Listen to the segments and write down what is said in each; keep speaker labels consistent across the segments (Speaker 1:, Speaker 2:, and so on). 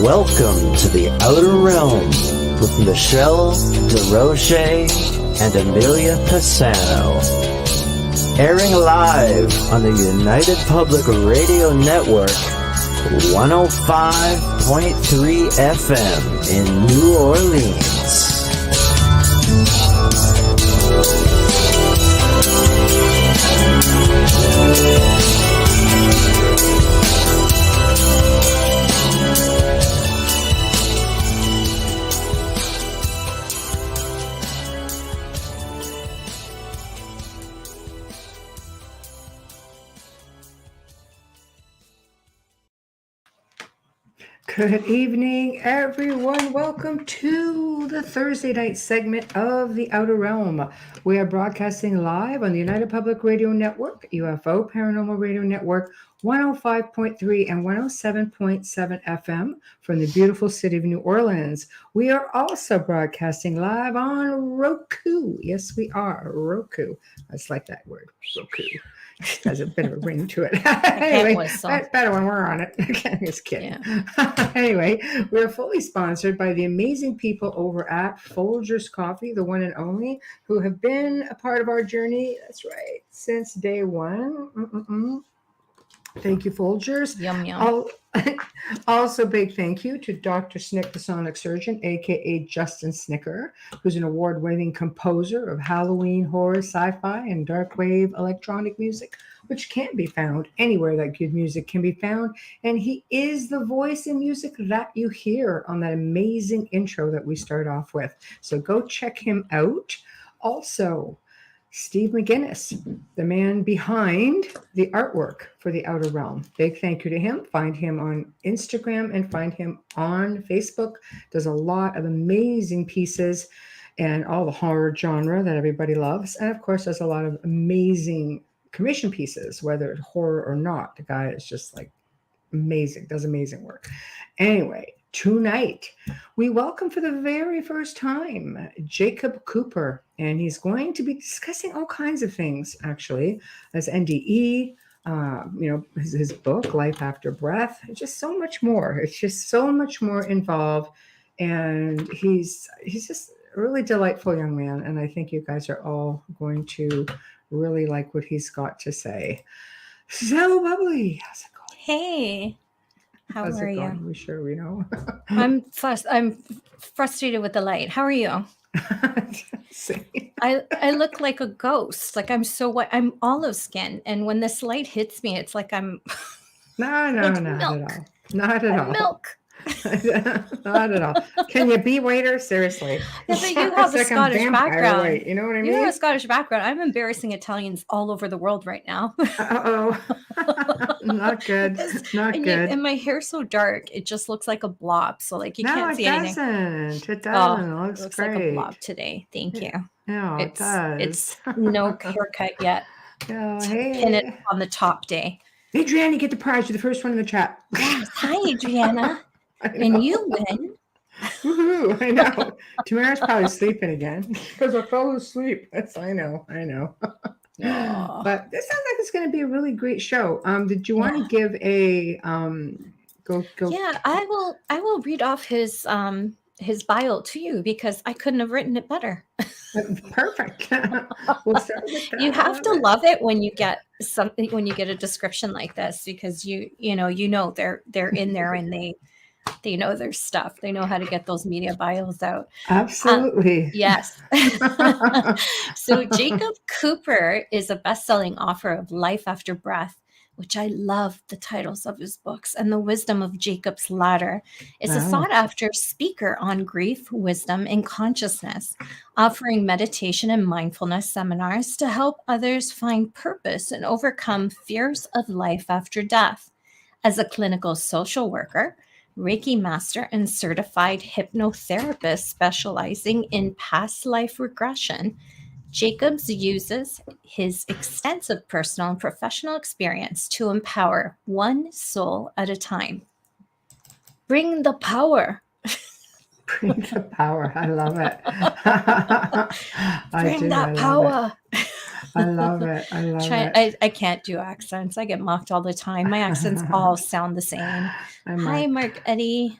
Speaker 1: Welcome to the Outer Realm with Michelle Desrochers and Amelia Pisano. Airing live on the United Public Radio Network, 105.3 FM in New Orleans.
Speaker 2: Good evening, everyone. Welcome to the Thursday night segment of The Outer Realm. We are broadcasting live on the United Public Radio Network, UFO Paranormal Radio Network, 105.3 and 107.7 FM from the beautiful city of New Orleans. We are also broadcasting live on Roku. Yes, we are. Roku. I just like that word, Roku. Has a bit of a ring to it. Anyway, better when we're on it. Just kidding. Yeah. Anyway, we're fully sponsored by the amazing people over at Folgers Coffee, the one and only, who have been a part of our journey. That's right, since day one. Thank you, Folgers.
Speaker 3: Yum, yum.
Speaker 2: Also, big thank you to Dr. Snick, the sonic surgeon, a.k.a. Justin Snicker, who's an award-winning composer of Halloween, horror, sci-fi, and dark wave electronic music, which can be found anywhere that good music can be found. And he is the voice in music that you hear on that amazing intro that we start off with. So go check him out. Also, Steve McGinnis, the man behind the artwork for The Outer Realm. Big thank you to him. Find him on Instagram and find him on Facebook. Does a lot of amazing pieces and all the horror genre that everybody loves. And of course, does a lot of amazing commission pieces, whether it's horror or not. The guy is just like amazing, does amazing work. Anyway, tonight, we welcome for the very first time Jacob Cooper, and he's going to be discussing all kinds of things, actually, as NDE, his book, Life After Breath, just so much more. It's just so much more involved, and he's just a really delightful young man, and I think you guys are all going to really like what he's got to say. So bubbly. How's it going?
Speaker 3: Hey. How are you?
Speaker 2: We sure we know.
Speaker 3: I'm frustrated with the light. How are you? I look like a ghost. Like I'm so white. I'm olive skin, and when this light hits me, it's like I'm
Speaker 2: not
Speaker 3: milk.
Speaker 2: at all. Not at all.
Speaker 3: Milk.
Speaker 2: Not at all. Can you be whiter? Seriously.
Speaker 3: Yeah, but you have a Scottish background.
Speaker 2: White, you know what I mean?
Speaker 3: You have a Scottish background. I'm embarrassing Italians all over the world right now.
Speaker 2: Not good. Not good.
Speaker 3: And my hair's so dark, it just looks like a blob. So like you can't see anything.
Speaker 2: It doesn't. It
Speaker 3: looks
Speaker 2: great.
Speaker 3: like a blob today. Thank you.
Speaker 2: No, it does.
Speaker 3: It's no haircut yet.
Speaker 2: Oh, hey.
Speaker 3: Pin it on the top day.
Speaker 2: Adriana, you get the prize. You're the first one in the chat.
Speaker 3: Yes. Hi, Adriana. And you win.
Speaker 2: Woohoo! I know. Tamara's probably sleeping again because I fell asleep. I know. But this sounds like it's going to be a really great show. Did you want to give a go?
Speaker 3: Yeah, I will read off his bio to you because I couldn't have written it better.
Speaker 2: Perfect. We'll start with that.
Speaker 3: You have to love it when you get something, when you get a description like this, because you know they're in there and they know their stuff. They know how to get those media bios out.
Speaker 2: Absolutely.
Speaker 3: Yes. So Jacob Cooper is a best-selling author of Life After Breath, which I love the titles of his books, and The Wisdom of Jacob's Ladder. Is a sought-after speaker on grief, wisdom, and consciousness, offering meditation and mindfulness seminars to help others find purpose and overcome fears of life after death. As a clinical social worker, Reiki master, and certified hypnotherapist specializing in past life regression, Jacobs uses his extensive personal and professional experience to empower one soul at a time. Bring the power.
Speaker 2: Bring the power. I love it.
Speaker 3: Bring that power.
Speaker 2: I love it.
Speaker 3: I can't do accents. I get mocked all the time. My accents all sound the same. Hi, Mark Eddie.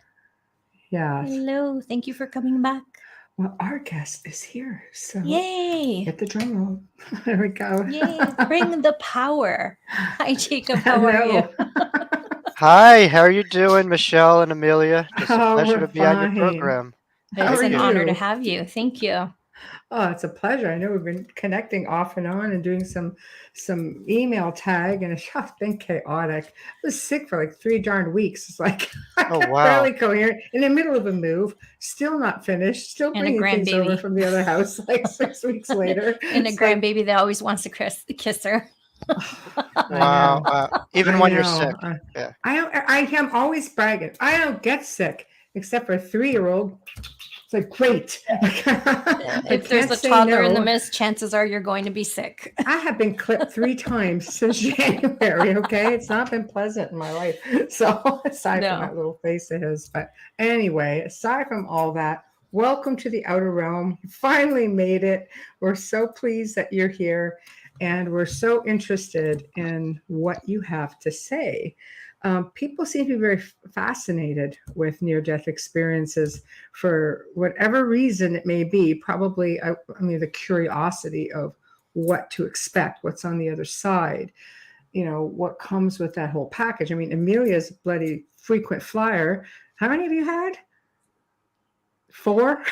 Speaker 2: Yes.
Speaker 3: Hello. Thank you for coming back.
Speaker 2: Well, our guest is here. So
Speaker 3: Yay.
Speaker 2: hit the drum roll. There we go.
Speaker 3: Yay. Bring the power. Hi, Jacob. How are you?
Speaker 4: Hi, how are you doing, Michelle and Amelia? Just a
Speaker 2: Oh,
Speaker 4: pleasure
Speaker 2: we're
Speaker 4: to be on your
Speaker 2: fine.
Speaker 4: program.
Speaker 2: How
Speaker 3: It's
Speaker 2: are
Speaker 3: an honor to
Speaker 2: you?
Speaker 3: have you. Thank you.
Speaker 2: Oh, it's a pleasure. I know we've been connecting off and on and doing some email tag, and it's just been chaotic. I was sick for like 3 darn weeks. It's like I
Speaker 4: Oh,
Speaker 2: got
Speaker 4: wow.
Speaker 2: barely coherent in the middle of a move, still not finished, still
Speaker 3: And a
Speaker 2: bringing things over
Speaker 3: grandbaby.
Speaker 2: from the other house like 6 weeks later.
Speaker 3: And a
Speaker 2: It's like,
Speaker 3: grandbaby that always wants to kiss her.
Speaker 2: I
Speaker 4: Wow.
Speaker 2: know.
Speaker 4: Even
Speaker 2: I
Speaker 4: when you're
Speaker 2: know.
Speaker 4: sick. Yeah.
Speaker 2: I am always bragging. I don't get sick except for a 3-year-old. It's like great. I
Speaker 3: If there's
Speaker 2: can't
Speaker 3: a
Speaker 2: say
Speaker 3: toddler in the
Speaker 2: no.
Speaker 3: midst, chances are you're going to be sick.
Speaker 2: I have been clipped 3 times since January. Okay, it's not been pleasant in my life. So aside from
Speaker 3: No.
Speaker 2: that little face of his, but anyway, aside from all that, welcome to the outer realm. You finally made it. We're so pleased that you're here, and we're so interested in what you have to say. People seem to be very fascinated with near-death experiences for whatever reason it may be. Probably, I mean, the curiosity of what to expect, what's on the other side, what comes with that whole package. I mean, Amelia's bloody frequent flyer. How many have you had? 4?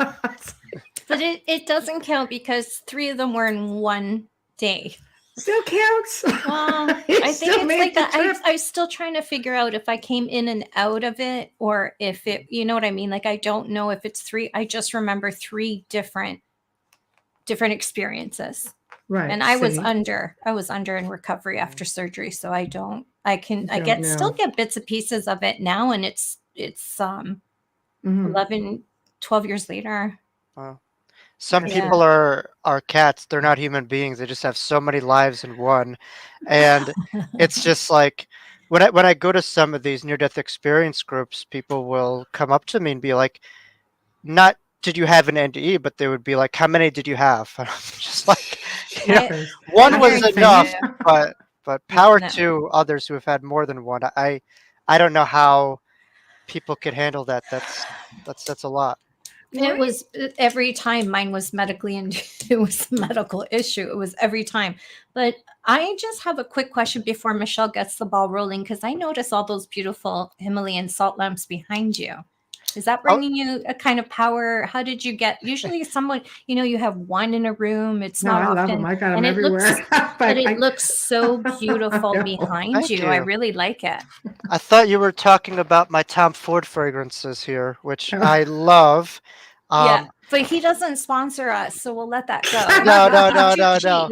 Speaker 3: But it doesn't count because 3 of them were in one day.
Speaker 2: Still counts.
Speaker 3: Well, I think it's like that. I'm still trying to figure out if I came in and out of it or if it, you know what I mean? Like, I don't know if it's 3. I just remember 3 different experiences.
Speaker 2: Right.
Speaker 3: And I was under in recovery after surgery. So I still get bits and pieces of it now. And it's 11, 12 years later.
Speaker 4: Wow. Some people are cats. They're not human beings. They just have so many lives in one. And it's just like when I go to some of these near-death experience groups, people will come up to me and be like, not did you have an NDE, but they would be like, how many did you have? And I'm just like, one was enough, but power to others who have had more than one. I don't know how people could handle that. That's a lot.
Speaker 3: It was every time mine was medically induced. It was a medical issue. It was every time. But I just have a quick question before Michelle gets the ball rolling, because I notice all those beautiful Himalayan salt lamps behind you. Is that bringing you a kind of power? How did you get? Usually, someone, you have one in a room. It's not often.
Speaker 2: I love them. I got them
Speaker 3: and
Speaker 2: everywhere.
Speaker 3: It looks so beautiful behind you. I really like it.
Speaker 4: I thought you were talking about my Tom Ford fragrances here, which I love.
Speaker 3: Yeah, but he doesn't sponsor us, so we'll let that go.
Speaker 4: No.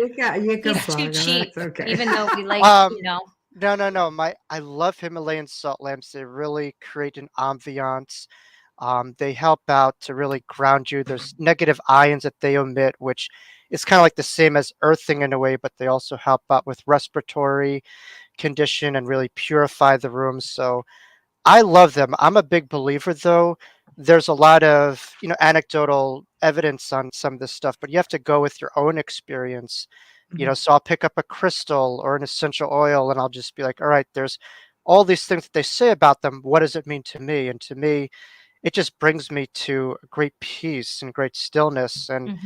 Speaker 3: He's too cheap. Okay. Even though we like,
Speaker 4: No. I love Himalayan salt lamps. They really create an ambiance. They help out to really ground you. There's negative ions that they emit, which is kind of like the same as earthing in a way, but they also help out with respiratory condition and really purify the room. So I love them. I'm a big believer, though. There's a lot of anecdotal evidence on some of this stuff, but you have to go with your own experience. So I'll pick up a crystal or an essential oil, and I'll just be like, all right, there's all these things that they say about them. What does it mean to me? And to me, it just brings me to great peace and great stillness. And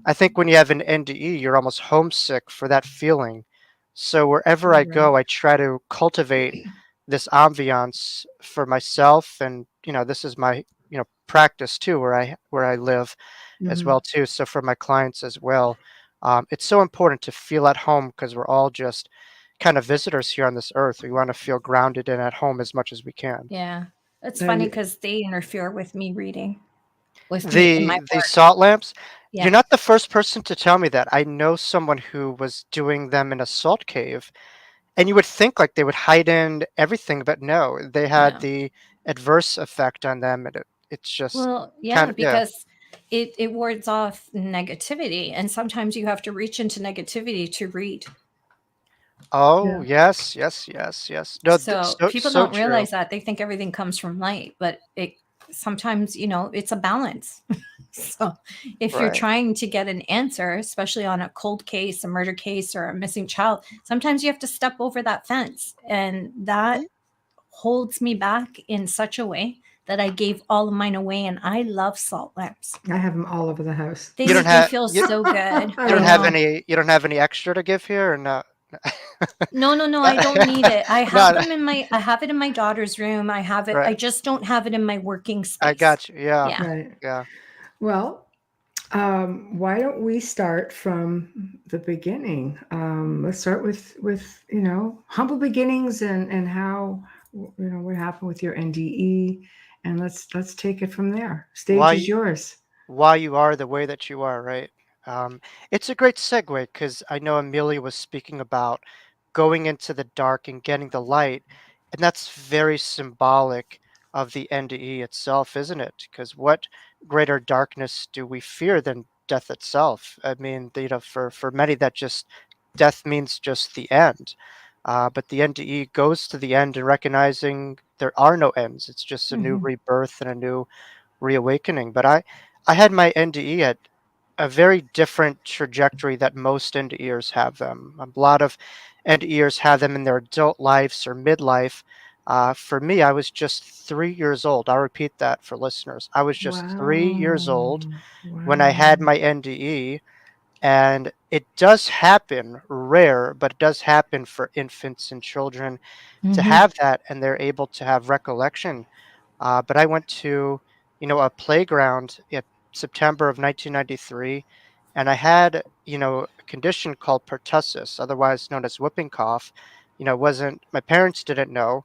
Speaker 4: I think when you have an NDE, you're almost homesick for that feeling. So wherever I go, I try to cultivate this ambiance for myself. And, this is my, practice too, where I live as well too. So for my clients as well, it's so important to feel at home because we're all just kind of visitors here on this earth. We want to feel grounded and at home as much as we can.
Speaker 3: Yeah. It's funny because they interfere with me reading.
Speaker 4: The salt lamps. Yeah. You're not the first person to tell me that. I know someone who was doing them in a salt cave, and you would think like they would hide in everything, but no, they had the adverse effect on them, and it's just
Speaker 3: because it wards off negativity, and sometimes you have to reach into negativity to read.
Speaker 4: Oh, yes. No,
Speaker 3: so people don't realize that. They think everything comes from light, but sometimes, it's a balance. So if you're trying to get an answer, especially on a cold case, a murder case, or a missing child, sometimes you have to step over that fence. And that holds me back in such a way that I gave all of mine away, and I love salt lamps.
Speaker 2: I have them all over the house.
Speaker 3: They
Speaker 4: You don't
Speaker 3: make me
Speaker 4: have
Speaker 3: feel
Speaker 4: you,
Speaker 3: so good.
Speaker 2: I
Speaker 4: you
Speaker 3: I
Speaker 4: don't have
Speaker 3: know.
Speaker 2: know.
Speaker 4: any you don't have any extra to give here or no?
Speaker 3: No, I don't need it. I have
Speaker 4: No,
Speaker 3: them in my I have it in my daughter's room. I have it. I
Speaker 4: right.
Speaker 3: just don't have it in my working
Speaker 4: I
Speaker 3: space.
Speaker 4: got you. Yeah.
Speaker 3: Yeah.
Speaker 2: Right.
Speaker 4: Yeah.
Speaker 2: Well, why don't we start from the beginning? Let's start with humble beginnings and how what happened with your NDE, and let's take it from there. Stage is
Speaker 4: Why
Speaker 2: yours.
Speaker 4: why you are the way that you are, right? Um, it's a great segue because I know Amelia was speaking about going into the dark and getting the light, and that's very symbolic of the NDE itself, isn't it? Because what greater darkness do we fear than death itself? I mean, for many, that just death means just the end. But the NDE goes to the end and recognizing there are no ends. It's just a new
Speaker 2: Hmm.
Speaker 4: rebirth and a new reawakening. But I had my NDE at a very different trajectory that most NDErs have them. A lot of NDErs have them in their adult lives or midlife. For me, I was just 3 years old. I'll repeat that for listeners. I was just 3 years
Speaker 2: Wow.
Speaker 4: old when I
Speaker 2: Wow.
Speaker 4: had my NDE. And it does happen, rare, but it does happen for infants and children to
Speaker 3: Hmm.
Speaker 4: have that, and they're able to have recollection. But I went to, a playground in September of 1993, and I had, a condition called pertussis, otherwise known as whooping cough. Wasn't my parents didn't know,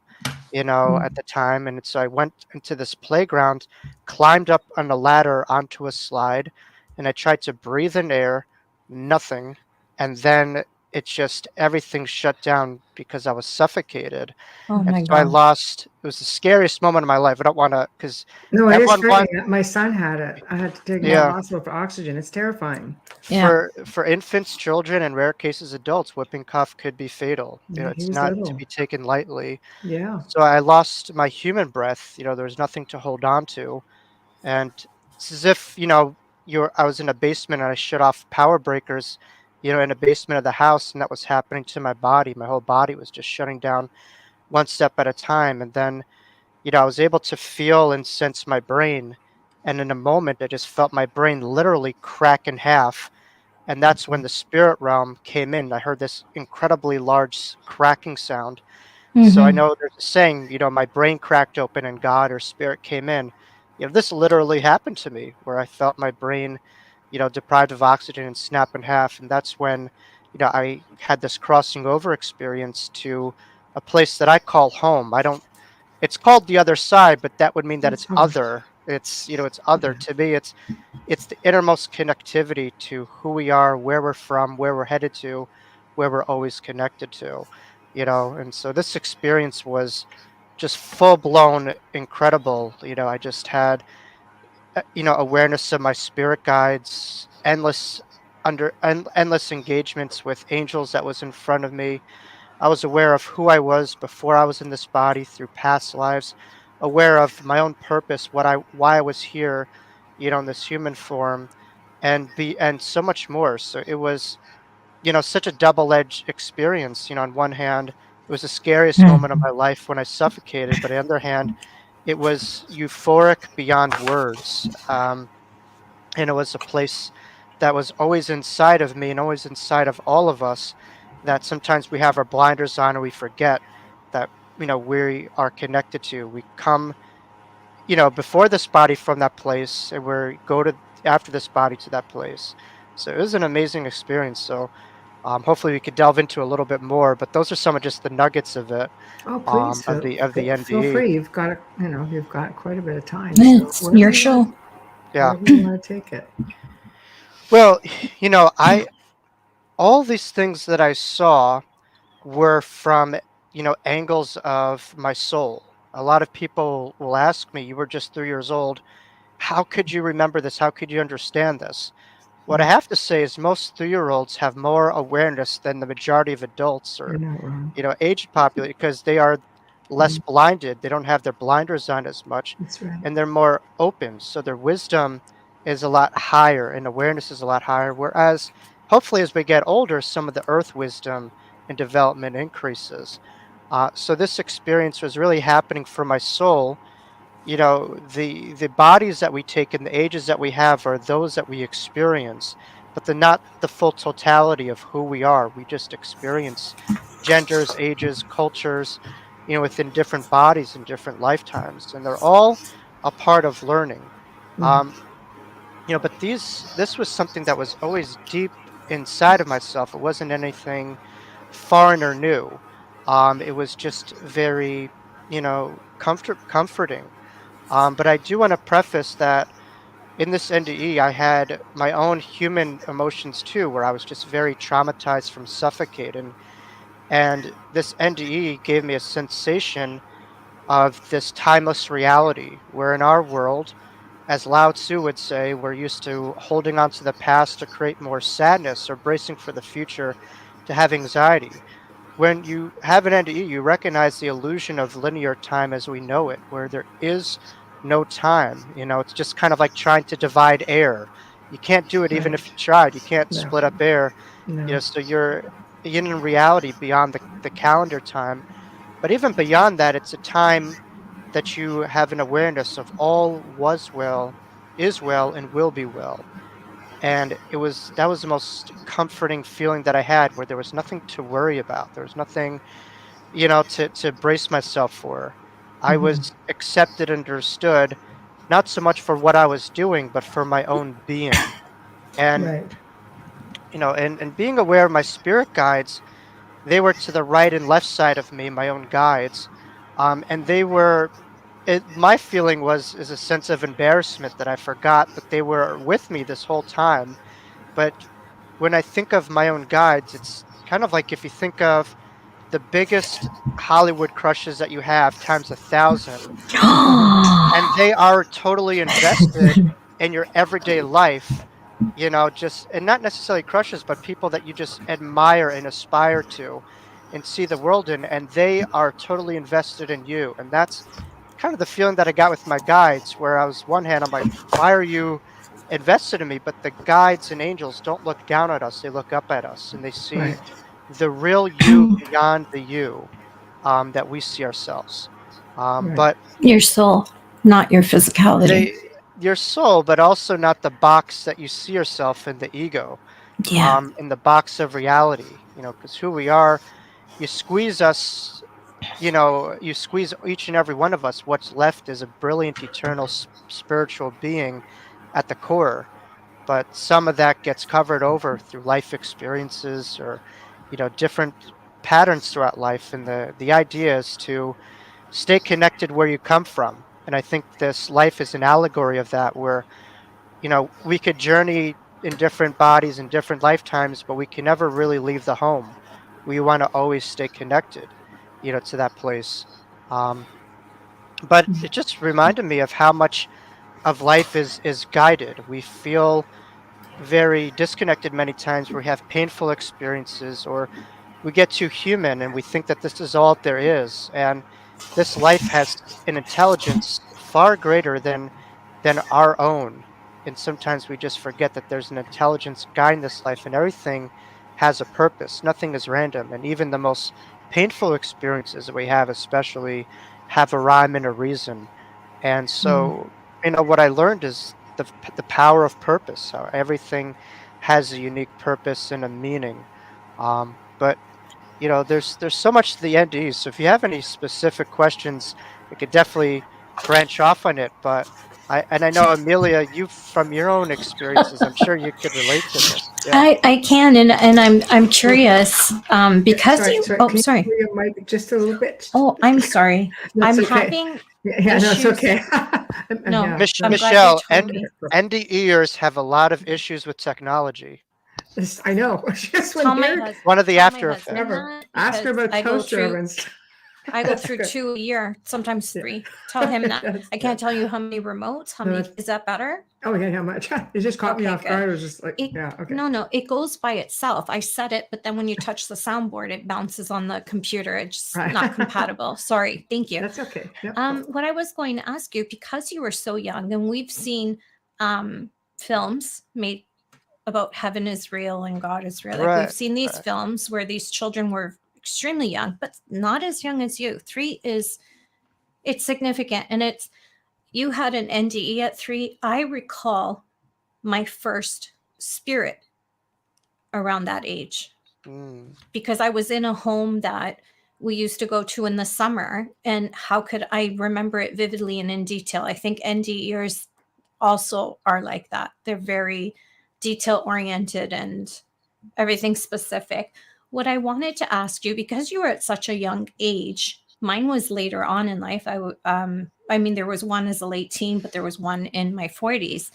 Speaker 4: at the time, and so I went into this playground, climbed up on a ladder onto a slide, and I tried to breathe in air, nothing, and then it just everything shut down because I was suffocated.
Speaker 3: Oh
Speaker 4: And
Speaker 3: my
Speaker 4: so I
Speaker 3: gosh.
Speaker 4: lost it was the scariest moment of my life. I don't wanna, because
Speaker 2: No, it is
Speaker 4: everyone
Speaker 2: frightening.
Speaker 4: want
Speaker 2: My son had it. I had to take him to the
Speaker 4: yeah.
Speaker 2: hospital for oxygen. It's terrifying.
Speaker 3: Yeah.
Speaker 4: For infants, children, and rare cases adults, whooping cough could be fatal.
Speaker 2: Yeah, he
Speaker 4: It's
Speaker 2: was
Speaker 4: not to
Speaker 2: little.
Speaker 4: be taken lightly.
Speaker 2: Yeah.
Speaker 4: So I lost my human breath, there was nothing to hold on to, and it's as if, you're I was in a basement and I shut off power breakers, in a basement of the house, and that was happening to my body. My whole body was just shutting down one step at a time, and then I was able to feel and sense my brain. And in a moment, I just felt my brain literally crack in half. And that's when the spirit realm came in. I heard this incredibly large cracking sound. So I
Speaker 3: Hmm.
Speaker 4: know there's a saying, my brain cracked open and God or spirit came in. This literally happened to me where I felt my brain, deprived of oxygen and snap in half. And that's when, I had this crossing over experience to a place that I call home. I don't It's called the other side, but that would mean that
Speaker 2: That's
Speaker 4: it's
Speaker 2: hard.
Speaker 4: other. It's other.
Speaker 2: Yeah.
Speaker 4: To me, it's the innermost connectivity to who we are, where we're from, where we're headed to, where we're always connected to, and so this experience was just full blown incredible. I just had awareness of my spirit guides, endless engagements with angels that was in front of me. I was aware of who I was before I was in this body through past lives, aware of my own purpose, why I was here, in this human form, and so much more. So it was, such a double-edged experience. On one hand, it was the scariest moment of my life when I suffocated, but on the other hand, it was euphoric beyond words. And it was a place that was always inside of me and always inside of all of us, that sometimes we have our blinders on and we forget that we are connected to. We come before this body from that place, and we go to after this body to that place. So it was an amazing experience. So hopefully we could delve into a little bit more, but those are some of just the nuggets of it,
Speaker 2: Oh, please
Speaker 4: of the
Speaker 2: feel
Speaker 4: NDE.
Speaker 2: free. You've got quite a bit of time. So
Speaker 3: It's your show.
Speaker 4: Yeah.
Speaker 2: wherever you want to take it.
Speaker 4: Well, I all these things that I saw were from, angles of my soul. A lot of people will ask me, "You were just 3 years old. How could you remember this? How could you understand this?" What I have to say is most 3-year-olds have more awareness than the majority of adults
Speaker 2: You're
Speaker 4: or,
Speaker 2: not wrong.
Speaker 4: aged population, because they are less
Speaker 2: Mm,
Speaker 4: blinded. They don't have their blinders on as much,
Speaker 2: that's right.
Speaker 4: and they're more open. So their wisdom is a lot higher and awareness is a lot higher. Whereas, hopefully, as we get older, some of the earth wisdom and development increases. So this experience was really happening for my soul, the bodies that we take and the ages that we have are those that we experience, but they're not the full totality of who we are. We just experience genders, ages, cultures, within different bodies and different lifetimes, and they're all a part of learning.
Speaker 2: Mm,
Speaker 4: Um, but this was something that was always deep inside of myself. It wasn't anything foreign or new. It was just very, comforting. But I do want to preface that in this NDE, I had my own human emotions too, where I was just very traumatized from suffocating. And this NDE gave me a sensation of this timeless reality, where in our world, as Lao Tzu would say, we're used to holding on to the past to create more sadness or bracing for the future to have anxiety. When you have an NDE, you recognize the illusion of linear time as we know it, where there is no time. It's just kind of like trying to divide air. You can't do it even if
Speaker 2: right.
Speaker 4: you tried. You can't
Speaker 2: No,
Speaker 4: split up air.
Speaker 2: no.
Speaker 4: So you're in reality beyond the calendar time. But even beyond that, it's a time that you have an awareness of all was well, is well, and will be well. And that was the most comforting feeling that I had, where there was nothing to worry about. There was nothing, to brace myself for. I
Speaker 2: Hmm.
Speaker 4: was accepted, understood, not so much for what I was doing, but for my own being. And,
Speaker 2: Right.
Speaker 4: and being aware of my spirit guides, they were to the right and left side of me, my own guides. And they were my feeling is a sense of embarrassment that I forgot that they were with me this whole time. But when I think of my own guides, it's kind of like if you think of the biggest Hollywood crushes that you have times 1,000, and they are totally invested in your everyday life, just and not necessarily crushes, but people that you just admire and aspire to and see the world in, and they are totally invested in you. And that's kind of the feeling that I got with my guides, where I was one hand, I'm like, why are you invested in me? But the guides and angels don't look down at us, they look up at us and they see
Speaker 2: Right.
Speaker 4: the real you beyond the you, that we see ourselves.
Speaker 2: Right.
Speaker 4: But
Speaker 3: Your soul, not your physicality.
Speaker 4: they your soul, but also not the box that you see yourself in, the ego,
Speaker 3: Yeah.
Speaker 4: in the box of reality, because who we are, you squeeze us, you squeeze each and every one of us. What's left is a brilliant, eternal spiritual being at the core. But some of that gets covered over through life experiences or, different patterns throughout life. And the idea is to stay connected where you come from. And I think this life is an allegory of that, where, we could journey in different bodies in different lifetimes, but we can never really leave the home. We want to always stay connected, to that place. Um, but it just reminded me of how much of life is guided. We feel very disconnected many times. We have painful experiences, or we get too human and we think that this is all there is. And this life has an intelligence far greater than our own. And sometimes we just forget that there's an intelligence guiding this life, and everything has a purpose. Nothing is random. And even the most painful experiences that we have, especially, have a rhyme and a reason. And
Speaker 2: Mm.
Speaker 4: so, what I learned is the power of purpose. How everything has a unique purpose and a meaning. But there's so much to the NDEs. So if you have any specific questions, we could definitely branch off on it. But I know, Amelia, you, from your own experiences, I'm sure you could relate to this. Yeah.
Speaker 3: I can, and I'm curious,
Speaker 2: Yeah,
Speaker 3: because
Speaker 2: sorry,
Speaker 3: you.
Speaker 2: sorry.
Speaker 3: Oh,
Speaker 2: Can you
Speaker 3: sorry.
Speaker 2: lower your mic just a little bit?
Speaker 3: Oh, I'm sorry.
Speaker 2: That's
Speaker 3: I'm
Speaker 2: okay.
Speaker 3: having
Speaker 2: Yeah, no, it's
Speaker 3: issues.
Speaker 2: okay.
Speaker 3: No,
Speaker 2: Yeah.
Speaker 3: I'm glad you
Speaker 4: Michelle,
Speaker 3: told me.
Speaker 4: NDEers have a lot of issues with technology.
Speaker 2: I know. Just when
Speaker 3: Tell my
Speaker 2: you're
Speaker 3: husband.
Speaker 4: One of the
Speaker 3: Tell my
Speaker 4: after
Speaker 3: husband
Speaker 4: effects.
Speaker 2: ever
Speaker 3: that,
Speaker 2: ask her
Speaker 3: because
Speaker 2: about toaster ovens.
Speaker 3: I go
Speaker 2: That's
Speaker 3: through
Speaker 2: good.
Speaker 3: 2 a year, sometimes
Speaker 2: Yeah.
Speaker 3: 3. Tell him that.
Speaker 2: That's
Speaker 3: I can't
Speaker 2: good.
Speaker 3: tell you how many remotes. How
Speaker 2: No,
Speaker 3: many?
Speaker 2: that's,
Speaker 3: Is that better?
Speaker 2: oh yeah, how much? It just caught me
Speaker 3: Okay,
Speaker 2: off
Speaker 3: good.
Speaker 2: guard. It was just like,
Speaker 3: It,
Speaker 2: yeah, okay.
Speaker 3: no, it goes by itself. I set it, but then when you touch the soundboard, it bounces on the computer. It's
Speaker 2: Right.
Speaker 3: not compatible. Sorry. Thank you.
Speaker 2: That's okay. Yep.
Speaker 3: What I was going to ask you, because you were so young, and we've seen films made about heaven is real and God is real. Like, we've
Speaker 4: Right.
Speaker 3: seen these
Speaker 4: Right.
Speaker 3: films where these children were extremely young, but not as young as you. 3 is, it's significant, and You had an NDE at 3. I recall my first spirit around that age
Speaker 4: Mm,
Speaker 3: because I was in a home that we used to go to in the summer. And how could I remember it vividly and in detail? I think NDEers also are like that. They're very detail oriented and everything specific. What I wanted to ask you, because you were at such a young age, mine was later on in life. I mean, there was one as a late teen, but there was one in my 40s.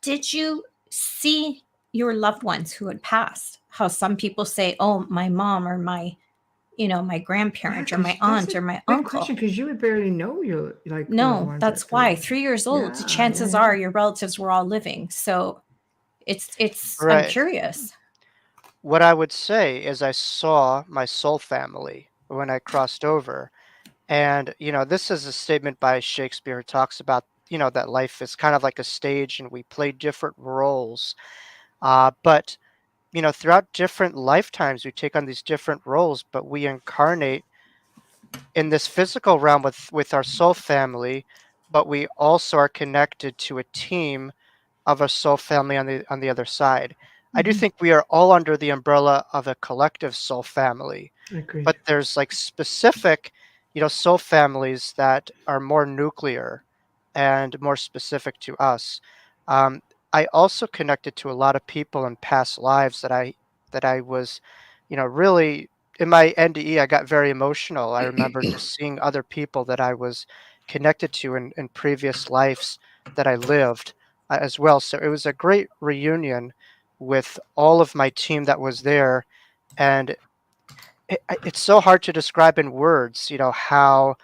Speaker 3: Did you see your loved ones who had passed? How some people say, "Oh, my mom or my, my grandparent or my
Speaker 2: That's
Speaker 3: aunt
Speaker 2: a
Speaker 3: or my
Speaker 2: good
Speaker 3: uncle."
Speaker 2: question because you would barely know your loved
Speaker 3: No,
Speaker 2: ones at
Speaker 3: that's
Speaker 2: three.
Speaker 3: why. 3 years old,
Speaker 2: Yeah, yeah,
Speaker 3: chances
Speaker 2: yeah.
Speaker 3: are your relatives were all living. So I'm
Speaker 4: right.
Speaker 3: curious.
Speaker 4: What I would say is I saw my soul family when I crossed over. And, this is a statement by Shakespeare who talks about, that life is kind of like a stage and we play different roles. But, throughout different lifetimes, we take on these different roles, but we incarnate in this physical realm with our soul family, but we also are connected to a team of a soul family on the other side. I do
Speaker 2: Mhm.
Speaker 4: think we are all under the umbrella of a collective soul family,
Speaker 2: Agreed.
Speaker 4: but there's like specific, soul families that are more nuclear and more specific to us. Um, I also connected to a lot of people in past lives that I was, really in my NDE. I got very emotional. I remember just seeing other people that I was connected to in previous lives that I lived as well. So it was a great reunion with all of my team that was there, and it's so hard to describe in words, how,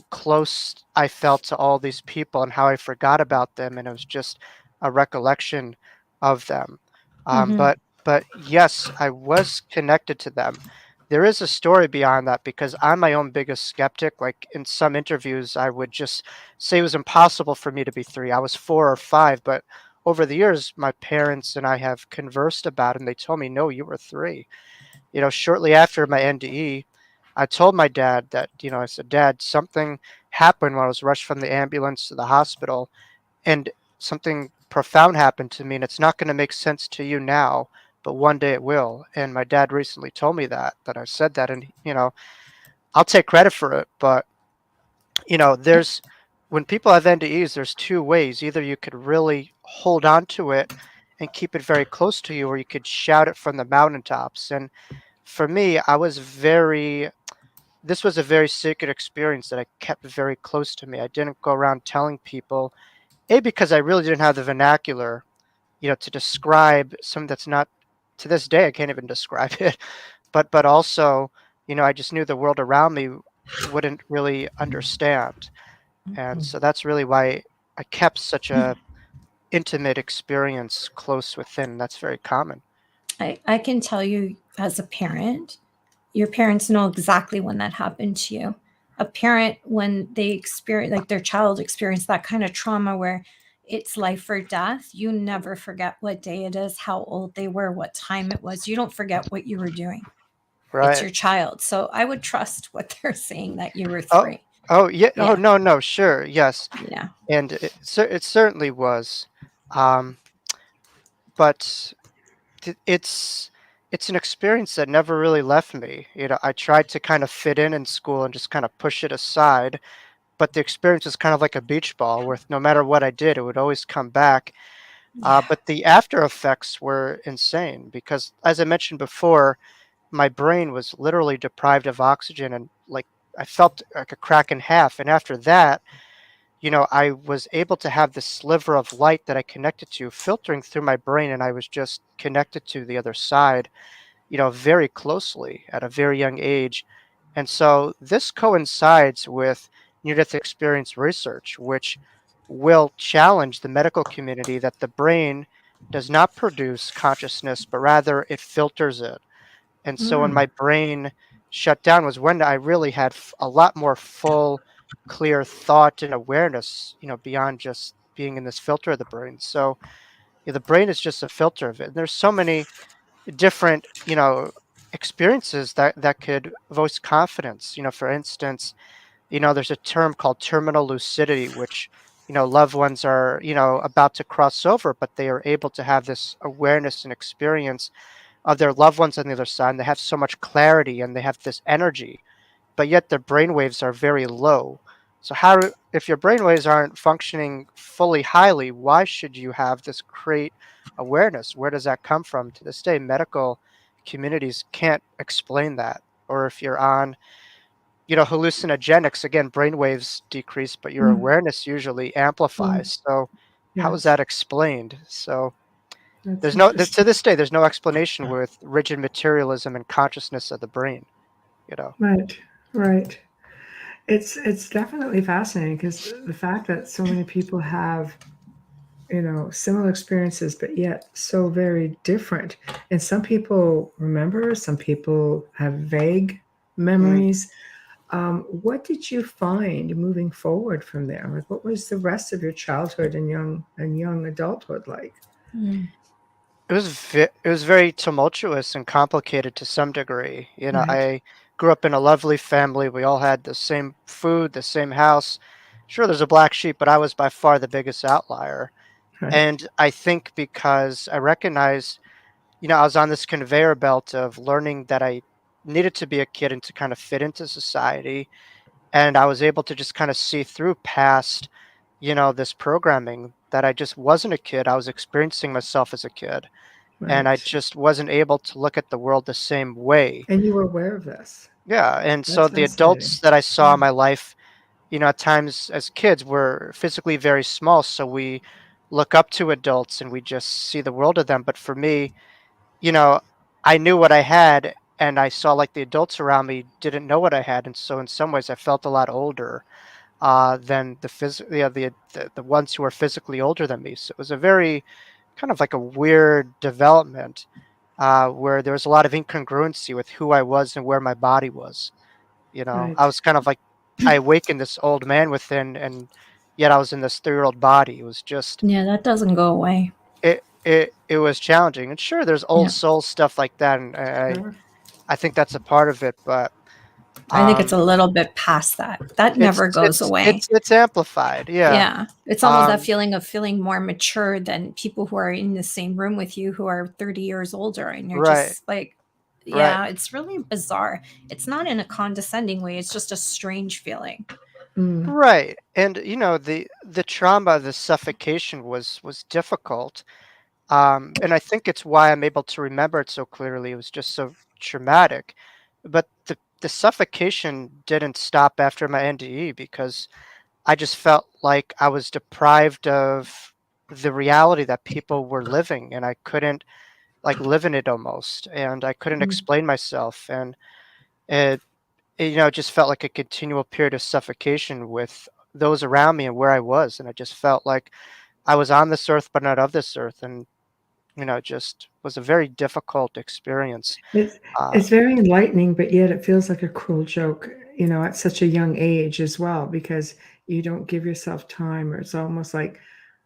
Speaker 4: close I felt to all these people and how I forgot about them, and it was just a recollection of them. Um,
Speaker 3: Hmm.
Speaker 4: but but yes, I was connected to them. There is a story beyond that because I'm my own biggest skeptic. Like in some interviews, I would just say it was impossible for me to be 3. I was 4 or 5, but over the years, my parents and I have conversed about it, and they told me, no, you were 3. Shortly after my NDE, I told my dad that, I said, Dad, something happened when I was rushed from the ambulance to the hospital, and something profound happened to me, and it's not going to make sense to you now, but one day it will. And my dad recently told me that I said that, and, I'll take credit for it, but, there's, when people have NDEs, there's two ways. Either you could really hold on to it and keep it very close to you, or you could shout it from the mountaintops. And for me, this was a very sacred experience that I kept very close to me. I didn't go around telling people, A, because I really didn't have the vernacular, to describe something that's not, to this day, I can't even describe it. But also, I just knew the world around me wouldn't really understand. And so that's really why I kept such a intimate experience close within. That's very common.
Speaker 3: I can tell you as a parent, your parents know exactly when that happened to you. A parent, when they experience, like their child experienced that kind of trauma where it's life or death, you never forget what day it is, how old they were, what time it was. You don't forget what you were doing. It's
Speaker 4: Right.
Speaker 3: your child. So I would trust what they're saying that you were
Speaker 4: Oh,
Speaker 3: 3.
Speaker 4: oh yeah. Oh,
Speaker 3: Yeah.
Speaker 4: no, no, sure. Yes.
Speaker 3: Yeah.
Speaker 4: And it certainly was. Um, but it's an experience that never really left me. I tried to kind of fit in school and just kind of push it aside, but the experience was kind of like a beach ball where no matter what I did, it would always come back.
Speaker 3: Yeah.
Speaker 4: But the after effects were insane because, as I mentioned before, my brain was literally deprived of oxygen, and like I felt like a crack in half. And after that, I was able to have this sliver of light that I connected to filtering through my brain, and I was just connected to the other side, very closely at a very young age. And so this coincides with near death experience research, which will challenge the medical community that the brain does not produce consciousness, but rather it filters it. And so when
Speaker 2: Mm.
Speaker 4: my brain shut down was when I really had a lot more full, clear thought and awareness, beyond just being in this filter of the brain. So the brain is just a filter of it. And there's so many different, experiences that could voice confidence. For instance, There's a term called terminal lucidity, which, loved ones are, about to cross over, but they are able to have this awareness and experience of their loved ones on the other side. And they have so much clarity and they have this energy, but yet their brainwaves are very low. So if your brainwaves aren't functioning fully highly, why should you have this great awareness? Where does that come from? To this day, medical communities can't explain that. Or if you're on, hallucinogenics, again, brainwaves decrease, but your
Speaker 2: Mm,
Speaker 4: awareness usually
Speaker 2: mm,
Speaker 4: amplifies. So how is
Speaker 2: yes,
Speaker 4: that explained? So
Speaker 2: that's
Speaker 4: to
Speaker 2: interesting.
Speaker 4: this day, there's no explanation with rigid materialism and consciousness of the brain, you know.
Speaker 2: Right, right. It's definitely fascinating because the fact that so many people have, similar experiences, but yet so very different. And some people remember, some people have vague
Speaker 4: Mm.
Speaker 2: memories. What did you find moving forward from there? Like, what was the rest of your childhood and young adulthood like?
Speaker 3: Mm.
Speaker 4: It was very tumultuous and complicated to some degree.
Speaker 2: Right,
Speaker 4: I grew up in a lovely family. We all had the same food, the same house. Sure, there's a black sheep, but I was by far the biggest outlier.
Speaker 2: right,
Speaker 4: And I think because I recognized, I was on this conveyor belt of learning that I needed to be a kid and to kind of fit into society. And I was able to just kind of see through past, this programming that I just wasn't a kid. I was experiencing myself as a kid, and I
Speaker 2: right.
Speaker 4: just wasn't able to look at the world the same way.
Speaker 2: And you were aware of this.
Speaker 4: Yeah, and so
Speaker 2: That's
Speaker 4: the
Speaker 2: fascinating.
Speaker 4: adults that I saw in
Speaker 2: Yeah,
Speaker 4: my life, at times as kids were physically very small, so we look up to adults and we just see the world of them. But for me, you know, I knew what I had and I saw like the adults around me didn't know what I had, and so in some ways I felt a lot older than the ones who were physically older than me. So it was a very kind of like a weird development where there was a lot of incongruency with who I was and where my body was. I
Speaker 2: right.
Speaker 4: was kind of like I awakened this old man within, and yet I was in this 3-year-old body. It was just
Speaker 3: Yeah, that doesn't go away.
Speaker 4: it was challenging. And sure, there's old
Speaker 3: Yeah.
Speaker 4: soul stuff like that, and
Speaker 2: Sure.
Speaker 4: I think that's a part of it. But
Speaker 3: I think it's
Speaker 4: um,
Speaker 3: a little bit past that. That never goes away.
Speaker 4: it's amplified. Yeah.
Speaker 3: Yeah. It's almost that
Speaker 4: Um,
Speaker 3: feeling of feeling more mature than people who are in the same room with you who are 30 years older. And you're
Speaker 4: right.
Speaker 3: just like,
Speaker 4: Right.
Speaker 3: yeah, it's really bizarre. It's not in a condescending way, it's just a strange feeling.
Speaker 2: Mm,
Speaker 4: Right. And the trauma, the suffocation was difficult. And I think it's why I'm able to remember it so clearly. It was just so traumatic. But the suffocation didn't stop after my NDE because I just felt like I was deprived of the reality that people were living, and I couldn't like live in it almost, and I couldn't
Speaker 2: mm.
Speaker 4: explain myself, and it it just felt like a continual period of suffocation with those around me and where I was, and I just felt like I was on this earth but not of this earth, and it just was a very difficult experience.
Speaker 2: It's
Speaker 4: Uh,
Speaker 2: it's very enlightening, but yet it feels like a cruel joke, at such a young age as well, because you don't give yourself time, or it's almost like,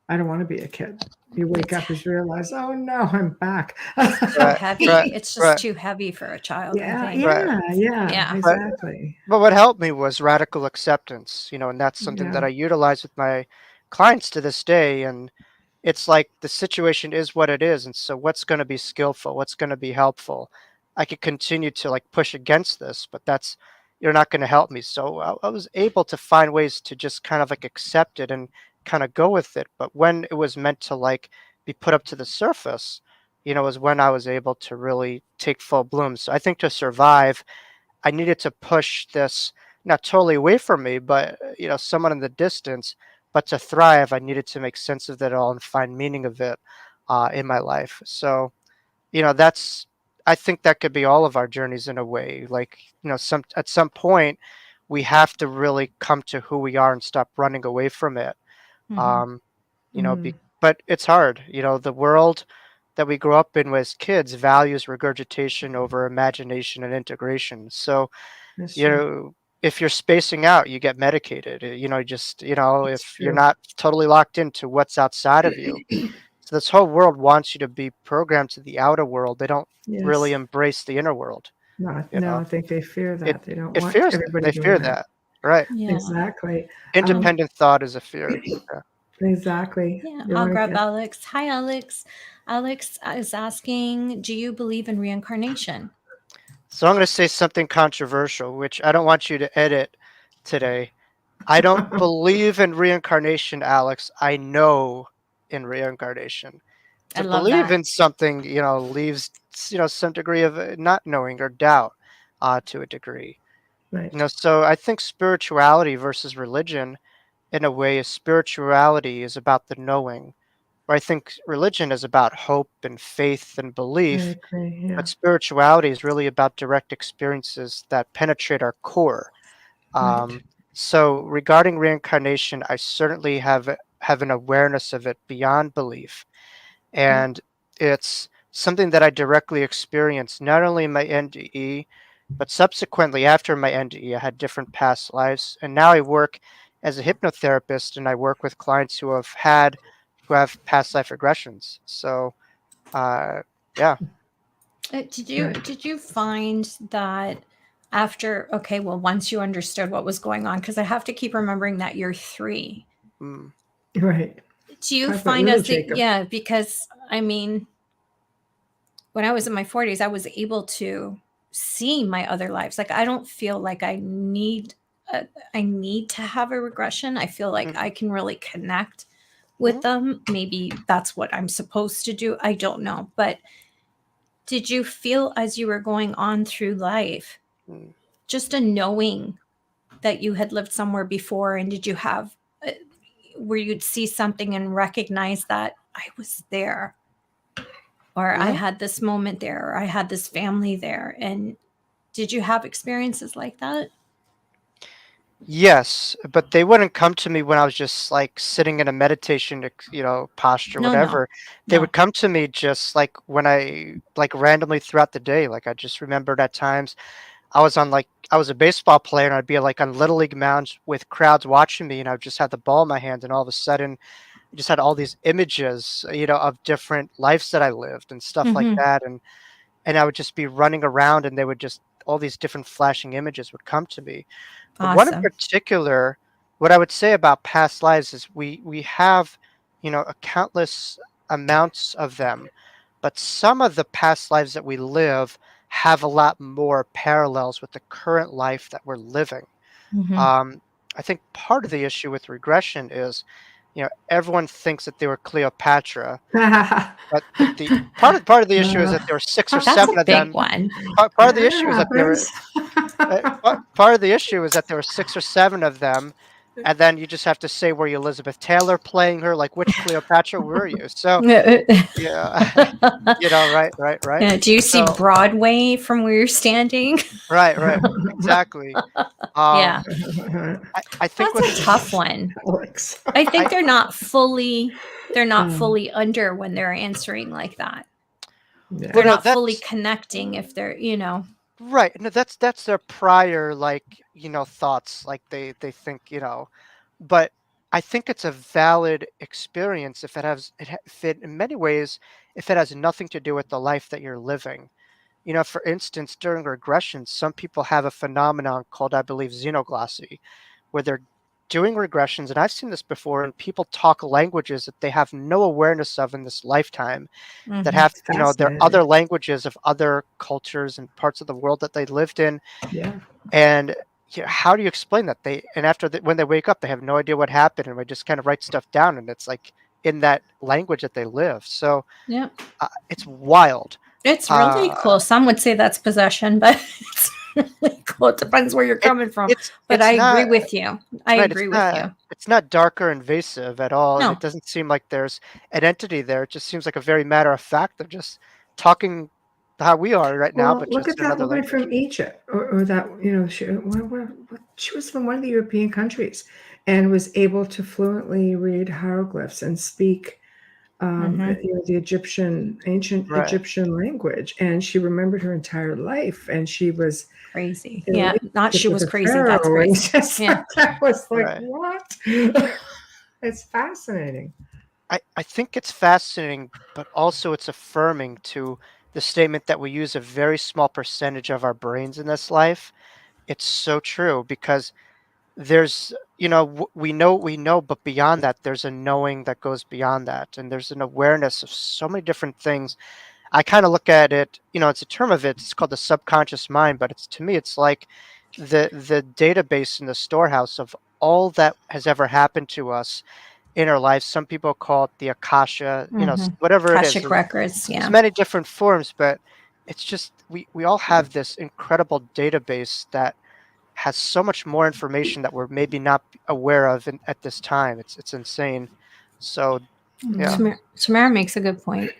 Speaker 2: I don't want to be a kid. You wake
Speaker 3: It's
Speaker 2: up and realize, oh no, I'm back.
Speaker 3: it's too
Speaker 4: right, right,
Speaker 3: heavy. It's just
Speaker 4: right,
Speaker 3: too heavy for a child, I
Speaker 2: Yeah,
Speaker 3: think.
Speaker 4: right,
Speaker 2: yeah, yeah,
Speaker 3: Yeah.
Speaker 4: right.
Speaker 2: exactly.
Speaker 4: But what helped me was radical acceptance, and that's something that
Speaker 2: Yeah.
Speaker 4: I utilize with my clients to this day. And it's like the situation is what it is. And so what's going to be skillful? What's going to be helpful? I could continue to like push against this, but you're not going to help me. So I was able to find ways to just kind of like accept it and kind of go with it. But when it was meant to like be put up to the surface, was when I was able to really take full bloom. So I think to survive, I needed to push this not totally away from me, but somewhat in the distance. But to thrive, I needed to make sense of it all and find meaning of it in my life. So that's I think that could be all of our journeys in a way. Like some at some point, we have to really come to who we are and stop running away from it.
Speaker 3: Hmm.
Speaker 4: Um,
Speaker 2: Mm,
Speaker 4: but it's hard. The world that we grew up in as kids values regurgitation over imagination and integration. So
Speaker 2: that's
Speaker 4: you
Speaker 2: true.
Speaker 4: know, if you're spacing out, you get medicated. Just,
Speaker 2: It's
Speaker 4: if you're
Speaker 2: true.
Speaker 4: not totally locked into what's outside of you. So this whole world wants you to be programmed to the outer world. They don't really
Speaker 2: Yes.
Speaker 4: embrace the inner world,
Speaker 2: No,
Speaker 4: you
Speaker 2: no,
Speaker 4: know.
Speaker 2: I think they fear
Speaker 4: It
Speaker 2: that. They don't
Speaker 4: it
Speaker 2: want
Speaker 4: fears it.
Speaker 2: everybody
Speaker 4: They
Speaker 2: doing
Speaker 4: fear
Speaker 2: that.
Speaker 4: that. Right.
Speaker 3: Yeah.
Speaker 2: Exactly.
Speaker 4: Independent thought is a fear. Yeah.
Speaker 2: Exactly.
Speaker 3: Yeah.
Speaker 2: You're
Speaker 3: I'll
Speaker 2: right
Speaker 3: grab
Speaker 2: there.
Speaker 3: Alex. Hi, Alex. Alex is asking, do you believe in reincarnation?
Speaker 4: So I'm going to say something controversial, which I don't want you to edit today. I don't believe in reincarnation, Alex. I know in reincarnation.
Speaker 3: I
Speaker 4: To
Speaker 3: love
Speaker 4: believe
Speaker 3: that.
Speaker 4: in something, leaves, some degree of not knowing or doubt, to a degree.
Speaker 2: Right.
Speaker 4: So I think spirituality versus religion, in a way, is spirituality is about the knowing, where I think religion is about hope and faith and
Speaker 2: I
Speaker 4: belief,
Speaker 2: agree.
Speaker 4: but
Speaker 2: Yeah.
Speaker 4: spirituality is really about direct experiences that penetrate our core.
Speaker 2: Right.
Speaker 4: Um, so regarding reincarnation, I certainly have an awareness of it beyond belief,
Speaker 2: Yeah.
Speaker 4: and it's something that I directly experienced not only in my NDE, but subsequently after my NDE, I had different past lives, and now I work as a hypnotherapist, and I work with clients who have past life regressions. So, uh, yeah.
Speaker 2: Right.
Speaker 3: Did you find that after, okay, well, once you understood what was going on, because I have to keep remembering that you're 3.
Speaker 4: Mm,
Speaker 2: Right.
Speaker 3: Do you
Speaker 2: Talk about
Speaker 3: find
Speaker 2: little
Speaker 3: as the,
Speaker 2: Jacob.
Speaker 3: yeah, because I mean, when I was in my 40s, I was able to see my other lives. Like, I don't feel like I need to have a regression. I feel like
Speaker 4: mhm,
Speaker 3: I can really connect with
Speaker 4: mhm,
Speaker 3: them. Maybe that's what I'm supposed to do. I don't know. But did you feel as you were going on through life,
Speaker 4: mm.
Speaker 3: just a knowing that you had lived somewhere before? And did you have, uh, where you'd see something and recognize that I was there, or I
Speaker 4: Mhm.
Speaker 3: had this moment there, or I had this family there? And did you have experiences like that?
Speaker 4: Yes, but they wouldn't come to me when I was just like sitting in a meditation, posture,
Speaker 3: No, no,
Speaker 4: whatever. They
Speaker 3: no.
Speaker 4: would come to me just like when I like randomly throughout the day. Like I just remembered at times I was a baseball player and I'd be like on little league mounds with crowds watching me and I would just have the ball in my hand and all of a sudden I just had all these images, of different lives that I lived and stuff like
Speaker 3: Mm-hmm.
Speaker 4: that and I would just be running around and they would just all these different flashing images would come to me. But one in
Speaker 3: Awesome.
Speaker 4: particular, what I would say about past lives is we have, a countless amounts of them, but some of the past lives that we live have a lot more parallels with the current life that we're living.
Speaker 3: Mm-hmm.
Speaker 4: Um, I think part of the issue with regression is, everyone thinks that they were Cleopatra, but the part of the issue is that there were six or
Speaker 3: That's
Speaker 4: seven
Speaker 3: a
Speaker 4: of
Speaker 3: big
Speaker 4: them.
Speaker 3: one.
Speaker 4: Part of the
Speaker 2: That
Speaker 4: issue is that there were
Speaker 2: happens.
Speaker 4: part of the issue is that there were 6 or 7 of them, and then you just have to say, were you Elizabeth Taylor playing her? Like, which Cleopatra were you? So, yeah, right, right, right.
Speaker 3: Do you see
Speaker 4: So
Speaker 3: Broadway from where you're standing?
Speaker 4: right, right, exactly.
Speaker 3: Yeah,
Speaker 4: Um, I think
Speaker 3: that's
Speaker 4: with
Speaker 3: a tough one.
Speaker 2: Alex.
Speaker 3: I think
Speaker 4: I
Speaker 3: they're not
Speaker 2: Um,
Speaker 3: fully under when they're answering like that.
Speaker 2: yeah.
Speaker 3: They're
Speaker 4: well, no,
Speaker 3: not fully
Speaker 4: that's
Speaker 3: connecting if they're.
Speaker 4: right. No, that's their prior, like, thoughts, like, they think, but I think it's a valid experience if if it in many ways, if it has nothing to do with the life that you're living. For instance, during regression, some people have a phenomenon called, I believe, xenoglossy, where they're doing regressions, and I've seen this before, and people talk languages that they have no awareness of in this lifetime, that
Speaker 3: Mhm.
Speaker 4: have,
Speaker 2: It's
Speaker 4: their other
Speaker 2: fascinating.
Speaker 4: languages of other cultures and parts of the world that they lived in.
Speaker 2: Yeah.
Speaker 4: And how do you explain that? And after when they wake up, they have no idea what happened, and they just kind of write stuff down, and it's like in that language that they live. So
Speaker 3: Yeah,
Speaker 4: it's wild.
Speaker 3: it's really
Speaker 4: Uh,
Speaker 3: cool. Some would say that's possession, but it's really cool. It depends where you're
Speaker 4: it
Speaker 3: coming from. But
Speaker 4: it's
Speaker 3: I agree
Speaker 4: not
Speaker 3: with you. I
Speaker 4: right.
Speaker 3: agree with you.
Speaker 4: It's not dark or invasive at all, and it
Speaker 3: No.
Speaker 4: doesn't seem like there's an entity there. It just seems like a very matter of fact of just talking how we are right now,
Speaker 2: Well,
Speaker 4: but
Speaker 2: look
Speaker 4: just
Speaker 2: at
Speaker 4: in
Speaker 2: that
Speaker 4: another
Speaker 2: woman
Speaker 4: language.
Speaker 2: from Egypt, or that she was from one of the European countries, and was able to fluently read hieroglyphs and speak,
Speaker 3: Hmm.
Speaker 2: the ancient
Speaker 4: Right.
Speaker 2: Egyptian language, and she remembered her entire life, and she was
Speaker 3: Crazy.
Speaker 2: in a
Speaker 3: Yeah. Not
Speaker 2: relationship
Speaker 3: she
Speaker 2: with
Speaker 3: was
Speaker 2: a
Speaker 3: crazy. That's
Speaker 2: pharaoh, and
Speaker 3: crazy.
Speaker 2: just
Speaker 3: Yeah.
Speaker 2: that was like
Speaker 4: Right.
Speaker 2: what? It's fascinating.
Speaker 4: I think it's fascinating, but also it's affirming to the statement that we use a very small percentage of our brains in this life. It's so true because there's, you know, we know what we know, but beyond that, there's a knowing that goes beyond that, and there's an awareness of so many different things. I kind of look at it, you know, it's a term of it. It's called the subconscious mind, but it's, to me, it's like the database in the storehouse of all that has ever happened to us in our lives. Some people call it the akasha, you know, whatever it is.
Speaker 3: Akashic records.
Speaker 4: There's
Speaker 3: Yeah.
Speaker 4: many different forms, but it's just we all have this incredible database that has so much more information that we're maybe not aware of at this time. It's insane. So yeah.
Speaker 3: Tamara makes a good point.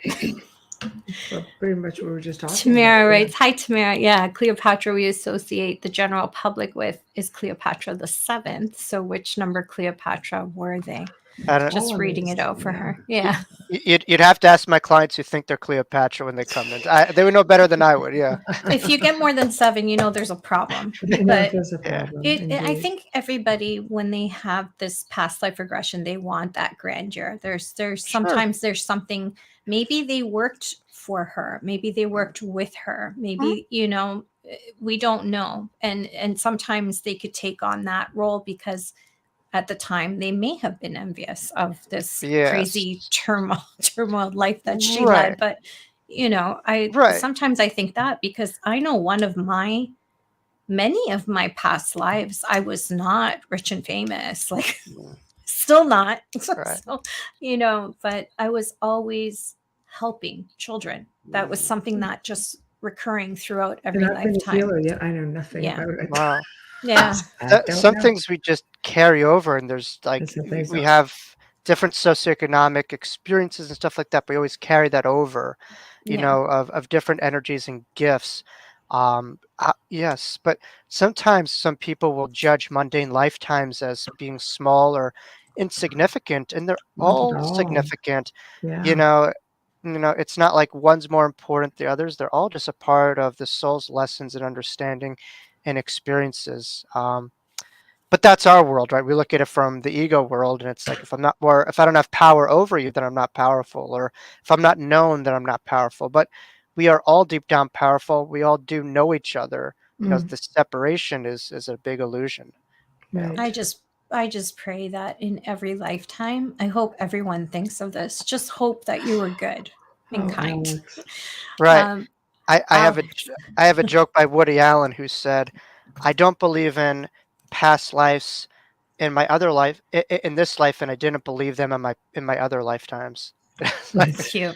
Speaker 2: So pretty much what we were just talking
Speaker 3: Tamara
Speaker 2: about.
Speaker 3: writes, "Hi, Tamara. Yeah, Cleopatra we associate the general public with is Cleopatra the Seventh. So which number Cleopatra were they?"
Speaker 4: I don't,
Speaker 3: Just reading it out for her. Yeah.
Speaker 4: you'd have to ask my clients who think they're Cleopatra when they come in. They would know better than I would. Yeah.
Speaker 3: If you get more than 7, you know there's a problem. But
Speaker 2: There's a problem.
Speaker 3: I
Speaker 2: indeed.
Speaker 3: think everybody, when they have this past life regression, they want that grandeur. There's sometimes there's something, maybe they worked for her, maybe they worked with her, maybe, you know, we don't know. And sometimes they could take on that role because at the time they may have been envious of this crazy turmoil life that she led. But, you know, sometimes I think that because I know many of my past lives, I was not rich and famous, like still not. So, you know, but I was always helping children. That was something that just recurring throughout every lifetime.
Speaker 2: Healer, yeah, I know nothing about it.
Speaker 4: Wow.
Speaker 3: Yeah.
Speaker 4: Some things we just carry over, and there's like we have different socioeconomic experiences and stuff like that. But we always carry that over, you know, of different energies and gifts. Yes, but sometimes some people will judge mundane lifetimes as being small or insignificant, and they're all significant.
Speaker 2: Yeah.
Speaker 4: You know, it's not like one's more important than the others. They're all just a part of the soul's lessons and understanding and experiences. But that's our world, right? We look at it from the ego world, and it's like, if I don't have power over you, then I'm not powerful, or if I'm not known, then I'm not powerful. But we are all deep down powerful. We all do know each other. You know, the separation is a big illusion.
Speaker 2: Right.
Speaker 3: I just pray that in every lifetime, I hope everyone thinks of this. Just hope that you were good and kind.
Speaker 2: Alex.
Speaker 4: Right. I have a joke by Woody Allen who said, "I don't believe in past lives in my other life, in this life, and I didn't believe them in my other lifetimes."
Speaker 3: That's cute.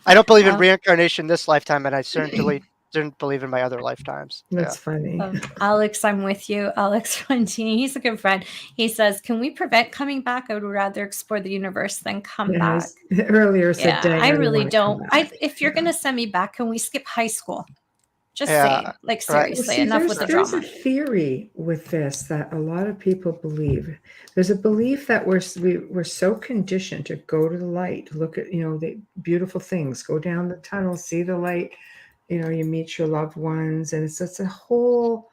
Speaker 4: I don't believe in reincarnation this lifetime, and I certainly didn't believe in my other lifetimes.
Speaker 2: That's funny.
Speaker 3: Alex, I'm with you. Alex Frontini, he's a good friend. He says, "Can we prevent coming back? I would rather explore the universe than come back."
Speaker 2: Earlier said, "Dang,
Speaker 3: I really don't. If you're going to send me back, can we skip high school? Just saying, like, seriously, enough with the drama.
Speaker 2: There's a theory with this that a lot of people believe. There's a belief that we're so conditioned to go to the light, look at, you know, the beautiful things, go down the tunnel, see the light, you know, you meet your loved ones, and it's a whole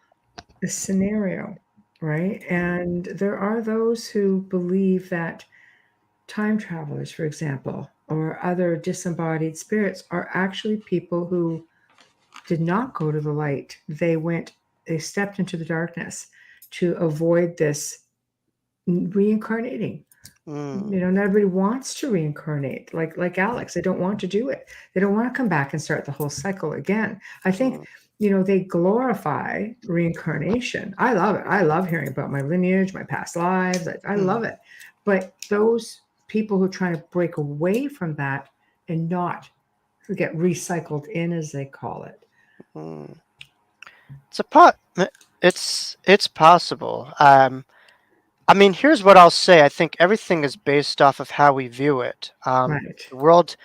Speaker 2: scenario, right? And there are those who believe that time travelers, for example, or other disembodied spirits are actually people who did not go to the light. They stepped into the darkness to avoid this reincarnating. You know, not everybody wants to reincarnate. Like Alex, they don't want to do it. They don't want to come back and start the whole cycle again. I think, you know, they glorify reincarnation. I love it. I love hearing about my lineage, my past lives. I love it. But those people who try to break away from that and not get recycled in, as they call it.
Speaker 4: It's possible. I mean, here's what I'll say. I think everything is based off of how we view it. The world,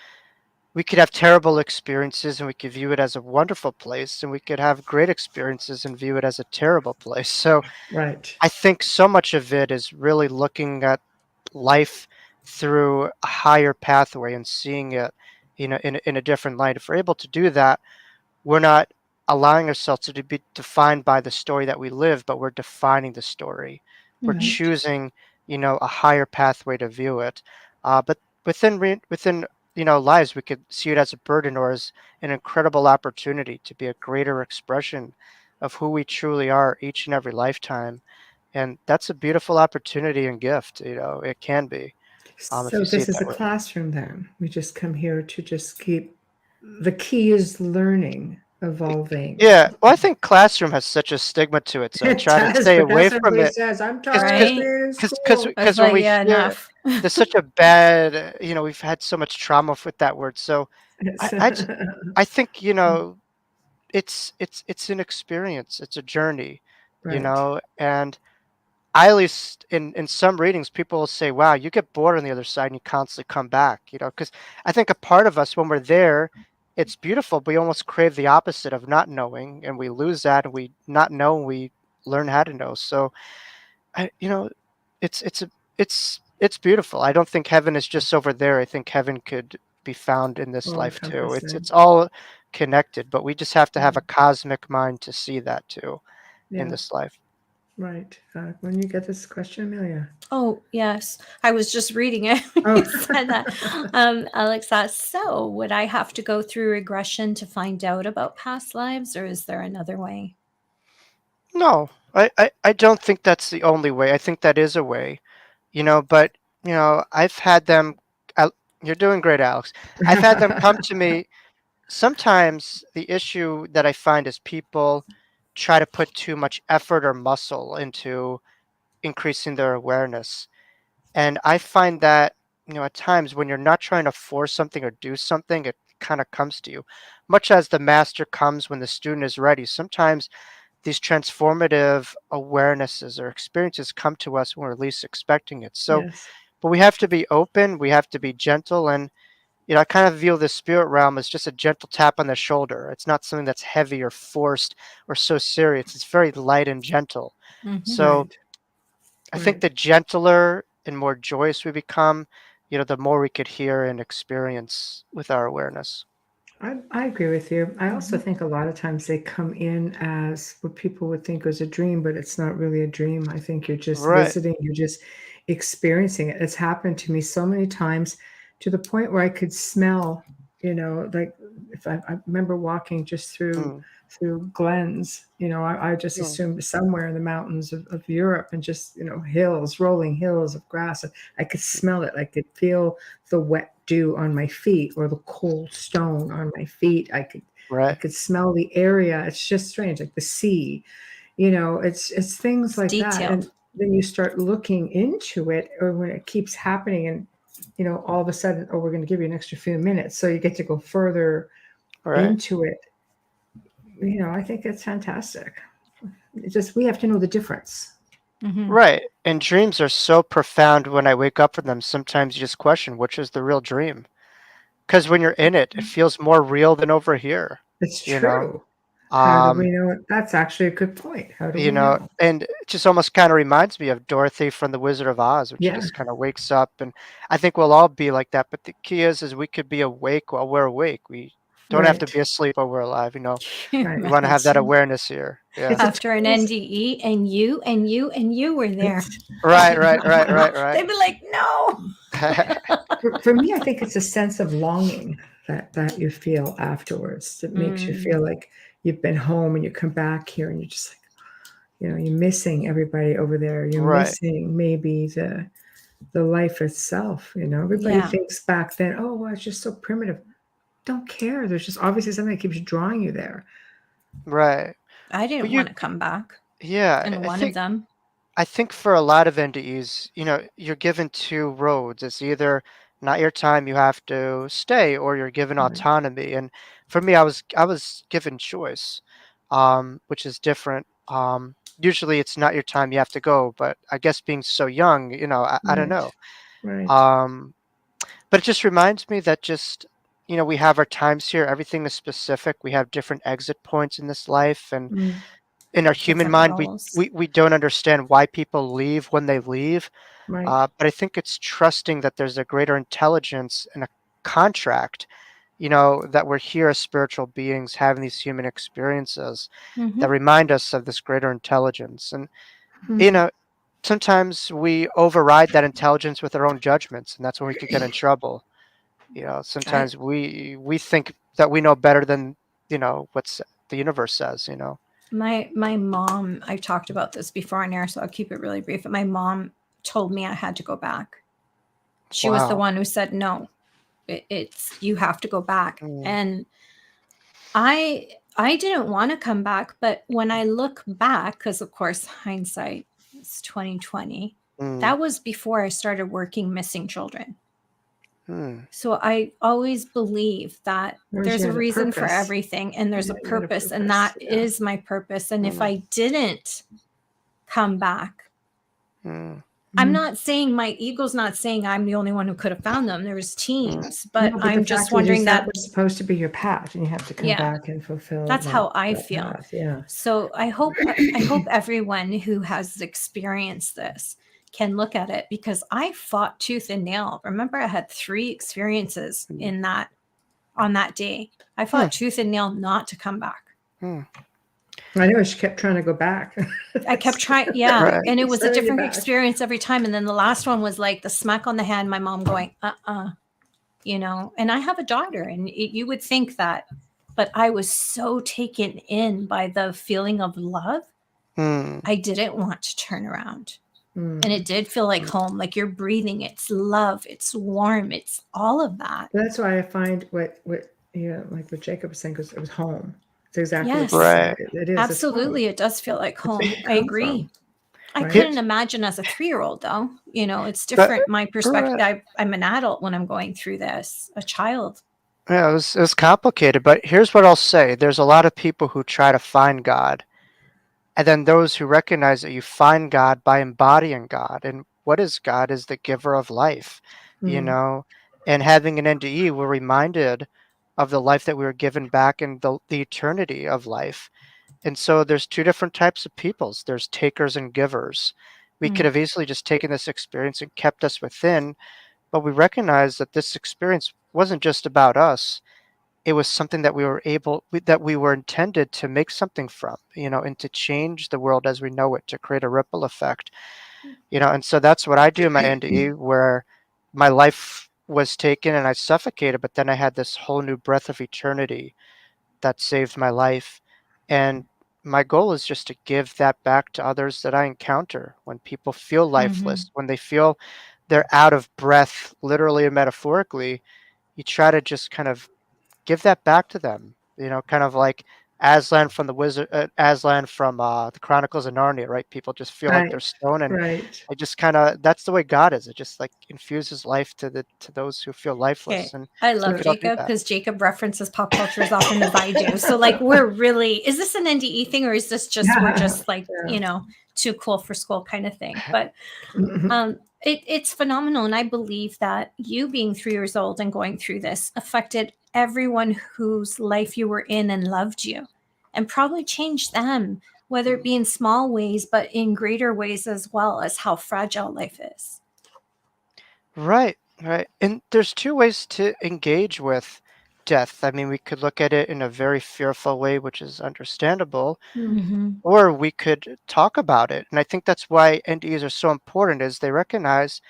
Speaker 4: we could have terrible experiences and we could view it as a wonderful place, and we could have great experiences and view it as a terrible place. So I think so much of it is really looking at life through a higher pathway and seeing it, you know, in a different light. If we're able to do that, we're not allowing ourselves to be defined by the story that we live, but we're defining the story. We're choosing, you know, a higher pathway to view it. But within, you know, lives, we could see it as a burden or as an incredible opportunity to be a greater expression of who we truly are each and every lifetime. And that's a beautiful opportunity and gift. It can be, if
Speaker 2: So
Speaker 4: you see
Speaker 2: this
Speaker 4: it
Speaker 2: is
Speaker 4: that
Speaker 2: a
Speaker 4: way.
Speaker 2: classroom then. We just come here to just keep, the key is learning, evolving.
Speaker 4: Yeah, well, I think classroom has such a stigma to it, so I
Speaker 2: It
Speaker 4: try to
Speaker 2: does,
Speaker 4: stay
Speaker 2: but
Speaker 4: away
Speaker 2: that's what
Speaker 4: from
Speaker 2: everybody
Speaker 4: it.
Speaker 2: says. I'm
Speaker 4: Because
Speaker 2: tired of
Speaker 3: Right?
Speaker 2: being in
Speaker 4: because
Speaker 2: school.
Speaker 3: I was
Speaker 4: when
Speaker 3: like,
Speaker 4: we
Speaker 3: yeah,
Speaker 4: hear
Speaker 3: enough.
Speaker 4: there's such a bad, we've had so much trauma with that word. So
Speaker 2: It's
Speaker 4: I I, j- I think it's an experience, it's a journey,
Speaker 2: right.
Speaker 4: and I at least in some readings, people will say, "Wow, you get bored on the other side, and you constantly come back." Because I think a part of us when we're there, it's beautiful, but we almost crave the opposite of not knowing, and we lose that, and we not know, and we learn how to know. So I, it's beautiful. I don't think heaven is just over there. I think heaven could be found in this
Speaker 2: All
Speaker 4: life too. It's
Speaker 2: encompassing.
Speaker 4: it's all connected, but we just have to have
Speaker 2: Yeah.
Speaker 4: a cosmic mind to see that too in
Speaker 2: Yeah.
Speaker 4: this life.
Speaker 2: Right. When you get this question, Amelia.
Speaker 3: Oh, yes. I was just reading it when
Speaker 2: Oh.
Speaker 3: you said that. Alexa, so would I have to go through regression to find out about past lives, or is there another way?
Speaker 4: No, I don't think that's the only way. I think that is a way, but I've had them. I, you're doing great, Alex. I've had them come to me. Sometimes the issue that I find is people try to put too much effort or muscle into increasing their awareness. And I find that, at times when you're not trying to force something or do something, it kind of comes to you. Much as the master comes when the student is ready. Sometimes these transformative awarenesses or experiences come to us when we're least expecting it. So,
Speaker 2: Yes.
Speaker 4: but we have to be open, we have to be gentle, and I kind of view the spirit realm as just a gentle tap on the shoulder. It's not something that's heavy or forced or so serious. It's very light and gentle.
Speaker 3: Mm-hmm.
Speaker 4: So
Speaker 2: Right.
Speaker 4: I think
Speaker 2: Right.
Speaker 4: the gentler and more joyous we become, the more we could hear and experience with our awareness.
Speaker 2: I agree with you. I also
Speaker 3: Mm-hmm.
Speaker 2: think a lot of times they come in as what people would think was a dream, but it's not really a dream. I think you're just
Speaker 4: Right.
Speaker 2: visiting, you're just experiencing it. It's happened to me so many times to the point where I could smell, like if I remember walking just
Speaker 4: Mm,
Speaker 2: through glens, I just
Speaker 4: mm,
Speaker 2: assumed somewhere in the mountains of Europe and just, hills, rolling hills of grass. I could smell it. I could feel the wet dew on my feet or the cold stone on my feet. I
Speaker 4: right.
Speaker 2: could smell the area. It's just strange, like the sea. It's things
Speaker 3: It's
Speaker 2: like that.
Speaker 3: detailed.
Speaker 2: And then you start looking into it, or when it keeps happening, and all of a sudden, oh, we're going to give you an extra few minutes, so you get to go further
Speaker 4: Right.
Speaker 2: into it. I think it's fantastic. It's just we have to know the difference.
Speaker 3: Mm-hmm.
Speaker 4: Right. And dreams are so profound when I wake up from them. Sometimes you just question which is the real dream. Because when you're in it, it feels more real than over here,
Speaker 2: It's
Speaker 4: you know?
Speaker 2: true. How do we
Speaker 4: Um,
Speaker 2: know it? That's actually a good point. How do we know?
Speaker 4: and it just almost kind of reminds me of Dorothy from The Wizard of Oz, when she
Speaker 2: Yeah.
Speaker 4: just kind of wakes up. And I think we'll all be like that. But the key is we could be awake while we're awake. We don't have to
Speaker 2: Right.
Speaker 4: be asleep while we're alive.
Speaker 2: Right.
Speaker 4: We want to have that
Speaker 2: It's
Speaker 4: awareness here.
Speaker 2: it's
Speaker 4: Yeah.
Speaker 2: a
Speaker 3: After an
Speaker 2: total.
Speaker 3: NDE, and you were there.
Speaker 2: It's
Speaker 4: Right, right, right, right,
Speaker 3: They'd be like, no.
Speaker 4: right.
Speaker 2: for me. I think it's a sense of longing that you feel afterwards. That makes you
Speaker 3: Mm,
Speaker 2: feel like you've been home and you come back here and you're just like, you're missing everybody over there. You're
Speaker 4: Right,
Speaker 2: missing maybe the life itself. Everybody
Speaker 3: yeah.
Speaker 2: thinks back then, oh, well, it's just so primitive. Don't care. There's just obviously something that keeps drawing you there.
Speaker 4: right.
Speaker 3: I
Speaker 4: But
Speaker 3: didn't
Speaker 4: you
Speaker 3: want to come back
Speaker 4: yeah,
Speaker 3: in
Speaker 4: I
Speaker 3: one of
Speaker 4: think
Speaker 3: them.
Speaker 4: I think for a lot of NDEs, you're given two roads. It's either not your time, you have to stay, or you're given
Speaker 2: Right.
Speaker 4: autonomy. And for me, I was given choice, which is different. Usually it's not your time, you have to go. But I guess being so young, I don't
Speaker 2: Right.
Speaker 4: know.
Speaker 2: Right.
Speaker 4: Um, but it just reminds me that just we have our times here. Everything is specific. We have different exit points in this life, and
Speaker 2: Mm,
Speaker 4: in our human
Speaker 3: Different
Speaker 4: mind, we
Speaker 3: roles.
Speaker 4: we, we don't understand why people leave when they leave.
Speaker 2: right.
Speaker 4: But I think it's trusting that there's a greater intelligence and a contract, that we're here as spiritual beings having these human experiences
Speaker 3: Mm-hmm.
Speaker 4: that remind us of this greater intelligence. And, you
Speaker 2: Hmm.
Speaker 4: know, sometimes we override that intelligence with our own judgments, and that's when we could get in trouble.
Speaker 3: I
Speaker 4: Sometimes we think that we know better than, what's the universe says.
Speaker 3: My mom, I've talked about this before on air, so I'll keep it really brief. But my mom told me I had to go back. She was the
Speaker 4: Wow.
Speaker 3: one who said, no, it's you have to go back.
Speaker 4: Mm,
Speaker 3: And I didn't want to come back, but when I look back, because of course hindsight is 2020,
Speaker 4: mm,
Speaker 3: that was before I started working missing children.
Speaker 4: mm,
Speaker 3: So I always believe that
Speaker 2: Whereas
Speaker 3: there's
Speaker 2: you
Speaker 3: a
Speaker 2: had a
Speaker 3: reason for
Speaker 2: purpose.
Speaker 3: everything, and there's a
Speaker 2: Yeah, you had a
Speaker 3: purpose, and
Speaker 2: purpose.
Speaker 3: that
Speaker 2: Yeah.
Speaker 3: is my purpose. And if
Speaker 4: mm,
Speaker 3: I didn't come back,
Speaker 4: mm,
Speaker 3: I'm
Speaker 2: Mhm.
Speaker 3: not saying my ego's not saying I'm the only one who could have found them. There was
Speaker 4: mm.
Speaker 3: teams,
Speaker 2: No,
Speaker 3: but
Speaker 2: but the
Speaker 3: I'm just
Speaker 2: fact is
Speaker 3: wondering
Speaker 2: that
Speaker 3: that,
Speaker 2: was supposed to be your path, and you have to come
Speaker 3: yeah,
Speaker 2: back and fulfill
Speaker 3: that's how I
Speaker 2: that
Speaker 3: feel.
Speaker 2: path. Yeah.
Speaker 3: So I hope everyone who has experienced this can look at it, because I fought tooth and nail. Remember, I had 3 experiences in that on that day. I
Speaker 4: Hmm,
Speaker 3: fought tooth and nail not to come back.
Speaker 4: hmm.
Speaker 2: I know she kept trying to go back.
Speaker 3: I kept trying, yeah,
Speaker 4: Right.
Speaker 3: and it was a
Speaker 2: Sending you
Speaker 3: different
Speaker 2: back.
Speaker 3: experience every time. And then the last one was like the smack on the hand, my mom going, you know. And I have a daughter, and you would think that, but I was so taken in by the feeling of love,
Speaker 4: Mm,
Speaker 3: I didn't want to turn around.
Speaker 2: Mm.
Speaker 3: And it did feel like home, like you're breathing. It's love, it's warm, it's all of that.
Speaker 2: That's why I find what like what Jacob was saying, because it was home. It's exactly what
Speaker 3: Yes,
Speaker 2: you said.
Speaker 4: right.
Speaker 2: It is. It's home.
Speaker 3: absolutely. It does feel like
Speaker 2: It's where
Speaker 3: home.
Speaker 2: you
Speaker 3: I
Speaker 2: come
Speaker 3: agree.
Speaker 2: from,
Speaker 3: I
Speaker 2: right?
Speaker 3: couldn't imagine as a 3-year-old, though. You know, it's
Speaker 4: But
Speaker 3: different. My perspective,
Speaker 4: right.
Speaker 3: I'm an adult when I'm going through this, a child.
Speaker 4: Yeah, it was complicated, but here's what I'll say. There's a lot of people who try to find God, and then those who recognize that you find God by embodying God. And what is God? Is the giver of life, you
Speaker 2: Mm.
Speaker 4: know? And having an NDE, we're reminded of the life that we were given back in the eternity of life. And so there's 2 different types of peoples. There's takers and givers. We could
Speaker 3: Mm.
Speaker 4: have easily just taken this experience and kept us within, but we recognize that this experience wasn't just about us. It was something that that we were intended to make something from, and to change the world as we know it, to create a ripple effect, and so that's what I do in my NDE, where my life was taken and I suffocated, but then I had this whole new breath of eternity that saved my life. And my goal is just to give that back to others that I encounter when people feel
Speaker 3: Mm-hmm.
Speaker 4: lifeless, when they feel they're out of breath, literally and metaphorically. You try to just kind of give that back to them, kind of like Aslan from the Chronicles of Narnia, right? People just feel like
Speaker 2: Right.
Speaker 4: they're stone, and
Speaker 2: Right.
Speaker 4: I just kind of that's the way God is. It just like infuses life to those who feel lifeless,
Speaker 3: Okay.
Speaker 4: and
Speaker 3: I
Speaker 4: we
Speaker 3: love
Speaker 2: So
Speaker 4: could all do
Speaker 3: Jacob
Speaker 4: that.
Speaker 3: because Jacob references pop culture as often as I do. So, like, we're really, is this an NDE thing, or is this just, we're just like,
Speaker 2: yeah.
Speaker 3: you know, too cool for school kind of thing? But
Speaker 2: Mhm.
Speaker 3: it's phenomenal. And I believe that you being 3 years old and going through this affected everyone whose life you were in and loved you, and probably changed them, whether it be in small ways, but in greater ways as well, as how fragile life is.
Speaker 4: Right, right. And there's 2 ways to engage with death. I mean, we could look at it in a very fearful way, which is understandable,
Speaker 3: Mm-hmm.
Speaker 4: or we could talk about it. And I think that's why NDEs are so important, is they recognize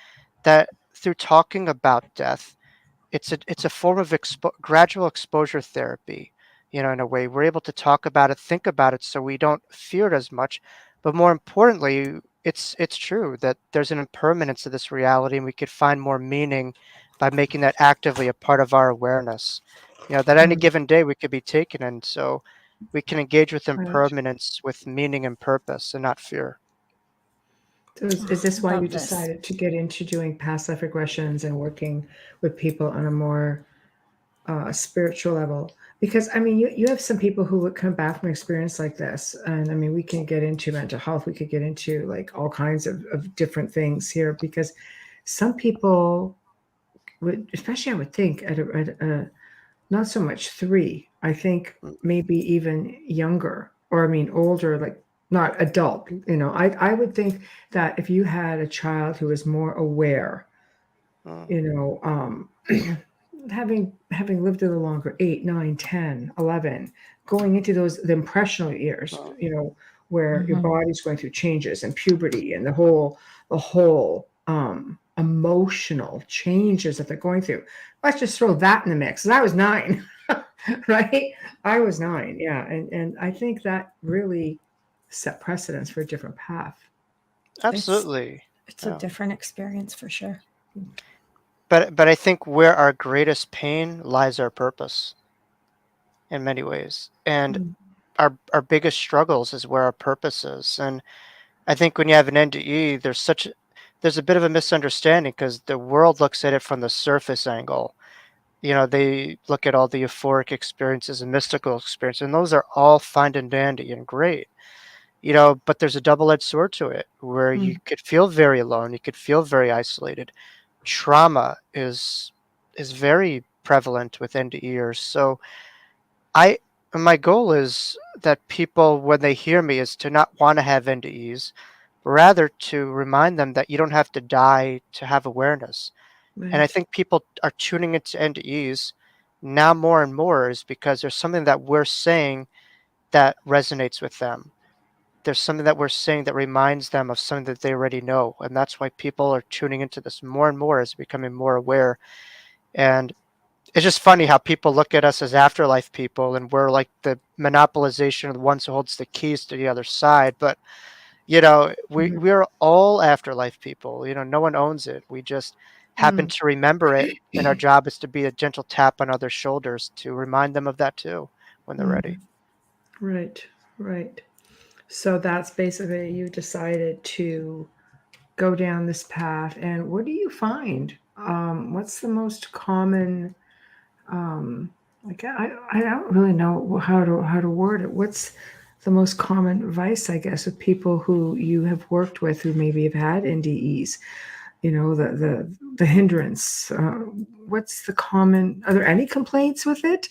Speaker 4: that through talking about death, it's a form of gradual exposure therapy. In a way, we're able to talk about it, think about it, so we don't fear it as much. But more importantly, it's true that there's an impermanence to this reality, and we could find more meaning by making that actively a part of our awareness. That any
Speaker 2: Mm.
Speaker 4: given day we could be taken, and so we can engage with
Speaker 2: Right.
Speaker 4: impermanence with meaning and purpose, and not fear.
Speaker 2: So is
Speaker 3: Oh,
Speaker 2: this
Speaker 3: I
Speaker 2: why you
Speaker 3: love this.
Speaker 2: decided to get into doing past life regressions and working with people on a more spiritual level? Because I mean, you have some people who would come back from an experience like this, and I mean, we can get into mental health. We could get into like all kinds of different things here, because some people would, especially I would think at not so much 3. I think
Speaker 4: Mm,
Speaker 2: maybe even younger, or I mean older, like not adult. I would think that if you had a child who was more aware,
Speaker 4: mm,
Speaker 2: you know, having lived a little longer, 8, 9, 10, 11, going into the impressional years,
Speaker 4: mm,
Speaker 2: where your
Speaker 3: Mm-hmm.
Speaker 2: body's going through changes and puberty and the whole emotional changes that they're going through. Let's just throw that in the mix. And I was 9. Right? I was 9, yeah, and I think that really set precedence for a different path.
Speaker 4: Absolutely.
Speaker 3: It's a
Speaker 4: Yeah.
Speaker 3: different experience for sure.
Speaker 4: But I think where our greatest pain lies our purpose in many ways. And
Speaker 2: Mm,
Speaker 4: our biggest struggles is where our purpose is. And I think when you have an NDE, there's a bit of a misunderstanding because the world looks at it from the surface angle. They look at all the euphoric experiences and mystical experiences, and those are all fine and dandy and great. But there's a double-edged sword to it where you
Speaker 2: mm,
Speaker 4: could feel very alone, you could feel very isolated. Trauma is very prevalent with NDEers. So I my goal is that people, when they hear me, is to not want to have NDEs, rather to remind them that you don't have to die to have awareness. And I
Speaker 2: right.
Speaker 4: think people are tuning into NDEs now more and more is because there's something that we're saying that resonates with them. There's something that we're saying that reminds them of something that they already know. And that's why people are tuning into this more and more, as becoming more aware. And it's just funny how people look at us as afterlife people, and we're like the monopolization of the ones who holds the keys to the other side. But
Speaker 2: Mhm,
Speaker 4: we're all afterlife people. No one owns it. We just happen
Speaker 2: mm,
Speaker 4: to remember it, and our job is to be a gentle tap on other shoulders to remind them of that too when they're
Speaker 2: mm,
Speaker 4: ready.
Speaker 2: right, right. So that's basically you decided to go down this path. And what do you find? What's the most common? Like I don't really know how to word it. What's the most common advice, I guess, of people who you have worked with who maybe have had NDEs? The hindrance. What's the common? Are there any complaints with it?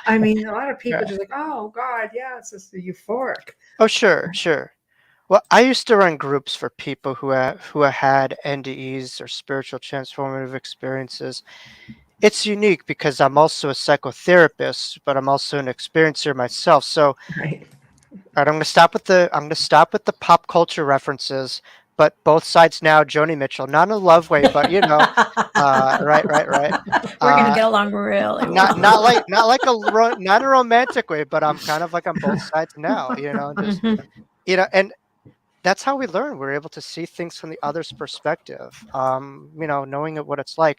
Speaker 2: I mean, a lot of people
Speaker 4: Yeah.
Speaker 2: just like, oh God, yeah, it's just euphoric.
Speaker 4: Oh, sure, sure. Well, I used to run groups for people who have had NDEs or spiritual transformative experiences. It's unique because I'm also a psychotherapist, but I'm also an experiencer myself. So
Speaker 2: Right.
Speaker 4: all right, I'm gonna stop with the pop culture references, but both sides now, Joni Mitchell, not in a love way, but right, right, right.
Speaker 3: We're gonna
Speaker 4: Uh,
Speaker 3: get along really
Speaker 4: not
Speaker 3: well.
Speaker 4: not like not like not a romantic way, but I'm kind of like on both sides now, just
Speaker 3: Hmm.
Speaker 4: and that's how we learn. We're able to see things from the other's perspective. Knowing what it's like.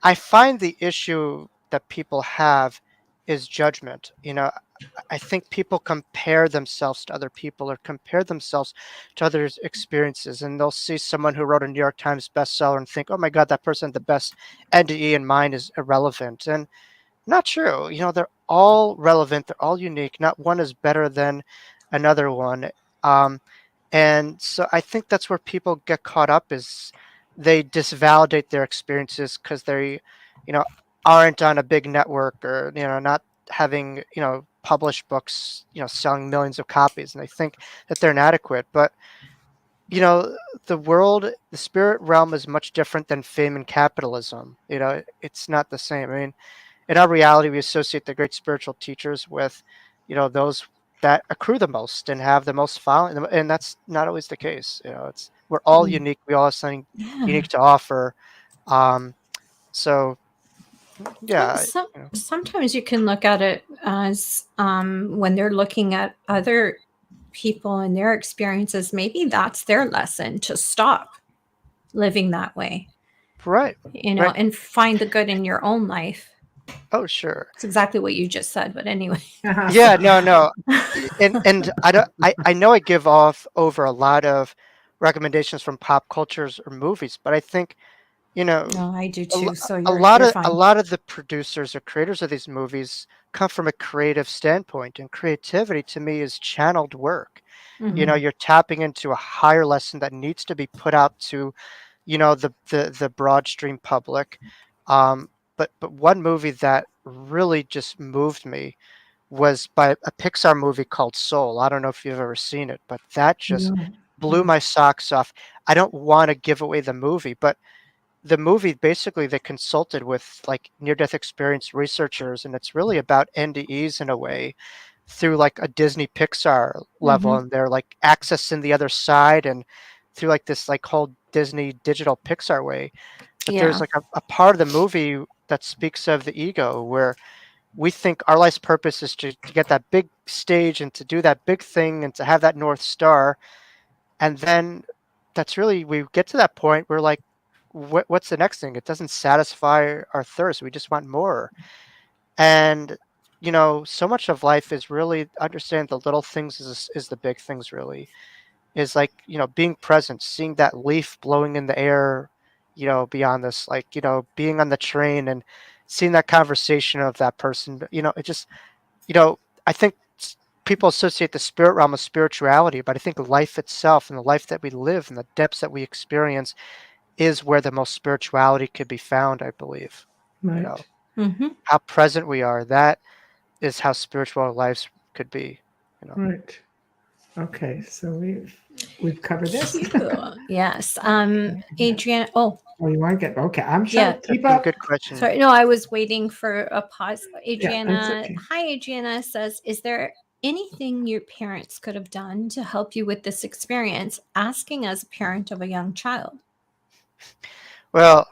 Speaker 4: I find the issue that people have is judgment. I think people compare themselves to other people or compare themselves to others' experiences, and they'll see someone who wrote a New York Times bestseller and think, "Oh my God, that person had the best NDE and mine is irrelevant." And not true. They're all relevant. They're all unique. Not one is better than another one. Um, and so I think that's where people get caught up is they disvalidate their experiences because they, you know, aren't on a big network or, not having, published books, selling millions of copies. And they think that they're inadequate. But, you know, the spirit realm is much different than fame and capitalism. It's not the same. I mean, in our reality, we associate the great spiritual teachers with, those that accrue the most and have the most following, and that's not always the case. It's we're all
Speaker 2: Mm,
Speaker 4: unique. We all have something
Speaker 3: Yeah.
Speaker 4: unique to offer. Um, so
Speaker 3: Well,
Speaker 4: yeah,
Speaker 3: sometimes you can look at it as when they're looking at other people and their experiences, maybe that's their lesson to stop living that way,
Speaker 4: right, right.
Speaker 3: and find the good in your own life.
Speaker 4: Oh, sure.
Speaker 3: It's exactly what you just said, but anyway.
Speaker 4: Yeah, no, no. And I don't. I know I give off over a lot of recommendations from pop cultures or movies, but I think you know
Speaker 3: No, I do
Speaker 4: a, lo-
Speaker 3: too. So
Speaker 4: a
Speaker 3: you're
Speaker 4: lot
Speaker 3: you're
Speaker 4: of a
Speaker 3: fine.
Speaker 4: lot of the producers or creators of these movies come from a creative standpoint, and creativity to me is channeled work.
Speaker 3: Hmm.
Speaker 4: You're tapping into a higher lesson that needs to be put out to the broad stream public. But one movie that really just moved me was by a Pixar movie called Soul. I don't know if you've ever seen it, but that just
Speaker 2: no,
Speaker 4: blew
Speaker 2: no.
Speaker 4: my socks off. I don't want to give away the movie, but the movie basically they consulted with like near death experience researchers, and it's really about NDEs in a way through like a Disney Pixar level,
Speaker 3: Hmm.
Speaker 4: and they're like accessing the other side and through like this like whole Disney digital Pixar way. But there's
Speaker 3: Yeah.
Speaker 4: like a part of the movie that speaks of the ego where, we think our life's purpose is to get that big stage and to do that big thing and to have that North Star. And then that's really, we get to that point where like, what's the next thing? It doesn't satisfy our thirst. We just want more. And, so much of life is really understand the little things is the big things really. Is like, being present, seeing that leaf blowing in the air, beyond this, like, being on the train and seeing that conversation of that person, it just, you know, I think people associate the spirit realm with spirituality, but I think life itself and the life that we live and the depths that we experience is where the most spirituality could be found, I believe. You know,
Speaker 2: Right.
Speaker 3: Mm-hmm.
Speaker 4: how present we are, that is how spiritual our lives could be,
Speaker 2: Right. Okay. So we've covered this.
Speaker 3: Yes.
Speaker 2: Okay.
Speaker 3: Adriana. Oh,
Speaker 2: Oh, you want to get okay? I'm
Speaker 3: yeah.
Speaker 2: sure. Keep
Speaker 4: Some
Speaker 2: up.
Speaker 4: good question.
Speaker 3: Sorry. No, I was waiting for a pause.
Speaker 2: Yeah, that's
Speaker 3: Adriana.
Speaker 2: okay.
Speaker 3: Hi, Adriana says, is there anything your parents could have done to help you with this experience? Asking as a parent of a young child.
Speaker 4: Well,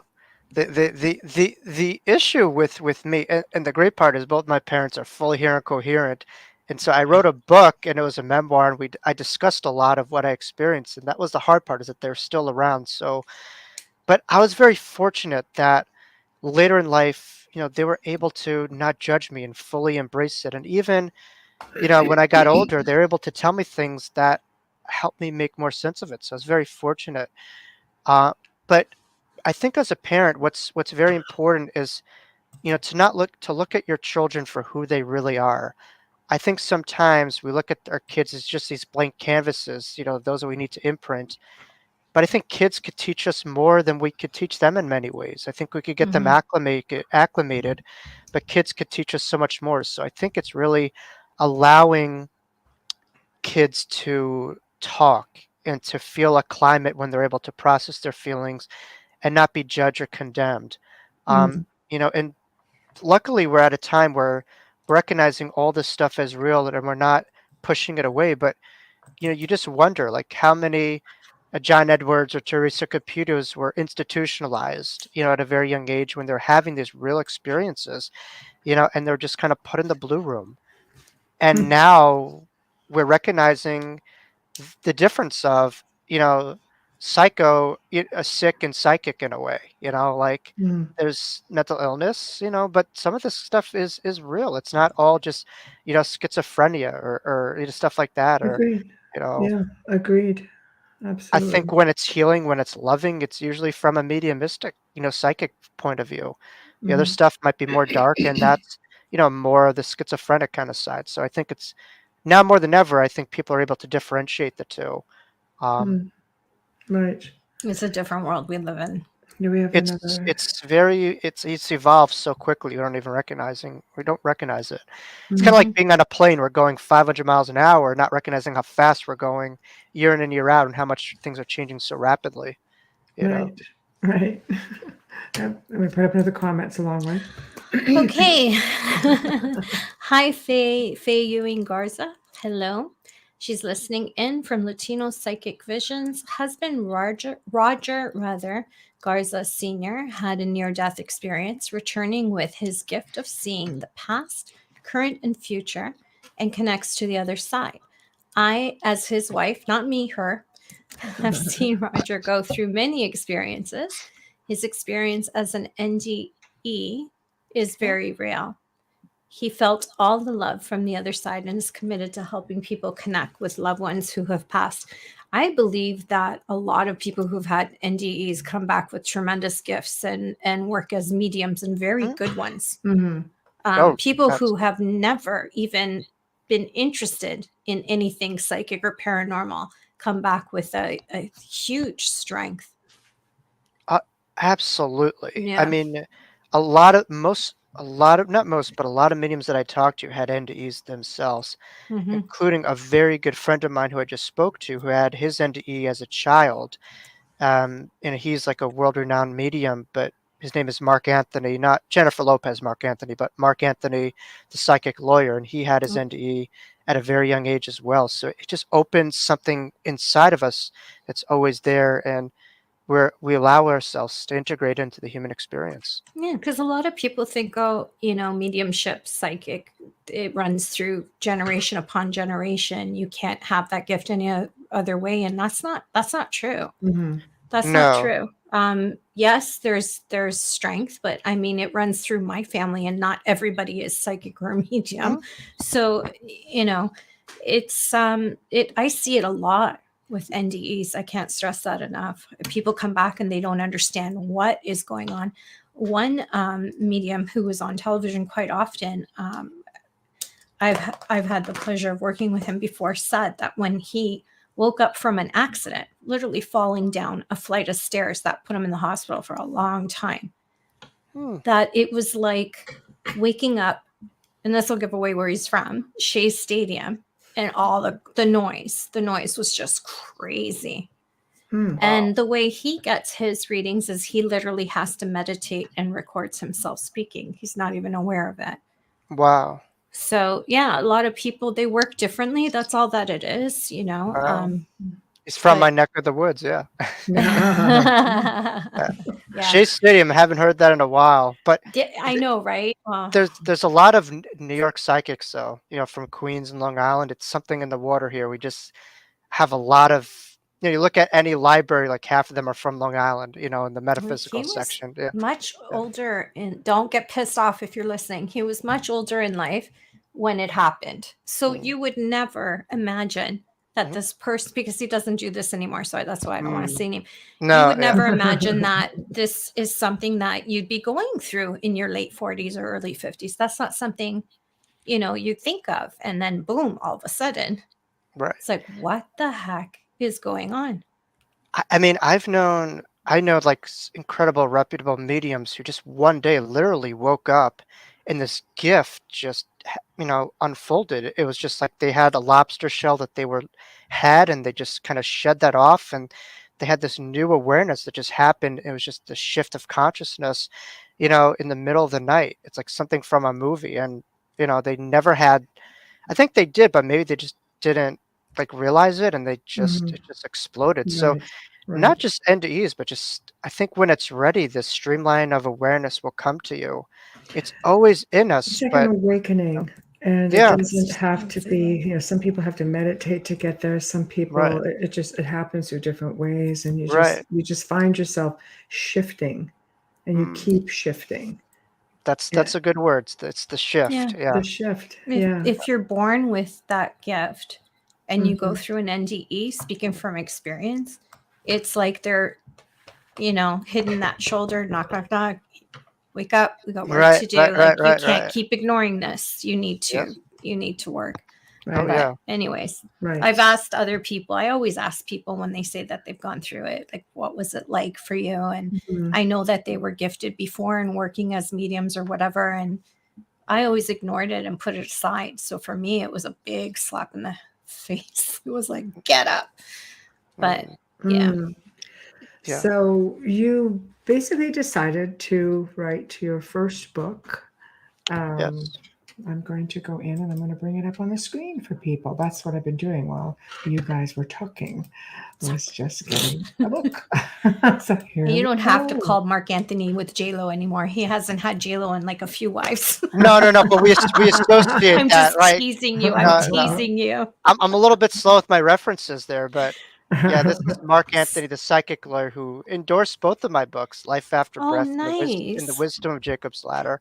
Speaker 4: the issue with me, and the great part is both my parents are fully here and coherent, and so I wrote a book and it was a memoir, and I discussed a lot of what I experienced, and that was the hard part, is that they're still around. So, but I was very fortunate that later in life, they were able to not judge me and fully embrace it, and even when I got older, they were able to tell me things that helped me make more sense of it. So I was very fortunate. But I think as a parent, what's very important is, to not look at your children for who they really are. I think sometimes we look at our kids as just these blank canvases, those that we need to imprint. But I think kids could teach us more than we could teach them in many ways. I think we could get them
Speaker 3: Mhm.
Speaker 4: acclimated, but kids could teach us so much more. So I think it's really allowing kids to talk and to feel a climate when they're able to process their feelings and not be judged or condemned.
Speaker 2: Mm,
Speaker 4: And luckily we're at a time where we're recognizing all this stuff as real and we're not pushing it away. But you just wonder like how many John Edwards or Teresa Caputos were institutionalized, at a very young age when they're having these real experiences, and they're just kind of put in the blue room. And
Speaker 2: mm,
Speaker 4: now we're recognizing the difference of a sick and psychic in a way, like
Speaker 2: mm.
Speaker 4: there's mental illness, but some of this stuff is real. It's not all just schizophrenia or stuff like that, or
Speaker 2: Agreed.
Speaker 4: you know
Speaker 2: Yeah, agreed.
Speaker 4: I think
Speaker 2: Absolutely.
Speaker 4: when it's healing, when it's loving, it's usually from a mediumistic, psychic point of view. The other
Speaker 2: Mm,
Speaker 4: stuff might be more dark, and that's more of the schizophrenic kind of side. So I think it's now more than ever, I think people are able to differentiate the two. Um,
Speaker 2: mm. Right.
Speaker 3: It's a different world we live in.
Speaker 2: Do we have
Speaker 4: it's
Speaker 2: another?
Speaker 4: it's very it's evolved so quickly we don't recognize it. It's kind of
Speaker 2: Mm,
Speaker 4: like
Speaker 3: Mhm.
Speaker 4: being on a plane. We're going 500 miles an hour, not recognizing how fast we're going year in and year out, and how much things are changing so rapidly. You know.
Speaker 2: right. Right. Yep, let me put up another comment. It's a long one.
Speaker 3: Okay. Hi, Faye Ewing Garza. Hello. She's listening in from Latino Psychic Visions. Husband Roger Garza Sr. had a near-death experience, returning with his gift of seeing the past, current, and future, and connects to the other side. I, as his wife, not me, her, have seen Roger go through many experiences. His experience as an NDE is very real. He felt all the love from the other side and is committed to helping people connect with loved ones who have passed. I believe that a lot of people who've had NDEs come back with tremendous gifts and work as mediums and very
Speaker 4: Mhm.
Speaker 3: good ones.
Speaker 2: Hmm.
Speaker 4: Oh,
Speaker 3: People who
Speaker 4: absolutely.
Speaker 3: have never even been interested in anything psychic or paranormal come back with a huge strength.
Speaker 4: Uh, Absolutely. I
Speaker 3: Yeah.
Speaker 4: mean, a lot of mediums that I talked to had NDEs themselves,
Speaker 3: Hmm.
Speaker 4: including a very good friend of mine who I just spoke to who had his NDE as a child. And he's like a world-renowned medium, but his name is Mark Anthony, not Jennifer Lopez Mark Anthony, but Mark Anthony, the psychic lawyer, and he had his NDE at a very young age as well. So it just opens something inside of us that's always there. And we allow ourselves to integrate into the human experience.
Speaker 3: Yeah, because a lot of people think, oh, mediumship, psychic, it runs through generation upon generation. You can't have that gift any other way, and that's not true.
Speaker 2: Mhm.
Speaker 3: That's not
Speaker 4: No.
Speaker 3: true. Yes, there's strength, but I mean, it runs through my family, and not everybody is psychic or medium.
Speaker 4: Mhm.
Speaker 3: So, it's I see it a lot with NDEs. I can't stress that enough. People come back and they don't understand what is going on. One medium who was on television quite often, I've had the pleasure of working with him before, said that when he woke up from an accident, literally falling down a flight of stairs that put him in the hospital for a long time, that it was like waking up, and this will give away where he's from, Shea Stadium, and all the noise. The noise was just crazy.
Speaker 2: Mm.
Speaker 3: And the way he gets his readings is he literally has to meditate and records himself speaking. He's not even aware of it.
Speaker 4: Wow.
Speaker 3: So yeah, a lot of people, they work differently. That's all that it is,
Speaker 4: Wow. He's from my neck of the woods. Yeah.
Speaker 3: Yeah.
Speaker 4: Shea Stadium. I haven't heard that in a while, but
Speaker 3: I know, right?
Speaker 4: there's a lot of New York psychics, though. From Queens and Long Island. It's something in the water here. We just have a lot of. You look at any library, like half of them are from Long Island. In the metaphysical
Speaker 3: He was
Speaker 4: section. Yeah.
Speaker 3: much older, and don't get pissed off if you're listening. He was much older in life when it happened. So you would never imagine that this person, because he doesn't do this anymore, so that's why I don't want to say name.
Speaker 4: No,
Speaker 3: You would
Speaker 4: yeah.
Speaker 3: never imagine that this is something that you'd be going through in your late 40s or early 50s. That's not something, you think of. And then boom, all of a sudden,
Speaker 4: Right.
Speaker 3: it's like, what the heck is going on?
Speaker 4: I mean, I know like incredible reputable mediums who just one day literally woke up and this gift just unfolded. It was just like they had a lobster shell that had, and they just kind of shed that off, and they had this new awareness that just happened. It was just a shift of consciousness, in the middle of the night. It's like something from a movie, and they never had. I think they did, but maybe they just didn't like realize it, and it just exploded. So
Speaker 2: Right.
Speaker 4: not just NDEs, but just I think when it's ready, this streamline of awareness will come to you. It's always in us,
Speaker 2: It's like
Speaker 4: but
Speaker 2: an awakening, and
Speaker 4: Yeah.
Speaker 2: it doesn't have to be. Some people have to meditate to get there. Some people,
Speaker 4: Right.
Speaker 2: it happens through different ways, and
Speaker 4: Right.
Speaker 2: you just find yourself shifting, and you
Speaker 4: Mm.
Speaker 2: keep shifting.
Speaker 4: That's
Speaker 2: Yeah.
Speaker 4: a good word. It's the shift.
Speaker 3: Yeah.
Speaker 4: Yeah.
Speaker 2: The shift, yeah.
Speaker 3: If you're born with that gift and you go
Speaker 2: Mhm.
Speaker 3: through an NDE, speaking from experience, it's like they're, hitting that shoulder, knock, knock, knock. Wake up. We got work
Speaker 4: Right,
Speaker 3: to do.
Speaker 4: right,
Speaker 3: Like,
Speaker 4: right, right,
Speaker 3: you can't
Speaker 4: right.
Speaker 3: keep ignoring this. You need to.
Speaker 4: Yes.
Speaker 3: You need to work.
Speaker 4: Oh,
Speaker 2: Right.
Speaker 4: yeah.
Speaker 3: Anyways,
Speaker 2: Right.
Speaker 3: I've asked other people. I always ask people when they say that they've gone through it, like, what was it like for you? And
Speaker 2: Mhm.
Speaker 3: I know that they were gifted before and working as mediums or whatever. And I always ignored it and put it aside. So for me, it was a big slap in the face. It was like, get up. But yeah.
Speaker 2: Mm.
Speaker 4: Yeah.
Speaker 2: So you basically decided to write your first book.
Speaker 4: Yes.
Speaker 2: I'm going to go in and I'm going to bring it up on the screen for people. That's what I've been doing while you guys were talking. Was just getting a book. So here
Speaker 3: You
Speaker 2: we
Speaker 3: don't have to
Speaker 2: go.
Speaker 3: call Mark Anthony with J-Lo anymore. He hasn't had J-Lo in like a few wives.
Speaker 4: No, but we associate
Speaker 3: I'm
Speaker 4: that,
Speaker 3: just
Speaker 4: right?
Speaker 3: teasing you.
Speaker 4: No,
Speaker 3: I'm
Speaker 4: no.
Speaker 3: teasing you.
Speaker 4: I'm a little bit slow with my references there, but yeah, this is Mark Anthony, the psychic lawyer, who endorsed both of my books, Life After
Speaker 3: Oh,
Speaker 4: Breath and the
Speaker 3: nice.
Speaker 4: Wisdom of Jacob's Ladder.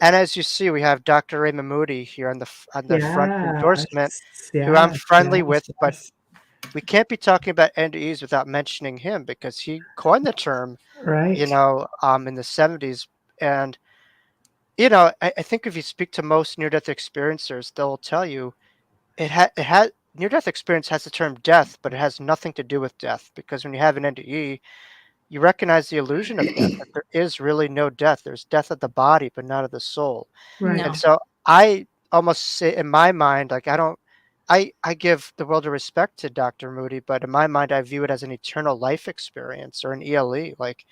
Speaker 4: And as you see, we have Dr. Ray Mahmoodi here on the front endorsement, who I'm friendly with, but we can't be talking about NDEs without mentioning him because he coined the term,
Speaker 2: Right.
Speaker 4: in the 70s. And, I think if you speak to most near-death experiencers, they'll tell you near-death experience has the term death, but it has nothing to do with death, because when you have an NDE, you recognize the illusion of death, that there is really no death. There's death of the body, but not of the soul.
Speaker 2: Right.
Speaker 3: No.
Speaker 4: And so I almost say, in my mind, like I give the world of respect to Dr. Moody, but in my mind, I view it as an eternal life experience or an ELE. Like,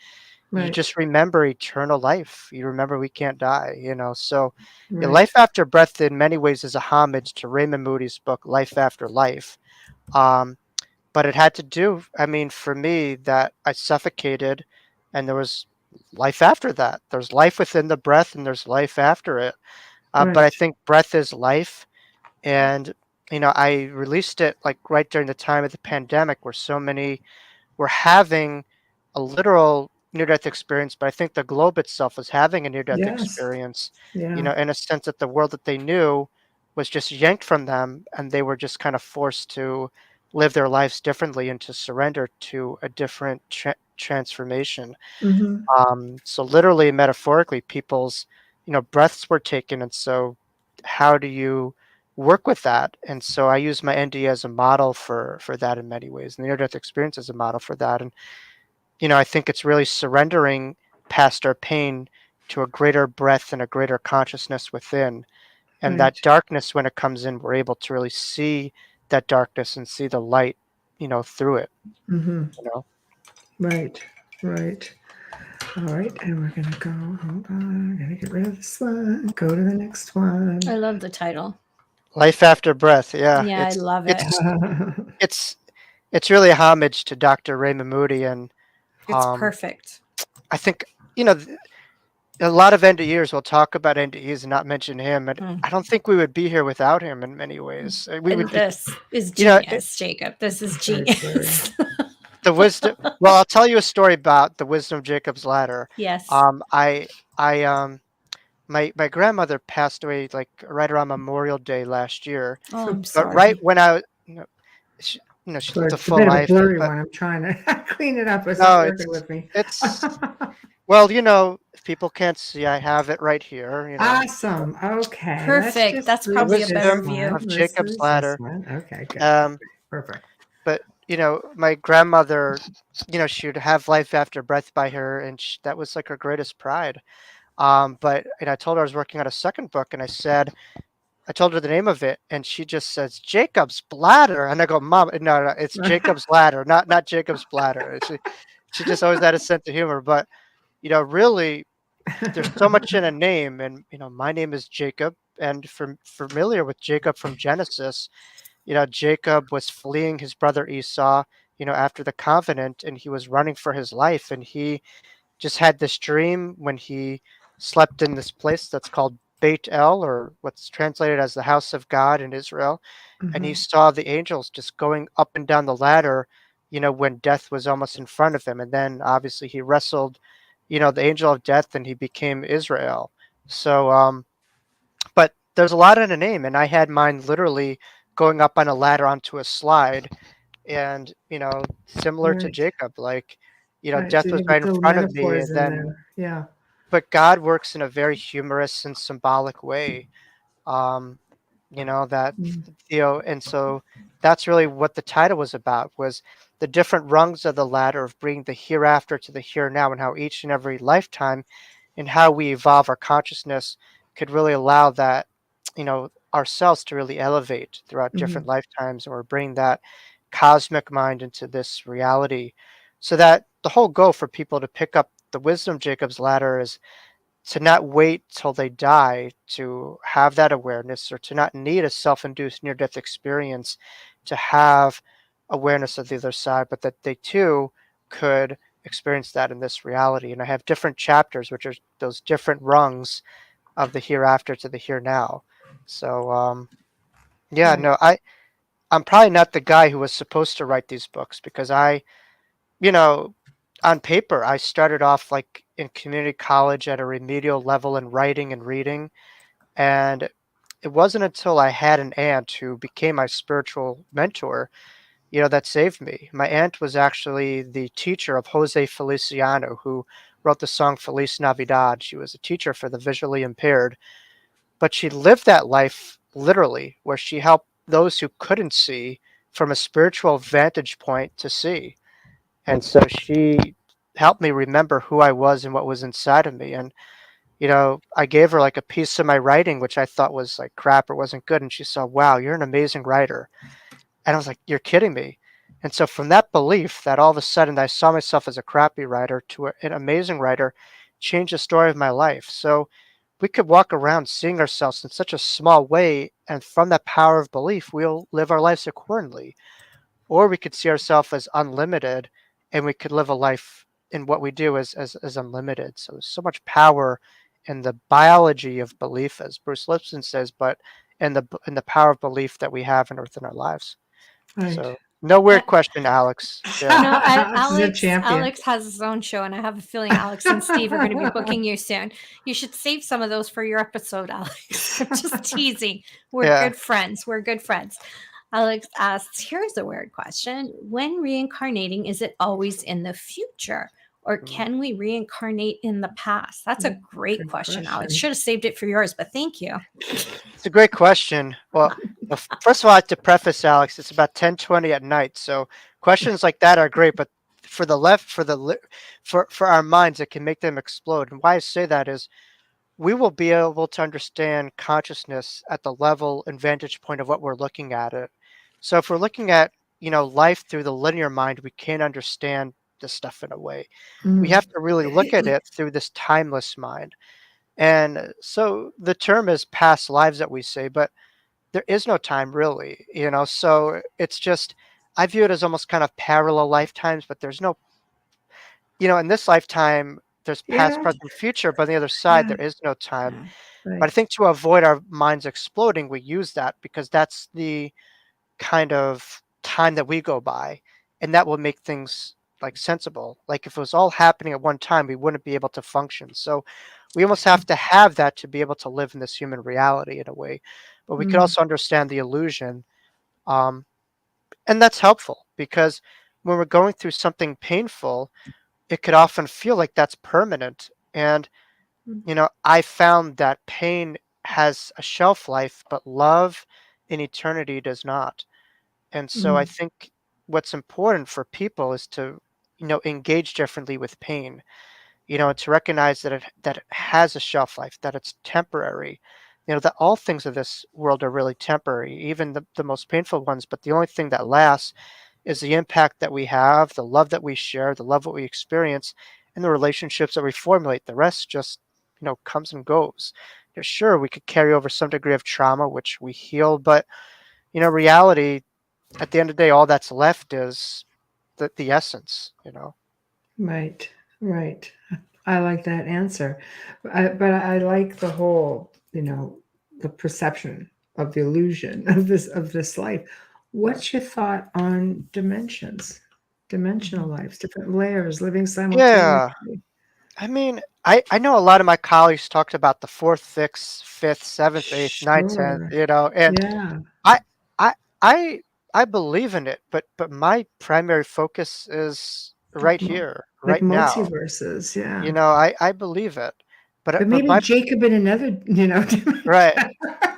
Speaker 4: you
Speaker 2: Right.
Speaker 4: just remember eternal life. You remember we can't die, So
Speaker 2: Right.
Speaker 4: Life After Breath in many ways is a homage to Raymond Moody's book, Life After Life. but it had to do, I mean, for me, that I suffocated, and there was life after that. There's life within the breath, and there's life after it. But I
Speaker 2: Right.
Speaker 4: think breath is life, and I released it like right during the time of the pandemic, where so many were having a literal near-death experience. But I think the globe itself was having a near-death
Speaker 2: Yes.
Speaker 4: experience,
Speaker 2: Yeah.
Speaker 4: in a sense that the world that they knew was just yanked from them, and they were just kind of forced to live their lives differently and to surrender to a different transformation.
Speaker 2: Mm-hmm.
Speaker 4: So literally, metaphorically, people's, breaths were taken, and so how do you work with that? And so I use my NDE as a model for that in many ways, and the near-death experience as a model for that. And I think it's really surrendering past our pain to a greater breath and a greater consciousness within. And
Speaker 2: Right.
Speaker 4: that darkness, when it comes in, we're able to really see that darkness and see the light, through it.
Speaker 2: Mm-hmm.
Speaker 4: You know,
Speaker 2: Right. Right. All right. And we're going to go. Hold on. I'm going to get rid of this one. Go to the next one.
Speaker 3: I love the title.
Speaker 4: life after breath. Yeah,
Speaker 3: Yeah, I
Speaker 4: it's
Speaker 3: love it.
Speaker 4: it's it's it's really a homage to Dr. Raymond Moody, and
Speaker 3: It's
Speaker 4: um,
Speaker 3: perfect.
Speaker 4: I think a lot of NDEs will talk about NDEs and not mention him, and
Speaker 3: Mm.
Speaker 4: I don't think we would be here without him in many ways. We would
Speaker 3: And
Speaker 4: be,
Speaker 3: this is
Speaker 4: you know,
Speaker 3: genius, Jacob. This is
Speaker 2: Very true.
Speaker 3: genius.
Speaker 4: the wisdom. Well, I'll tell you a story about the wisdom of Jacob's ladder.
Speaker 3: Yes.
Speaker 4: I my grandmother passed away like right around Memorial Day last year,
Speaker 3: Oh, I'm
Speaker 2: Oops.
Speaker 4: but right
Speaker 3: sorry.
Speaker 4: when she lived a
Speaker 2: It's a
Speaker 4: full
Speaker 2: bit of a
Speaker 4: life,
Speaker 2: blurry
Speaker 4: but
Speaker 2: one. I'm trying to clean it up. It's not
Speaker 4: no,
Speaker 2: working with me.
Speaker 4: it's well, if people can't see, I have it right here.
Speaker 2: Awesome. Okay. Let's
Speaker 3: Perfect.
Speaker 2: just
Speaker 3: That's
Speaker 4: The
Speaker 3: probably a
Speaker 2: lose this
Speaker 3: better
Speaker 4: wisdom
Speaker 3: view.
Speaker 2: one.
Speaker 4: of
Speaker 2: Let's
Speaker 4: Jacob's
Speaker 2: lose this
Speaker 4: ladder.
Speaker 2: one. Okay. Good.
Speaker 4: Um,
Speaker 2: Perfect.
Speaker 4: but my grandmother, she would have life after breath by her, and that was like her greatest pride. But I told her I was working on a second book, and I told her the name of it, and she just says Jacob's bladder, and I go, Mom, no, no, it's Jacob's ladder, not Jacob's bladder. She just always had a sense of humor, but really, there's so much in a name, and my name is Jacob, and familiar with Jacob from Genesis. Jacob was fleeing his brother Esau, after the covenant, and he was running for his life, and he just had this dream when he slept in this place that's called Beit El, or what's translated as the house of God in Israel. And he
Speaker 2: Mhm.
Speaker 4: saw the angels just going up and down the ladder, when death was almost in front of him. And then obviously he wrestled, the angel of death, and he became Israel. So, but there's a lot in a name, and I had mine literally going up on a ladder onto a slide, and similar to
Speaker 2: Right.
Speaker 4: Jacob, like
Speaker 2: Right. So
Speaker 4: death
Speaker 2: you
Speaker 4: was
Speaker 2: have
Speaker 4: right
Speaker 2: these
Speaker 4: in
Speaker 2: little
Speaker 4: front of me,
Speaker 2: metaphors
Speaker 4: and
Speaker 2: in
Speaker 4: then
Speaker 2: there. Yeah.
Speaker 4: but God works in a very humorous and symbolic way. Um, that
Speaker 2: Mm.
Speaker 4: and so that's really what the title was about, was the different rungs of the ladder of bringing the hereafter to the here now, and how each and every lifetime and how we evolve our consciousness could really allow that, ourselves to really elevate throughout
Speaker 2: Mhm.
Speaker 4: different lifetimes, or bring that cosmic mind into this reality. So that the whole goal for people to pick up the wisdom of Jacob's ladder is to not wait till they die to have that awareness, or to not need a self-induced near-death experience to have awareness of the other side, but that they too could experience that in this reality. And I have different chapters, which are those different rungs of the hereafter to the here now. So yeah,
Speaker 2: Right.
Speaker 4: no, I'm probably not the guy who was supposed to write these books, because you know, on paper, I started off like in community college at a remedial level in writing and reading. And it wasn't until I had an aunt who became my spiritual mentor, that saved me. My aunt was actually the teacher of Jose Feliciano, who wrote the song Feliz Navidad. She was a teacher for the visually impaired, but she lived that life literally, where she helped those who couldn't see from a spiritual vantage point to see. And so she helped me remember who I was and what was inside of me. And, I gave her like a piece of my writing, which I thought was like crap or wasn't good. And she saw, wow, you're an amazing writer. And I was like, you're kidding me. And so from that belief that all of a sudden I saw myself as a crappy writer to an amazing writer changed the story of my life. So we could walk around seeing ourselves in such a small way. And from that power of belief, we'll live our lives accordingly. or we could see ourselves as unlimited, and we could live a life in what we do as unlimited. So there's so much power in the biology of belief, as Bruce Lipton says, but in the power of belief that we have in within our lives.
Speaker 2: Right.
Speaker 4: So no
Speaker 3: Uh,
Speaker 4: weird question, Alex. Yeah.
Speaker 2: This is a champion.
Speaker 3: Alex has his own show, and I have a feeling Alex and Steve are going to be booking you soon. You should save some of those for your episode, Alex. I'm just teasing. We're
Speaker 4: Yeah.
Speaker 3: good friends. We're good friends. Alex asks, here's a weird question. When reincarnating, is it always in the future? Or can we reincarnate in the past? That's a great
Speaker 2: Good
Speaker 3: question, Alex.
Speaker 2: question.
Speaker 3: Should have saved it for yours, but thank you.
Speaker 4: It's a great question. Well, first of all, I have to preface, Alex, it's about 10:20 at night. So questions like that are great, but for our minds, it can make them explode. And why I say that is we will be able to understand consciousness at the level and vantage point of what we're looking at it. So if we're looking at, life through the linear mind, we can't understand this stuff in a way. We have to really look at it through this timeless mind. And so the term is past lives that we say, but there is no time really, so it's just, I view it as almost kind of parallel lifetimes, but there's no, in this lifetime, there's past,
Speaker 2: Yeah.
Speaker 4: present, future, but on the other side,
Speaker 2: Yeah.
Speaker 4: there is no time.
Speaker 3: Yeah.
Speaker 4: But I
Speaker 2: Right.
Speaker 4: think to avoid our minds exploding, we use that because that's the kind of time that we go by, and that will make things like sensible. Like if it was all happening at one time, we wouldn't be able to function. So we almost have to have that to be able to live in this human reality in a way. But we could
Speaker 2: Mm.
Speaker 4: also understand the illusion, um, and that's helpful because when we're going through something painful, it could often feel like that's permanent. And I found that pain has a shelf life, but love in eternity does not. And so I
Speaker 2: Mm.
Speaker 4: think what's important for people is to, engage differently with pain, to recognize that it has a shelf life, that it's temporary, that all things of this world are really temporary, even the most painful ones. But the only thing that lasts is the impact that we have, the love that we share, the love that we experience, and the relationships that we formulate. The rest just, comes and goes. Sure, we could carry over some degree of trauma, which we heal, but reality, at the end of the day, all that's left is the essence.
Speaker 2: Right. Right. I like that answer. But I like the whole, the perception of the illusion of this life. What's your thought on dimensions? Dimensional lives, different layers living
Speaker 4: Yeah.
Speaker 2: simultaneously.
Speaker 4: I mean, I know a lot of my colleagues talked about the fourth, sixth, fifth, seventh, eighth, ninth, tenth,
Speaker 2: Sure.
Speaker 4: and
Speaker 2: Yeah.
Speaker 4: I I I I believe in it, but my primary focus is right
Speaker 2: Mo-
Speaker 4: here,
Speaker 2: Like
Speaker 4: right now.
Speaker 2: multiverses. Yeah.
Speaker 4: I believe it,
Speaker 2: But
Speaker 4: but
Speaker 2: maybe
Speaker 4: my
Speaker 2: Jacob in another,
Speaker 4: right,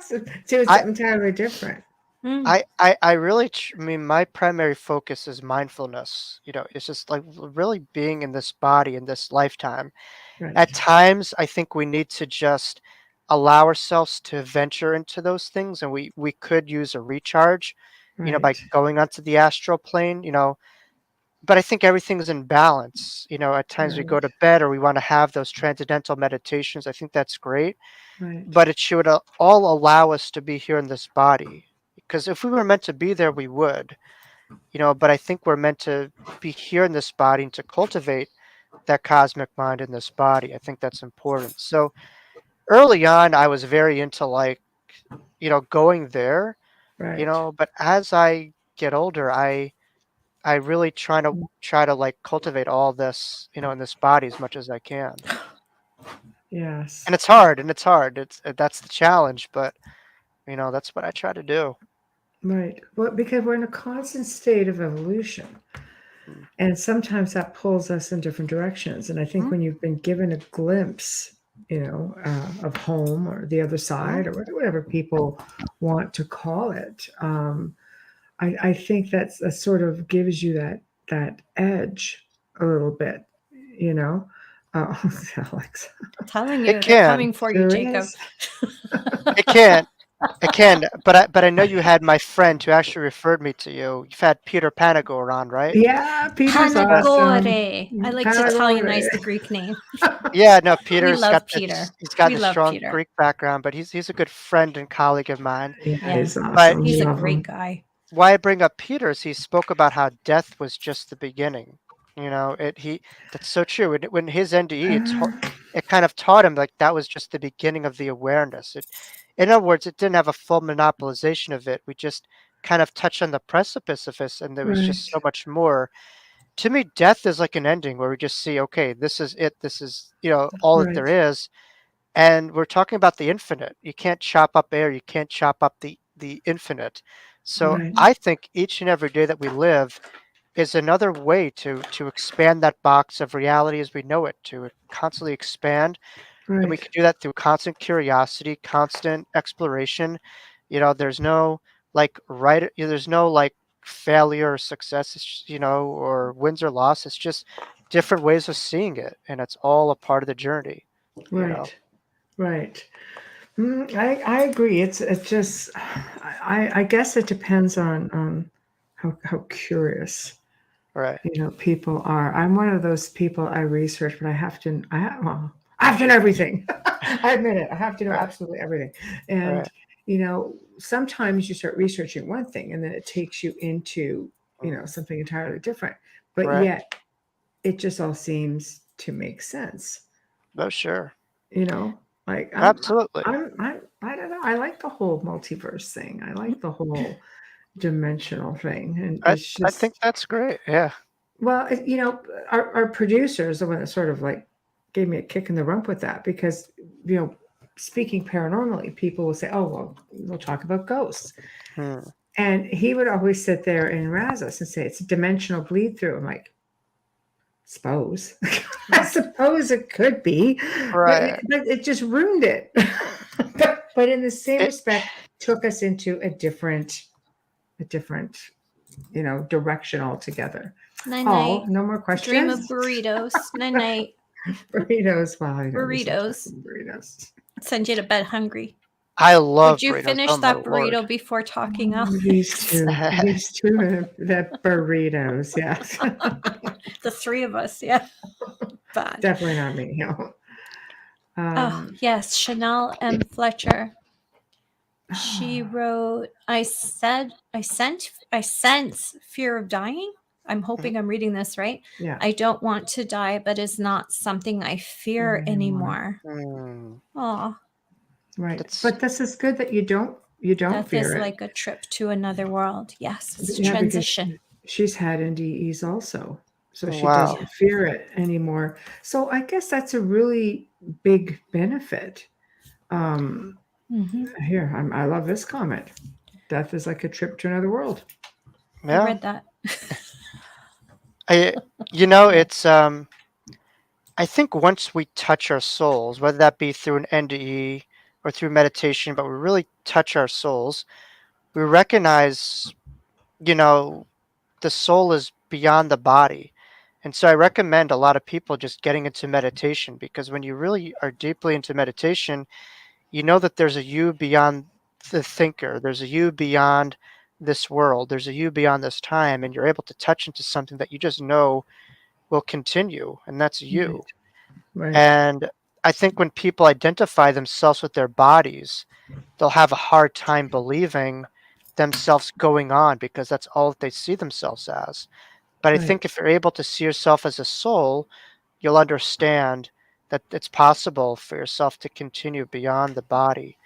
Speaker 2: so it's
Speaker 4: I
Speaker 2: entirely different.
Speaker 3: Mm.
Speaker 4: I really, I mean, my primary focus is mindfulness. It's just like really being in this body in this lifetime. At
Speaker 2: Right.
Speaker 4: times, I think we need to just allow ourselves to venture into those things, and we could use a recharge, by
Speaker 2: Right.
Speaker 4: going onto the astral plane. But I think everything's in balance. At times we go
Speaker 2: Right.
Speaker 4: to bed or we want to have those transcendental meditations. I think that's great,
Speaker 2: Right.
Speaker 4: but it should all allow us to be here in this body. Because if we were meant to be there, we would. But I think we're meant to be here in this body and to cultivate that cosmic mind in this body. I think that's important. So early on, I was very into like, going there,
Speaker 2: Right.
Speaker 4: but as I get older, I really try to like cultivate all this, in this body as much as I can.
Speaker 2: Yes.
Speaker 4: And it's hard, and it's hard. That's the challenge, but that's what I try to do.
Speaker 2: Right. Well, because we're in a constant state of evolution.
Speaker 4: Mm.
Speaker 2: And sometimes that pulls us in different directions. And I think
Speaker 4: Mhm,
Speaker 2: when you've been given a glimpse, of home or the other
Speaker 4: mhm.
Speaker 2: side or whatever people want to call it, I think that sort of gives you that edge a little bit, you know. Oh, Alex,
Speaker 3: Telling
Speaker 4: It
Speaker 3: you, they're
Speaker 4: can,
Speaker 3: coming for you,
Speaker 2: there
Speaker 3: Jacob.
Speaker 2: is.
Speaker 4: it can, it can. But I know you had my friend who actually referred me to you. You've had Peter Panago on, right?
Speaker 2: Yeah, Peter's
Speaker 4: Yeah.
Speaker 2: awesome.
Speaker 3: Panagore. I like to
Speaker 2: Panagore.
Speaker 3: Italianize the Greek name.
Speaker 4: Yeah, no,
Speaker 3: We
Speaker 4: Peter's
Speaker 3: love
Speaker 4: got
Speaker 3: Peter.
Speaker 4: he's got
Speaker 3: We
Speaker 4: a
Speaker 3: love
Speaker 4: strong
Speaker 3: Peter.
Speaker 4: Greek background, but he's a good friend and colleague of mine.
Speaker 2: Yeah,
Speaker 3: Yeah,
Speaker 2: he's
Speaker 4: But
Speaker 2: awesome.
Speaker 3: he's a
Speaker 2: Love
Speaker 3: great
Speaker 2: him.
Speaker 3: guy.
Speaker 4: why I bring up Peter is he spoke about how death was just the beginning. That's so true. When his NDE, it kind of taught him like that was just the beginning of the awareness. In other words, it didn't have a full monopolization of it. We just kind of touched on the precipice of this, and there was just
Speaker 2: Right.
Speaker 4: so much more. To me, death is like an ending where we just see, okay, this is it. This is all that there
Speaker 2: Right.
Speaker 4: is, and we're talking about the infinite. You can't chop up air. You can't chop up the infinite. So
Speaker 2: Right.
Speaker 4: I think each and every day that we live is another way to expand that box of reality as we know it, to constantly expand, and we
Speaker 2: Right.
Speaker 4: can do that through constant curiosity, constant exploration. There's no there's no like failure or success, or wins or loss. It's just different ways of seeing it, and it's all a part of the journey. You know,
Speaker 2: Right. Right. I agree. It's just I guess it depends on how curious
Speaker 4: right,
Speaker 2: people are. I'm one of those people I research, but I have to know everything. I admit it. I have to know
Speaker 4: right,
Speaker 2: absolutely everything. And
Speaker 4: right,
Speaker 2: sometimes you start researching one thing and then it takes you into
Speaker 4: mm,
Speaker 2: something entirely different. But
Speaker 4: right.
Speaker 2: yet it just all seems to make sense.
Speaker 4: No, sure,
Speaker 2: You know, like
Speaker 4: absolutely.
Speaker 2: I don't know. I like the whole multiverse thing. I like the whole dimensional thing, and
Speaker 4: I
Speaker 2: it's
Speaker 4: I think
Speaker 2: just
Speaker 4: that's great. Yeah,
Speaker 2: well, our producer is the one that sort of like gave me a kick in the rump with that because speaking paranormally, people will say, "Oh, well, we'll talk about ghosts,"
Speaker 4: hmm,
Speaker 2: and he would always sit there and razz us and say, "It's a dimensional bleed through." I'm like, suppose. I suppose it could be,
Speaker 4: right.
Speaker 2: but it just ruined it. but in the same
Speaker 4: It,
Speaker 2: respect, took us into a different, direction altogether.
Speaker 3: Night
Speaker 2: Oh,
Speaker 3: night.
Speaker 2: no more
Speaker 3: Dream of
Speaker 2: questions.
Speaker 3: burritos. Night night.
Speaker 2: Burritos. Wow, we should try
Speaker 3: Burritos.
Speaker 2: some burritos.
Speaker 3: Send you to bed hungry.
Speaker 4: I
Speaker 3: Would
Speaker 4: love
Speaker 3: you
Speaker 4: burritos. Oh
Speaker 3: finish
Speaker 4: my
Speaker 3: that
Speaker 4: lord.
Speaker 3: burrito before talking
Speaker 2: Oh,
Speaker 3: else?
Speaker 2: these two, the burritos. Yes,
Speaker 3: The three of us, yeah. Bad.
Speaker 2: definitely not me.
Speaker 3: Oh,
Speaker 2: Um,
Speaker 3: yes, Chanel M. Fletcher. She wrote, I sense fear of dying. I'm hoping I'm reading this right.
Speaker 2: yeah,
Speaker 3: I don't want to die, but it's not something I fear anymore.
Speaker 4: Hmm,
Speaker 3: Oh,
Speaker 2: right.
Speaker 4: that's
Speaker 2: But this is good that you don't
Speaker 3: death is
Speaker 2: fear it.
Speaker 3: like a trip to another world. Yes, it's
Speaker 2: Yeah, because
Speaker 3: transition.
Speaker 2: she's had NDEs also, so she
Speaker 4: wow.
Speaker 2: doesn't fear it anymore. So I guess that's a really big benefit. Um,
Speaker 3: Hmm.
Speaker 2: I love this comment. Death is like a trip to another world.
Speaker 3: I
Speaker 4: Yeah.
Speaker 3: read that.
Speaker 4: I
Speaker 3: Yeah.
Speaker 4: it's I think once we touch our souls, whether that be through an NDE or through meditation, but we really touch our souls, we recognize, you know, the soul is beyond the body. And so I recommend a lot of people just getting into meditation because when you really are deeply into meditation, you know that there's a you beyond the thinker, there's a you beyond this world, there's a you beyond this time, and you're able to touch into something that you just know will continue, and that's you.
Speaker 2: Right, right,
Speaker 4: And I think when people identify themselves with their bodies, they'll have a hard time believing themselves going on because that's all that they see themselves as. But I
Speaker 2: right,
Speaker 4: think if you're able to see yourself as a soul, you'll understand that it's possible for yourself to continue beyond the body.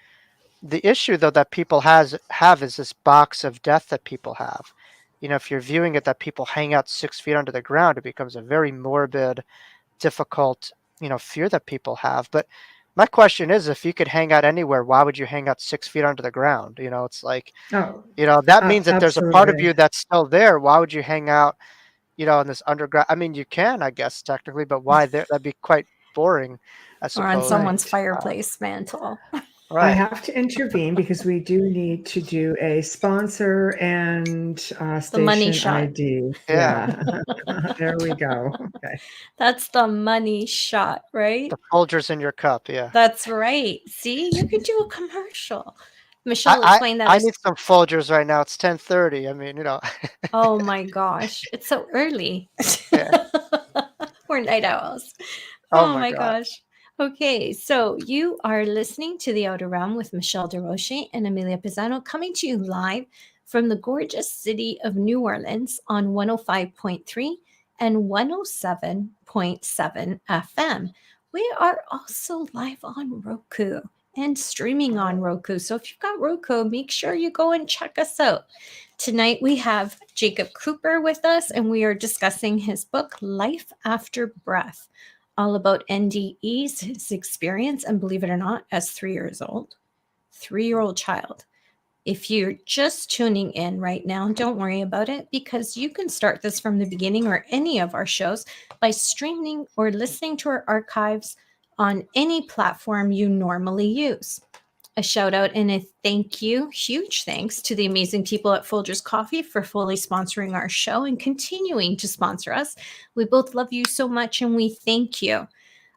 Speaker 4: The issue though that people have is this box of death that people have. If you're viewing it that people hang out 6 feet under the ground, it becomes a very morbid, difficult, fear that people have. But my question is, if you could hang out anywhere, why would you hang out 6 feet under the ground? It's like,
Speaker 2: oh,
Speaker 4: that means that there's a part of
Speaker 2: absolutely.
Speaker 4: you that's still there. Why would you hang out, in this underground? I mean, you can, I guess, technically, but why there? That'd be quite boring, I
Speaker 3: Or on
Speaker 4: suppose.
Speaker 3: someone's
Speaker 2: Right.
Speaker 3: fireplace mantle.
Speaker 2: I
Speaker 4: Right.
Speaker 2: have to intervene because we do need to do a sponsor and
Speaker 3: The money
Speaker 2: station
Speaker 3: shot.
Speaker 2: ID.
Speaker 4: Yeah.
Speaker 2: Yeah, there we go. Okay.
Speaker 3: That's the money shot, right?
Speaker 4: The Folgers in your cup. Yeah.
Speaker 3: That's right. See, you could do a commercial.
Speaker 4: I,
Speaker 3: Michelle
Speaker 4: I,
Speaker 3: explained that
Speaker 4: I
Speaker 3: as,
Speaker 4: need some Folgers right now. It's 10:30. I mean,
Speaker 3: oh my gosh, it's so early.
Speaker 4: yeah.
Speaker 3: We're night owls.
Speaker 4: Oh
Speaker 3: Oh
Speaker 4: my
Speaker 3: my
Speaker 4: God.
Speaker 3: gosh. Okay, so you are listening to The Outer Realm with Michelle Desrochers and Amelia Pisano, coming to you live from the gorgeous city of New Orleans on 105.3 and 107.7 FM. We are also live on Roku and streaming on Roku. So if you've got Roku, make sure you go and check us out. Tonight we have Jacob Cooper with us, and we are discussing his book, Life After Breath, all about NDEs, his experience, and believe it or not, as 3-year-old child. If you're just tuning in right now, don't worry about it, because you can start this from the beginning or any of our shows by streaming or listening to our archives on any platform you normally use. A shout out and a thank you, huge thanks to the amazing people at Folgers Coffee for fully sponsoring our show and continuing to sponsor us. We both love you so much and we thank you.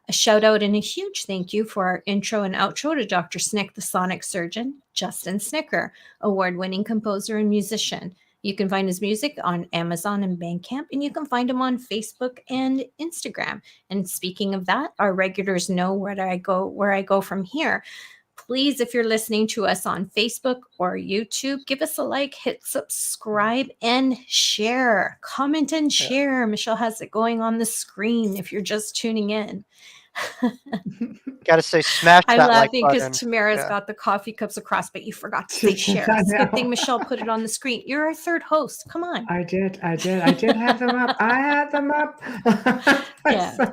Speaker 3: A shout out and a huge thank you for our intro and outro to Dr. Snick, the sonic surgeon, Justin Snicker, award-winning composer and musician. You can find his music on Amazon and Bandcamp, and you can find him on Facebook and Instagram. And speaking of that, our regulars know where I go from here. Please, if you're listening to us on Facebook or YouTube, give us a like, hit subscribe, and share. Comment and share. Michelle has it going on the screen if you're just tuning in.
Speaker 4: Got to say, smash
Speaker 3: I'm
Speaker 4: that like
Speaker 3: laughing
Speaker 4: button.
Speaker 3: because Tamara's got the coffee cups across, but you forgot to say share. It's a good thing Michelle put it on the screen. You're our third host. Come on.
Speaker 2: I did have them up. I had them up.
Speaker 3: Yeah.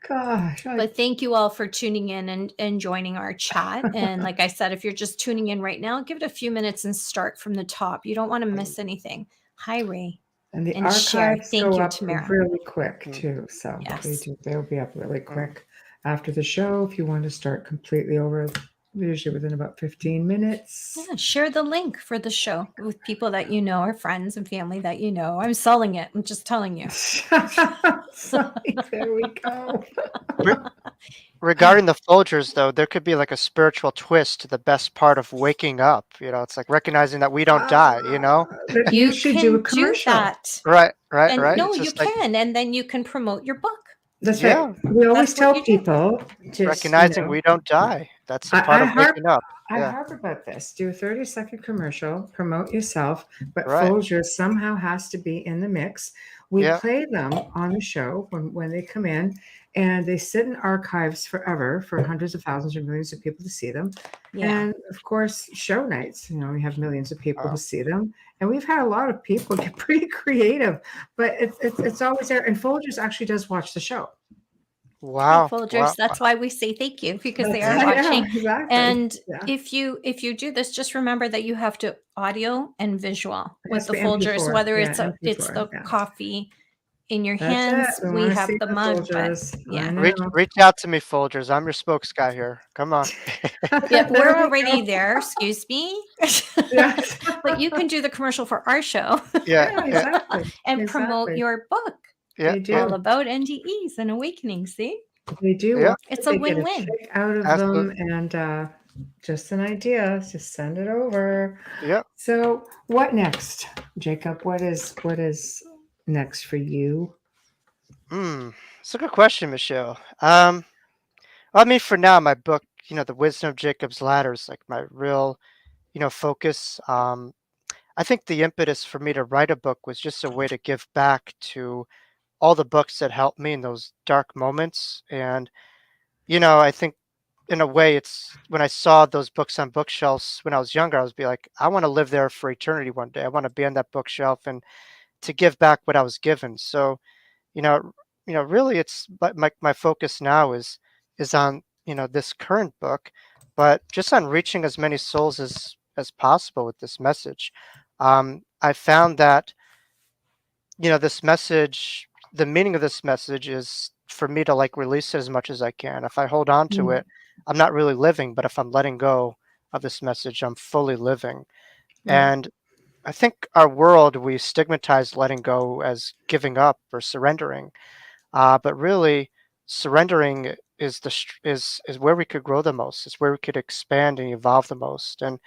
Speaker 2: Gosh.
Speaker 3: But thank you all for tuning in and joining our chat. And like I said, if you're just tuning in right now, give it a few minutes and start from the top. You don't want to miss anything. Hi, Ray.
Speaker 2: And the
Speaker 3: share.
Speaker 2: archives
Speaker 3: Thank
Speaker 2: go
Speaker 3: you,
Speaker 2: up
Speaker 3: Tamara.
Speaker 2: really quick too. So
Speaker 3: Yes.
Speaker 2: they'll be up really quick after the show. If you want to start completely over, usually within about 15 minutes.
Speaker 3: Yeah, share the link for the show with people that you know, or friends and family that you know. I'm selling it. I'm just telling you.
Speaker 2: There we go.
Speaker 4: Regarding the Folgers, though, there could be like a spiritual twist to the best part of waking up. It's like recognizing that we don't die,
Speaker 2: You should do a
Speaker 3: can
Speaker 2: commercial.
Speaker 3: that.
Speaker 4: Right.
Speaker 3: And no,
Speaker 4: It's
Speaker 3: you
Speaker 4: just like
Speaker 3: can. And then you can promote your book.
Speaker 2: That's
Speaker 4: Yeah.
Speaker 2: right. We always
Speaker 3: That's what
Speaker 2: tell
Speaker 3: you do.
Speaker 2: people to
Speaker 4: recognizing we don't die. That's a part of waking up.
Speaker 2: I
Speaker 4: Yeah.
Speaker 2: harp about this. Do a 30-second commercial, promote yourself, but
Speaker 4: Right.
Speaker 2: Folgers somehow has to be in the mix. We
Speaker 4: Yeah.
Speaker 2: play them on the show when they come in, and they sit in archives forever for hundreds of thousands or millions of people to see them.
Speaker 3: Yeah.
Speaker 2: And of course, show nights, we have millions of people who
Speaker 4: Oh.
Speaker 2: see them. And we've had a lot of people get pretty creative, but it's always there. And Folgers actually does watch the show.
Speaker 4: Wow.
Speaker 3: Hey, Folgers,
Speaker 4: Wow.
Speaker 3: that's why we say thank you, because they are
Speaker 2: Yeah,
Speaker 3: watching.
Speaker 2: exactly.
Speaker 3: And
Speaker 2: Yeah.
Speaker 3: if you do this, just remember that you have to audio and visual
Speaker 2: It
Speaker 3: with
Speaker 2: has
Speaker 3: the
Speaker 2: to be
Speaker 3: Folgers,
Speaker 2: MP4.
Speaker 3: whether
Speaker 2: Yeah,
Speaker 3: it's the
Speaker 2: MP4, yeah.
Speaker 3: coffee in your
Speaker 2: That's
Speaker 3: hands.
Speaker 2: it.
Speaker 3: We
Speaker 2: wanna
Speaker 3: have
Speaker 2: see
Speaker 3: the mug, but
Speaker 2: Folgers. I
Speaker 3: yeah.
Speaker 2: know.
Speaker 4: Reach out to me, Folgers. I'm your spokesguy here. Come on.
Speaker 3: Yeah,
Speaker 2: There
Speaker 3: we're
Speaker 2: we
Speaker 3: already
Speaker 2: go.
Speaker 3: there. Excuse me.
Speaker 2: Yes.
Speaker 3: But you can do the commercial for our show
Speaker 4: Yeah.
Speaker 2: Yeah, exactly.
Speaker 3: and promote
Speaker 2: Exactly.
Speaker 3: your book,
Speaker 4: Yeah.
Speaker 2: They do.
Speaker 3: all about NDEs and awakening. See,
Speaker 2: They do.
Speaker 4: Yeah.
Speaker 2: want
Speaker 3: it's
Speaker 2: it.
Speaker 3: a
Speaker 2: They get
Speaker 3: win-win.
Speaker 2: kick out of
Speaker 4: Absolutely.
Speaker 2: them, and just an idea. Just send it over.
Speaker 4: Yeah.
Speaker 2: So, what next, Jacob? What is next for you?
Speaker 4: It's a good question, Michelle. For now, my book, The Wisdom of Jacob's Ladder is like my real, focus. I think the impetus for me to write a book was just a way to give back to all the books that helped me in those dark moments. And, I think in a way it's when I saw those books on bookshelves when I was younger, I was be like, I want to live there for eternity one day. I want to be on that bookshelf and to give back what I was given. So, you know, really it's but my focus now is on, this current book, but just on reaching as many souls as possible with this message. I found that, this message, the meaning of this message is for me to like release it as much as I can. If I hold on to
Speaker 2: Mm.
Speaker 4: it, I'm not really living, but if I'm letting go of this message, I'm fully living.
Speaker 2: Yeah.
Speaker 4: And I think our world, we stigmatize letting go as giving up or surrendering. But really, surrendering is is where we could grow the most. It's where we could expand and evolve the most. And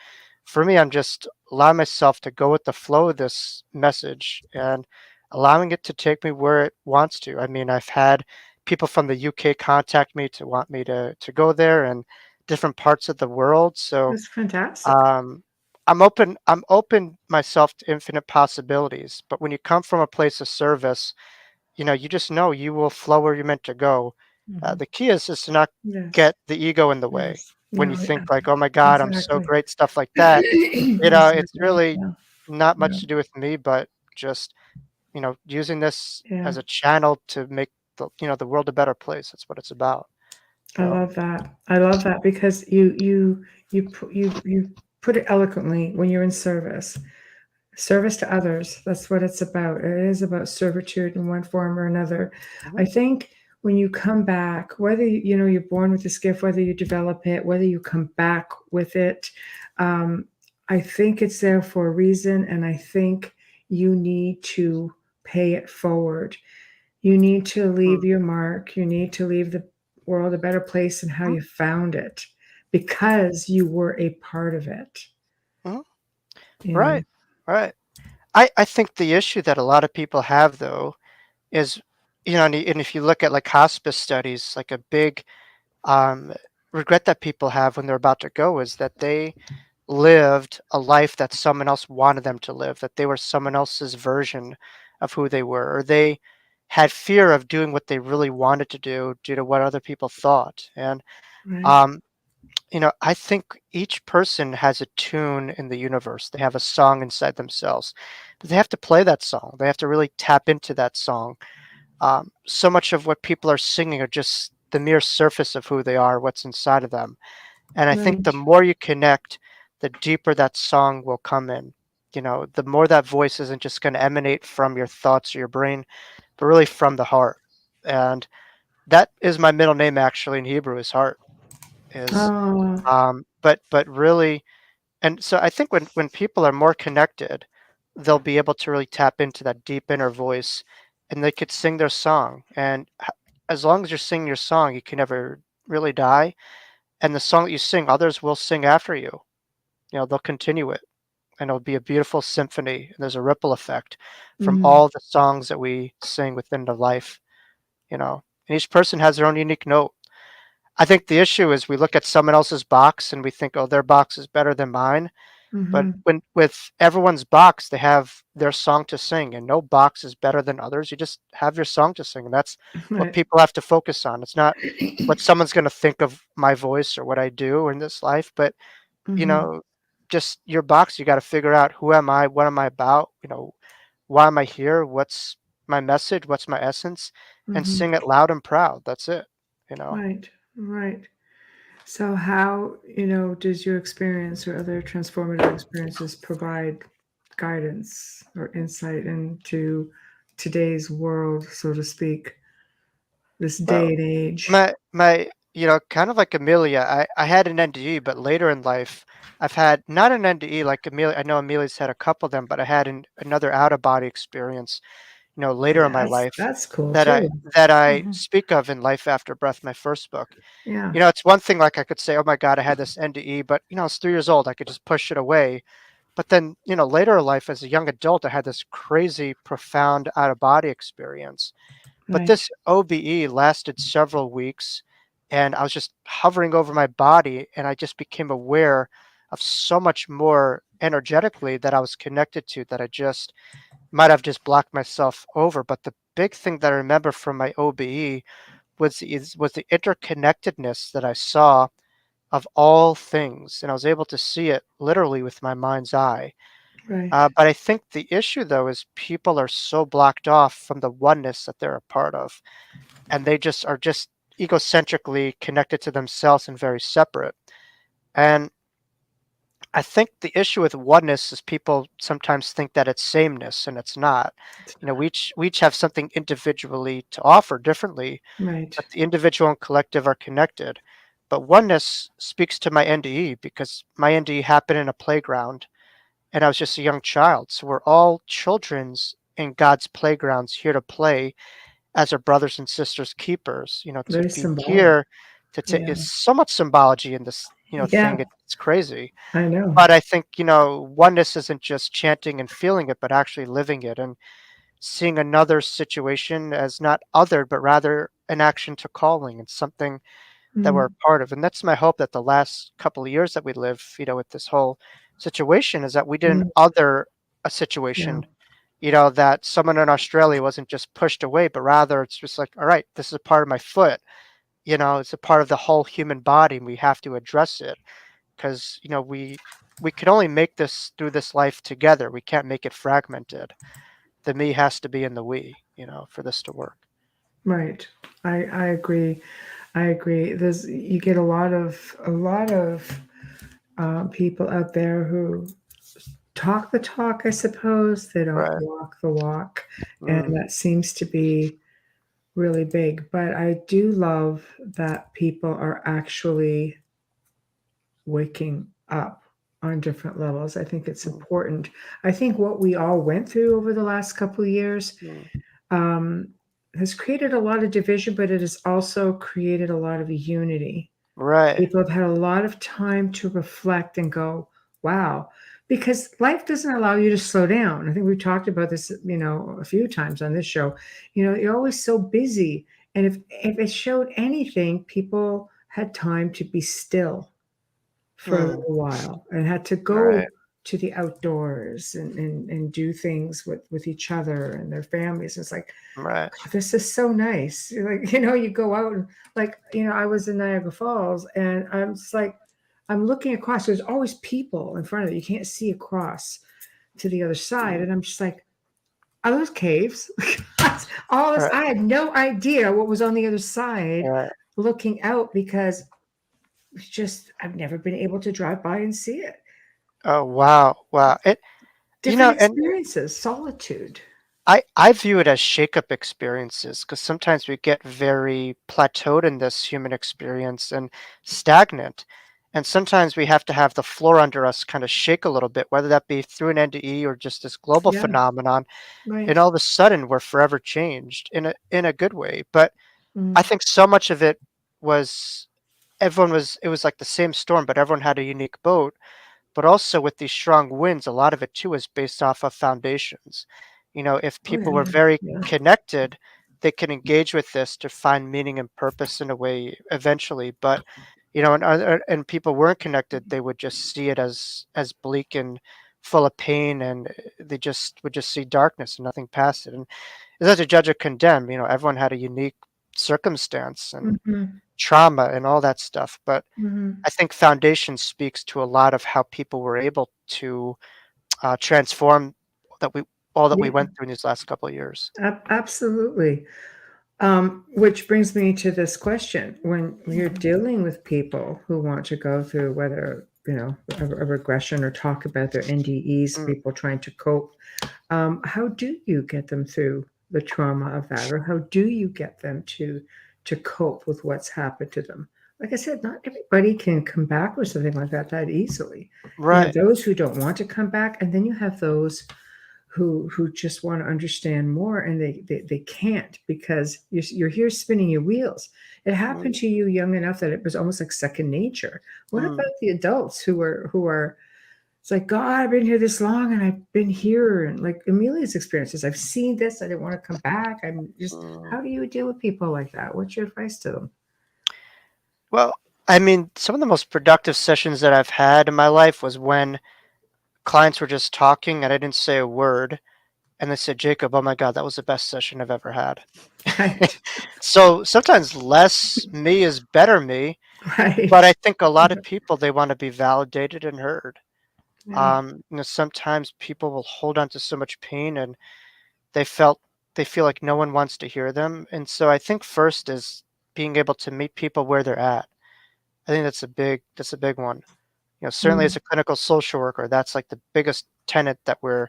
Speaker 4: for me, I'm just allowing myself to go with the flow of this message and allowing it to take me where it wants to. I mean, I've had people from the UK contact me to want me to go there and different parts of the world. So
Speaker 2: That's fantastic.
Speaker 4: um, I'm open myself to infinite possibilities, but when you come from a place of service, you just know you will flow where you're meant to go.
Speaker 2: Mhm.
Speaker 4: The key is just to not
Speaker 2: Yes.
Speaker 4: get the ego in the way.
Speaker 2: Yes.
Speaker 4: When
Speaker 2: No,
Speaker 4: you
Speaker 2: yeah,
Speaker 4: think like, "Oh my god, I'm so
Speaker 2: exactly.
Speaker 4: great," stuff like that, it's
Speaker 2: Exactly.
Speaker 4: really
Speaker 2: Yeah.
Speaker 4: not
Speaker 2: Yeah.
Speaker 4: much to do with me, but just, using this
Speaker 2: Yeah.
Speaker 4: as a channel to make the world a better place. That's what it's about.
Speaker 2: I
Speaker 4: So,
Speaker 2: love that. I love that because you put it eloquently when you're in service. Service to others. That's what it's about. It is about servitude in one form or another.
Speaker 4: mhm,
Speaker 2: I think when you come back, whether you're born with this gift, whether you develop it, whether you come back with it, um, I think it's there for a reason, and I think you need to pay it forward. You need to
Speaker 4: mm,
Speaker 2: leave your mark. You need to leave the world a better place than how
Speaker 4: mhm,
Speaker 2: you found it because you were a part of it.
Speaker 4: mhm.
Speaker 2: You know,
Speaker 4: Right, right. I think the issue that a lot of people have though is, and if you look at like hospice studies, like a big um, regret that people have when they're about to go is that they lived a life that someone else wanted them to live, that they were someone else's version of who they were, or they had fear of doing what they really wanted to do due to what other people thought. And
Speaker 2: right?
Speaker 4: um, I think each person has a tune in the universe. They have a song inside themselves, but they have to play that song. They have to really tap into that song. So much of what people are singing are just the mere surface of who they are, what's inside of them. And I think the
Speaker 2: Right.
Speaker 4: more you connect, the deeper that song will come in. The more that voice isn't just going to emanate from your thoughts or your brain, but really from the heart. And that is my middle name actually in Hebrew is heart is
Speaker 2: Oh,
Speaker 4: but really, and so I think when people are more connected, they'll be able to really tap into that deep inner voice and they could sing their song. And as long as you're singing your song, you can never really die. And the song that you sing, others will sing after you. They'll continue it and it'll be a beautiful symphony. And there's a ripple effect from
Speaker 2: mhm,
Speaker 4: all the songs that we sing within the life, and each person has their own unique note. I think the issue is we look at someone else's box and we think, oh, their box is better than mine. But
Speaker 2: mhm.
Speaker 4: when with everyone's box, they have their song to sing, and no box is better than others. You just have your song to sing, and that's what
Speaker 2: Right.
Speaker 4: people have to focus on. It's not what someone's going to think of my voice or what I do in this life, but you
Speaker 2: Mhm,
Speaker 4: know, just your box. You got to figure out who am I, what am I about, why am I here, what's my message, what's my essence, and
Speaker 2: mhm.
Speaker 4: sing it loud and proud. That's it. You know.
Speaker 2: Right, right. So how, does your experience or other transformative experiences provide guidance or insight into today's world, so to speak, this day
Speaker 4: Well,
Speaker 2: and age?
Speaker 4: kind of like Amelia, I had an NDE, but later in life, I've had not an NDE like Amelia. I know Amelia's had a couple of them, but I had another out of body experience, later in my
Speaker 2: Yes,
Speaker 4: life
Speaker 2: that's cool
Speaker 4: that I
Speaker 2: too.
Speaker 4: that I
Speaker 3: Mhm.
Speaker 4: speak of in Life After Breath, my first book.
Speaker 2: Yeah,
Speaker 4: It's one thing like I could say, oh my God, I had this NDE, but I was 3 years old. I could just push it away. But then, later in life as a young adult, I had this crazy, profound out of body experience, but
Speaker 2: right.
Speaker 4: this OBE lasted several weeks, and I was just hovering over my body, and I just became aware of so much more energetically that I was connected to that I just might have just blocked myself over. But the big thing that I remember from my OBE was the interconnectedness that I saw of all things, and I was able to see it literally with my mind's eye.
Speaker 2: Right.
Speaker 4: But I think the issue, though, is people are so blocked off from the oneness that they're a part of, and they just are just egocentrically connected to themselves and very separate. And I think the issue with oneness is people sometimes think that it's sameness, and it's not. We each have something individually to offer differently,
Speaker 2: Right.
Speaker 4: but the individual and collective are connected. But oneness speaks to my NDE because my NDE happened in a playground and I was just a young child. So we're all children's in God's playgrounds here to play as our brothers and sisters keepers, to
Speaker 2: Very
Speaker 4: be
Speaker 2: symbolic.
Speaker 4: here
Speaker 2: Yeah.
Speaker 4: is so much symbology in this,
Speaker 2: Yeah,
Speaker 4: thing. It's crazy.
Speaker 2: I know.
Speaker 4: But I think, oneness isn't just chanting and feeling it, but actually living it and seeing another situation as not other, but rather an action to calling and something that we're a
Speaker 2: Mm,
Speaker 4: part of. And that's my hope that the last couple of years that we live, with this whole situation is that we didn't
Speaker 2: Mm,
Speaker 4: other a
Speaker 2: yeah.
Speaker 4: situation, that someone in Australia wasn't just pushed away, but rather it's just like, all right, this is a part of my foot. It's a part of the whole human body, and we have to address it because we can only make this through this life together. We can't make it fragmented. The me has to be in the we, for this to work.
Speaker 2: Right. I agree. I agree. You get a lot of people out there who talk the talk, I suppose. They don't
Speaker 4: Right.
Speaker 2: walk the walk, and
Speaker 4: Mm,
Speaker 2: that seems to be really big. But I do love that people are actually waking up on different levels. I think it's
Speaker 4: mm,
Speaker 2: important. I think what we all went through over the last couple of years
Speaker 4: mm.
Speaker 2: um, has created a lot of division, but it has also created a lot of unity.
Speaker 4: Right.
Speaker 2: People have had a lot of time to reflect and go, wow, because life doesn't allow you to slow down. I think we've talked about this, a few times on this show. You're always so busy. And if it showed anything, people had time to be still for a
Speaker 4: Mm,
Speaker 2: little while and had to
Speaker 4: right.
Speaker 2: go to the outdoors and do things with each other and their families. It's like,
Speaker 4: Right.
Speaker 2: "God, this is so nice." You're like, you go out and like, I was in Niagara Falls and I'm just like, I'm looking across. There's always people in front of you. You can't see across to the other side.
Speaker 4: Mm,
Speaker 2: And I'm just like, are those caves? All this,
Speaker 4: right.
Speaker 2: I had no idea what was on the other side
Speaker 4: Right.
Speaker 2: looking out because it's just, I've never been able to drive by and see it.
Speaker 4: Oh, wow. Wow.
Speaker 2: Different
Speaker 4: And
Speaker 2: experiences, solitude.
Speaker 4: I view it as shake-up experiences because sometimes we get very plateaued in this human experience and stagnant. And sometimes we have to have the floor under us kind of shake a little bit, whether that be through an NDE or just this global
Speaker 2: Yeah,
Speaker 4: phenomenon. And
Speaker 2: right.
Speaker 4: all of a sudden, we're forever changed in a good way. But I
Speaker 2: Mm,
Speaker 4: think so much of it was it was like the same storm, but everyone had a unique boat. But also with these strong winds, a lot of it too is based off of foundations. If
Speaker 2: oh,
Speaker 4: people were
Speaker 2: yeah,
Speaker 4: very
Speaker 2: yeah.
Speaker 4: connected, they can engage with this to find meaning and purpose in a way eventually. But and people weren't connected, they would just see it as bleak and full of pain, and they just would just see darkness and nothing past it. And it's not to judge or condemn. Everyone had a unique circumstance and
Speaker 2: Mhm,
Speaker 4: trauma and all that stuff. But
Speaker 2: mhm.
Speaker 4: I think foundation speaks to a lot of how people were able to transform that we all that we
Speaker 2: Yeah,
Speaker 4: went through in these last couple of years.
Speaker 2: absolutely. Which brings me to this question. When you're dealing with people who want to go through whether, a regression or talk about their NDEs,
Speaker 4: Mm,
Speaker 2: people trying to cope, how do you get them through the trauma of that? Or how do you get them to cope with what's happened to them? Like I said, not everybody can come back with something like that easily. You have
Speaker 4: right.
Speaker 2: those who don't want to come back, and then you have those who just want to understand more and they can't because you're here spinning your wheels. It happened
Speaker 4: Mm,
Speaker 2: to you young enough that it was almost like second nature. What
Speaker 4: mm,
Speaker 2: about the adults who are it's like, God, I've been here this long and I've been here, and like Amelia's experiences, I've seen this, I didn't want to come back. I'm just,
Speaker 4: mm.
Speaker 2: how do you deal with people like that? What's your advice to them?
Speaker 4: Well, I mean, some of the most productive sessions that I've had in my life was when clients were just talking and I didn't say a word, and they said, "Jacob, oh my God, that was the best session I've ever had."
Speaker 2: Right.
Speaker 4: So sometimes less me is better me, but
Speaker 2: Right.
Speaker 4: I think a lot of people they want to be validated and heard.
Speaker 2: Yeah.
Speaker 4: Sometimes people will hold on to so much pain and they felt they feel like no one wants to hear them. And so I think first is being able to meet people where they're at. I think that's a big one. Certainly as
Speaker 2: Mm,
Speaker 4: a clinical social worker, that's like the biggest tenet that we're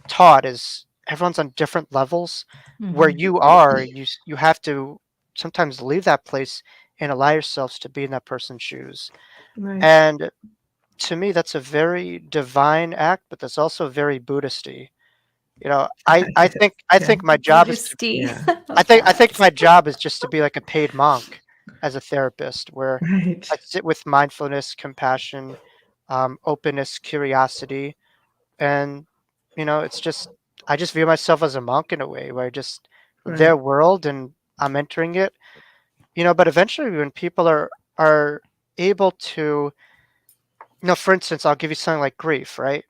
Speaker 4: taught is everyone's on different levels. Where
Speaker 3: Mhm.
Speaker 4: you are, you have to sometimes leave that place and allow yourselves to be in that person's shoes.
Speaker 2: right.
Speaker 4: And to me, that's a very divine act, but that's also very Buddhisty. I
Speaker 2: Yeah.
Speaker 4: think my job is to
Speaker 3: Buddhisty.
Speaker 2: Yeah.
Speaker 3: I
Speaker 4: I
Speaker 3: love
Speaker 4: think I think
Speaker 3: that.
Speaker 4: my job is just to be like a paid monk as a therapist, where I
Speaker 2: Right.
Speaker 4: sit with mindfulness, compassion, openness, curiosity, and it's just I just view myself as a monk in a way, where I just
Speaker 2: Right.
Speaker 4: their world and I'm entering it. But eventually, when people are able to For instance, I'll give you something like grief, right?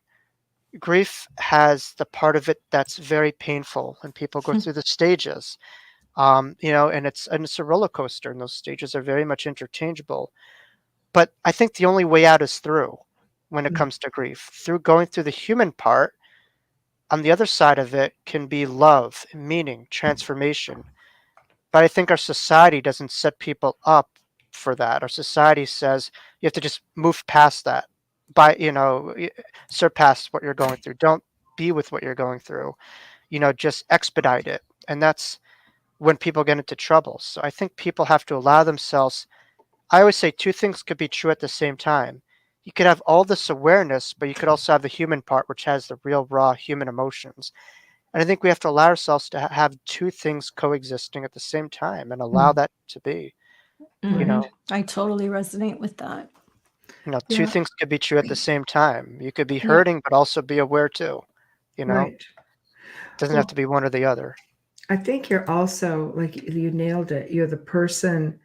Speaker 4: Grief has the part of it that's very painful, and people go through the stages. And it's a roller coaster, and those stages are very much interchangeable. But I think the only way out is through when it
Speaker 2: Mm,
Speaker 4: comes to grief. Through going through the human part, on the other side of it can be love, meaning, transformation. But I think our society doesn't set people up for that. Our society says you have to just move past that, surpass what you're going through. Don't be with what you're going through. Just expedite it. And that's when people get into trouble. So I think people have to allow themselves. I always say two things could be true at the same time. You could have all this awareness, but you could also have the human part, which has the real, raw human emotions. And I think we have to allow ourselves to have two things coexisting at the same time and allow
Speaker 2: mm,
Speaker 4: that to be. You
Speaker 3: Hmm.
Speaker 2: right.
Speaker 4: know,
Speaker 3: I totally resonate with that.
Speaker 4: two
Speaker 2: Yeah.
Speaker 4: things could be true at the same time. You could be
Speaker 3: Yeah.
Speaker 4: hurting, but also be aware too.
Speaker 2: Right.
Speaker 4: Doesn't have to
Speaker 2: Well,
Speaker 4: be one or the other.
Speaker 2: I think you're also like you nailed it. You're the person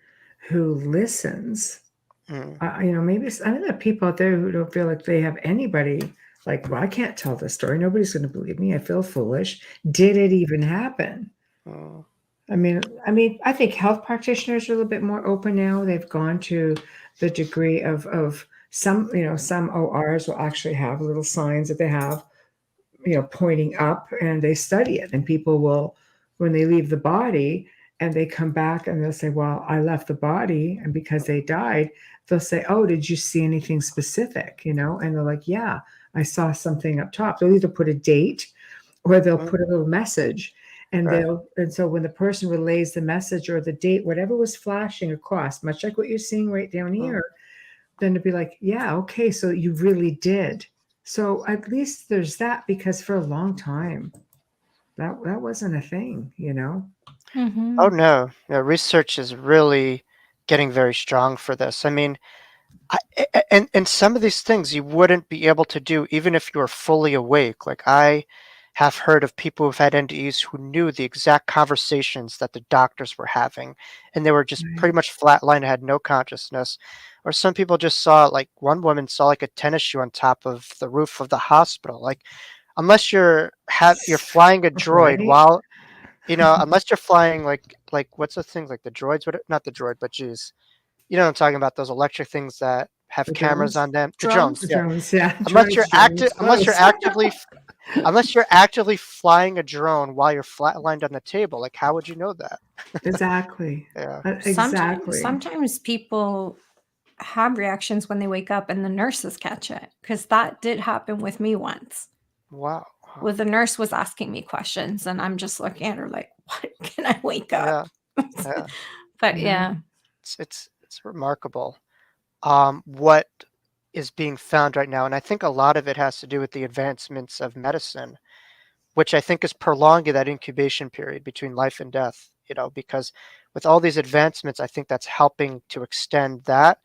Speaker 2: who listens.
Speaker 4: Mm,
Speaker 2: Maybe I know there are people out there who don't feel like they have anybody. Like, well, I can't tell this story. Nobody's going to believe me. I feel foolish. Did it even happen?
Speaker 4: mm,
Speaker 2: I think health practitioners are a little bit more open now. They've gone to the degree of some, some ORs will actually have little signs that they have, pointing up, and they study it. And people will, when they leave the body and they come back and they'll say, well, I left the body. And because they died, they'll say, oh, did you see anything specific? And they're like, yeah, I saw something up top. They'll either put a date or they'll
Speaker 4: mm,
Speaker 2: put a little message.
Speaker 4: right.
Speaker 2: And so when the person relays the message or the date, whatever was flashing across, much like what you're seeing right down
Speaker 4: Mm.
Speaker 2: here, then to be like, yeah, okay, so you really did. So at least there's that, because for a long time that wasn't a thing.
Speaker 3: Hmm.
Speaker 4: Oh no, research is really getting very strong for this. I mean, and some of these things you wouldn't be able to do even if you were fully awake. Like I have heard of people who've had NDEs who knew the exact conversations that the doctors were having, and they were just
Speaker 2: Right.
Speaker 4: pretty much flatline, had no consciousness. Or some people just saw, like one woman saw like a tennis shoe on top of the roof of the hospital. Like unless you're flying a droid
Speaker 2: Right.
Speaker 4: while unless you're flying like what's the thing like the droids? What not the droid, but geez, you know what I'm talking about? Those electric things that have
Speaker 2: The
Speaker 4: cameras
Speaker 2: drones.
Speaker 4: on them. The drones,
Speaker 3: Drones.
Speaker 2: The
Speaker 4: yeah.
Speaker 2: drones, yeah.
Speaker 4: Unless you're active,
Speaker 2: Drones, close.
Speaker 4: unless you're actively flying a drone while you're flatlined on the table, like how would you know that?
Speaker 2: Exactly.
Speaker 4: Yeah.
Speaker 3: Sometimes,
Speaker 2: Exactly.
Speaker 3: sometimes people have reactions when they wake up and the nurses catch it, because that did happen with me once.
Speaker 4: Wow. Huh.
Speaker 3: Well, the nurse was asking me questions and I'm just looking at her like, what, can I wake
Speaker 4: Yeah.
Speaker 3: up?
Speaker 4: Yeah.
Speaker 3: But
Speaker 2: Yeah.
Speaker 3: yeah.
Speaker 4: It's remarkable. What is being found right now, and I think a lot of it has to do with the advancements of medicine, which I think is prolonging that incubation period between life and death, because with all these advancements, I think that's helping to extend that.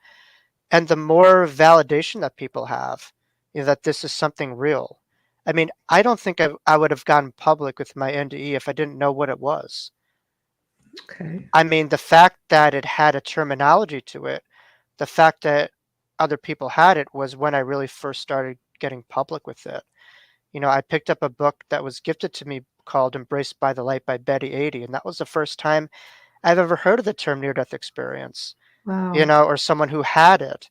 Speaker 4: And the more validation that people have, that this is something real. I mean, I don't think I would have gone public with my NDE if I didn't know what it was.
Speaker 2: Okay.
Speaker 4: I mean, the fact that it had a terminology to it, the fact that other people had it was when I really first started getting public with it. I picked up a book that was gifted to me called Embraced by the Light by Betty 80, and that was the first time I've ever heard of the term near death experience,
Speaker 2: Wow.
Speaker 4: or someone who had it.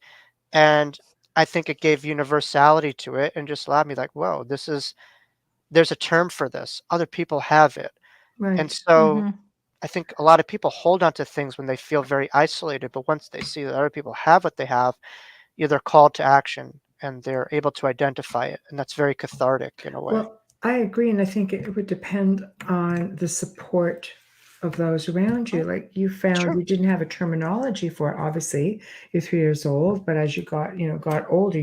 Speaker 4: And I think it gave universality to it and just allowed me like, whoa, there's a term for this. Other people have it. And
Speaker 2: Right.
Speaker 4: so
Speaker 3: Hmm.
Speaker 4: I think a lot of people hold on to things when they feel very isolated, but once they see that other people have what they have, they're called to action and they're able to identify it. And that's very cathartic in a way.
Speaker 2: Well, I agree, and I think it would depend on the support of those around
Speaker 4: Mm,
Speaker 2: you. Like you found
Speaker 4: sure.
Speaker 2: you didn't have a terminology for it. Obviously, you're 3 years old, but as you got older,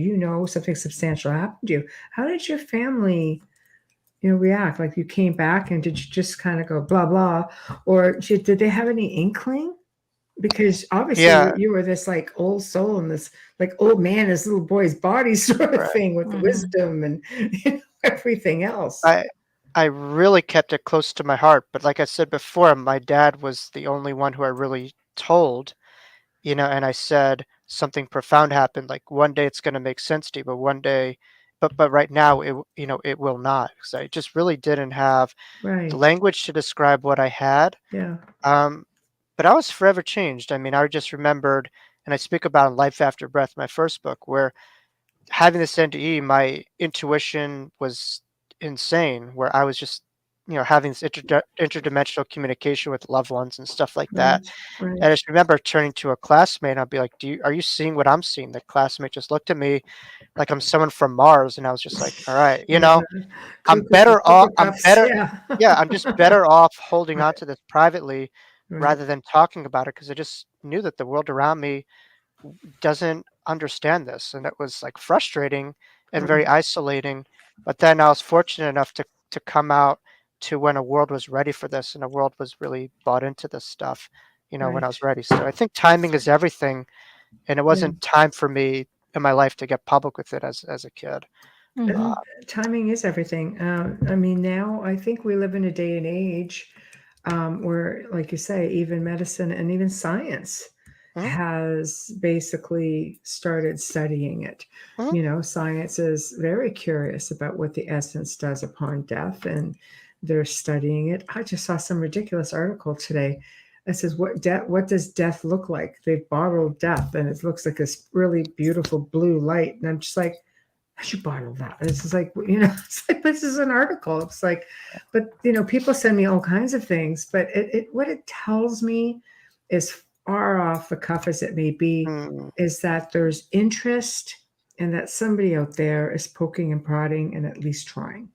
Speaker 2: something substantial happened to you. How did your family, react? Like you came back, and did you just kind of go blah blah, or did they have any inkling? Because obviously
Speaker 4: Yeah.
Speaker 2: you were this like old soul in this like old man in this little boy's body sort of
Speaker 4: Right.
Speaker 2: thing with the
Speaker 3: Hmm.
Speaker 2: wisdom and everything else.
Speaker 4: I I really kept it close to my heart, but like I said before, my dad was the only one who I really told, and I said, something profound happened, like one day it's going to make sense to you, but one day, but right now it will not, because I just really didn't have the
Speaker 2: Right.
Speaker 4: language to describe what I had.
Speaker 2: Yeah.
Speaker 4: Um, but I was forever changed. I mean, I just remembered, and I speak about in Life After Breath, my first book, where having this NDE, my intuition was insane, where I was just, having this interdimensional communication with loved ones and stuff like that.
Speaker 2: Right. Right.
Speaker 4: And I just remember turning to a classmate and I'd be like, are you seeing what I'm seeing? The classmate just looked at me like I'm someone from Mars. And I was just like, all right, I'm
Speaker 2: Cuckoo for
Speaker 4: better off.
Speaker 2: Cocoa
Speaker 4: I'm
Speaker 2: Puffs.
Speaker 4: better.
Speaker 2: Yeah.
Speaker 4: Yeah, I'm just better off holding on
Speaker 2: Right.
Speaker 4: to this privately
Speaker 2: Right.
Speaker 4: rather than talking about it, because I just knew that the world around me doesn't understand this, and it was like frustrating and very
Speaker 2: Right.
Speaker 4: isolating. But then I was fortunate enough to come out to when a world was ready for this, and a world was really bought into this stuff, when I
Speaker 2: Right.
Speaker 4: was ready. So I think timing is everything, and it
Speaker 2: Yeah.
Speaker 4: wasn't time for me in my life to get public with it as a kid.
Speaker 3: Mhm.
Speaker 2: Timing is everything. I mean, now I think we live in a day and age where, like you say, even medicine and even science
Speaker 4: Mhm,
Speaker 2: has basically started studying it.
Speaker 4: mhm,
Speaker 2: You know, science is very curious about what the essence does upon death, and they're studying it. I just saw some ridiculous article today. It says, What does death look like?" They've bottled death, and it looks like this really beautiful blue light. And I'm just like, I should bottle that. This is like, it's like, this is an article. It's like, but people send me all kinds of things, but what it tells me, as far off the cuff as it may be,
Speaker 4: mm.
Speaker 2: is that there's interest and that somebody out there is poking and prodding and at least trying.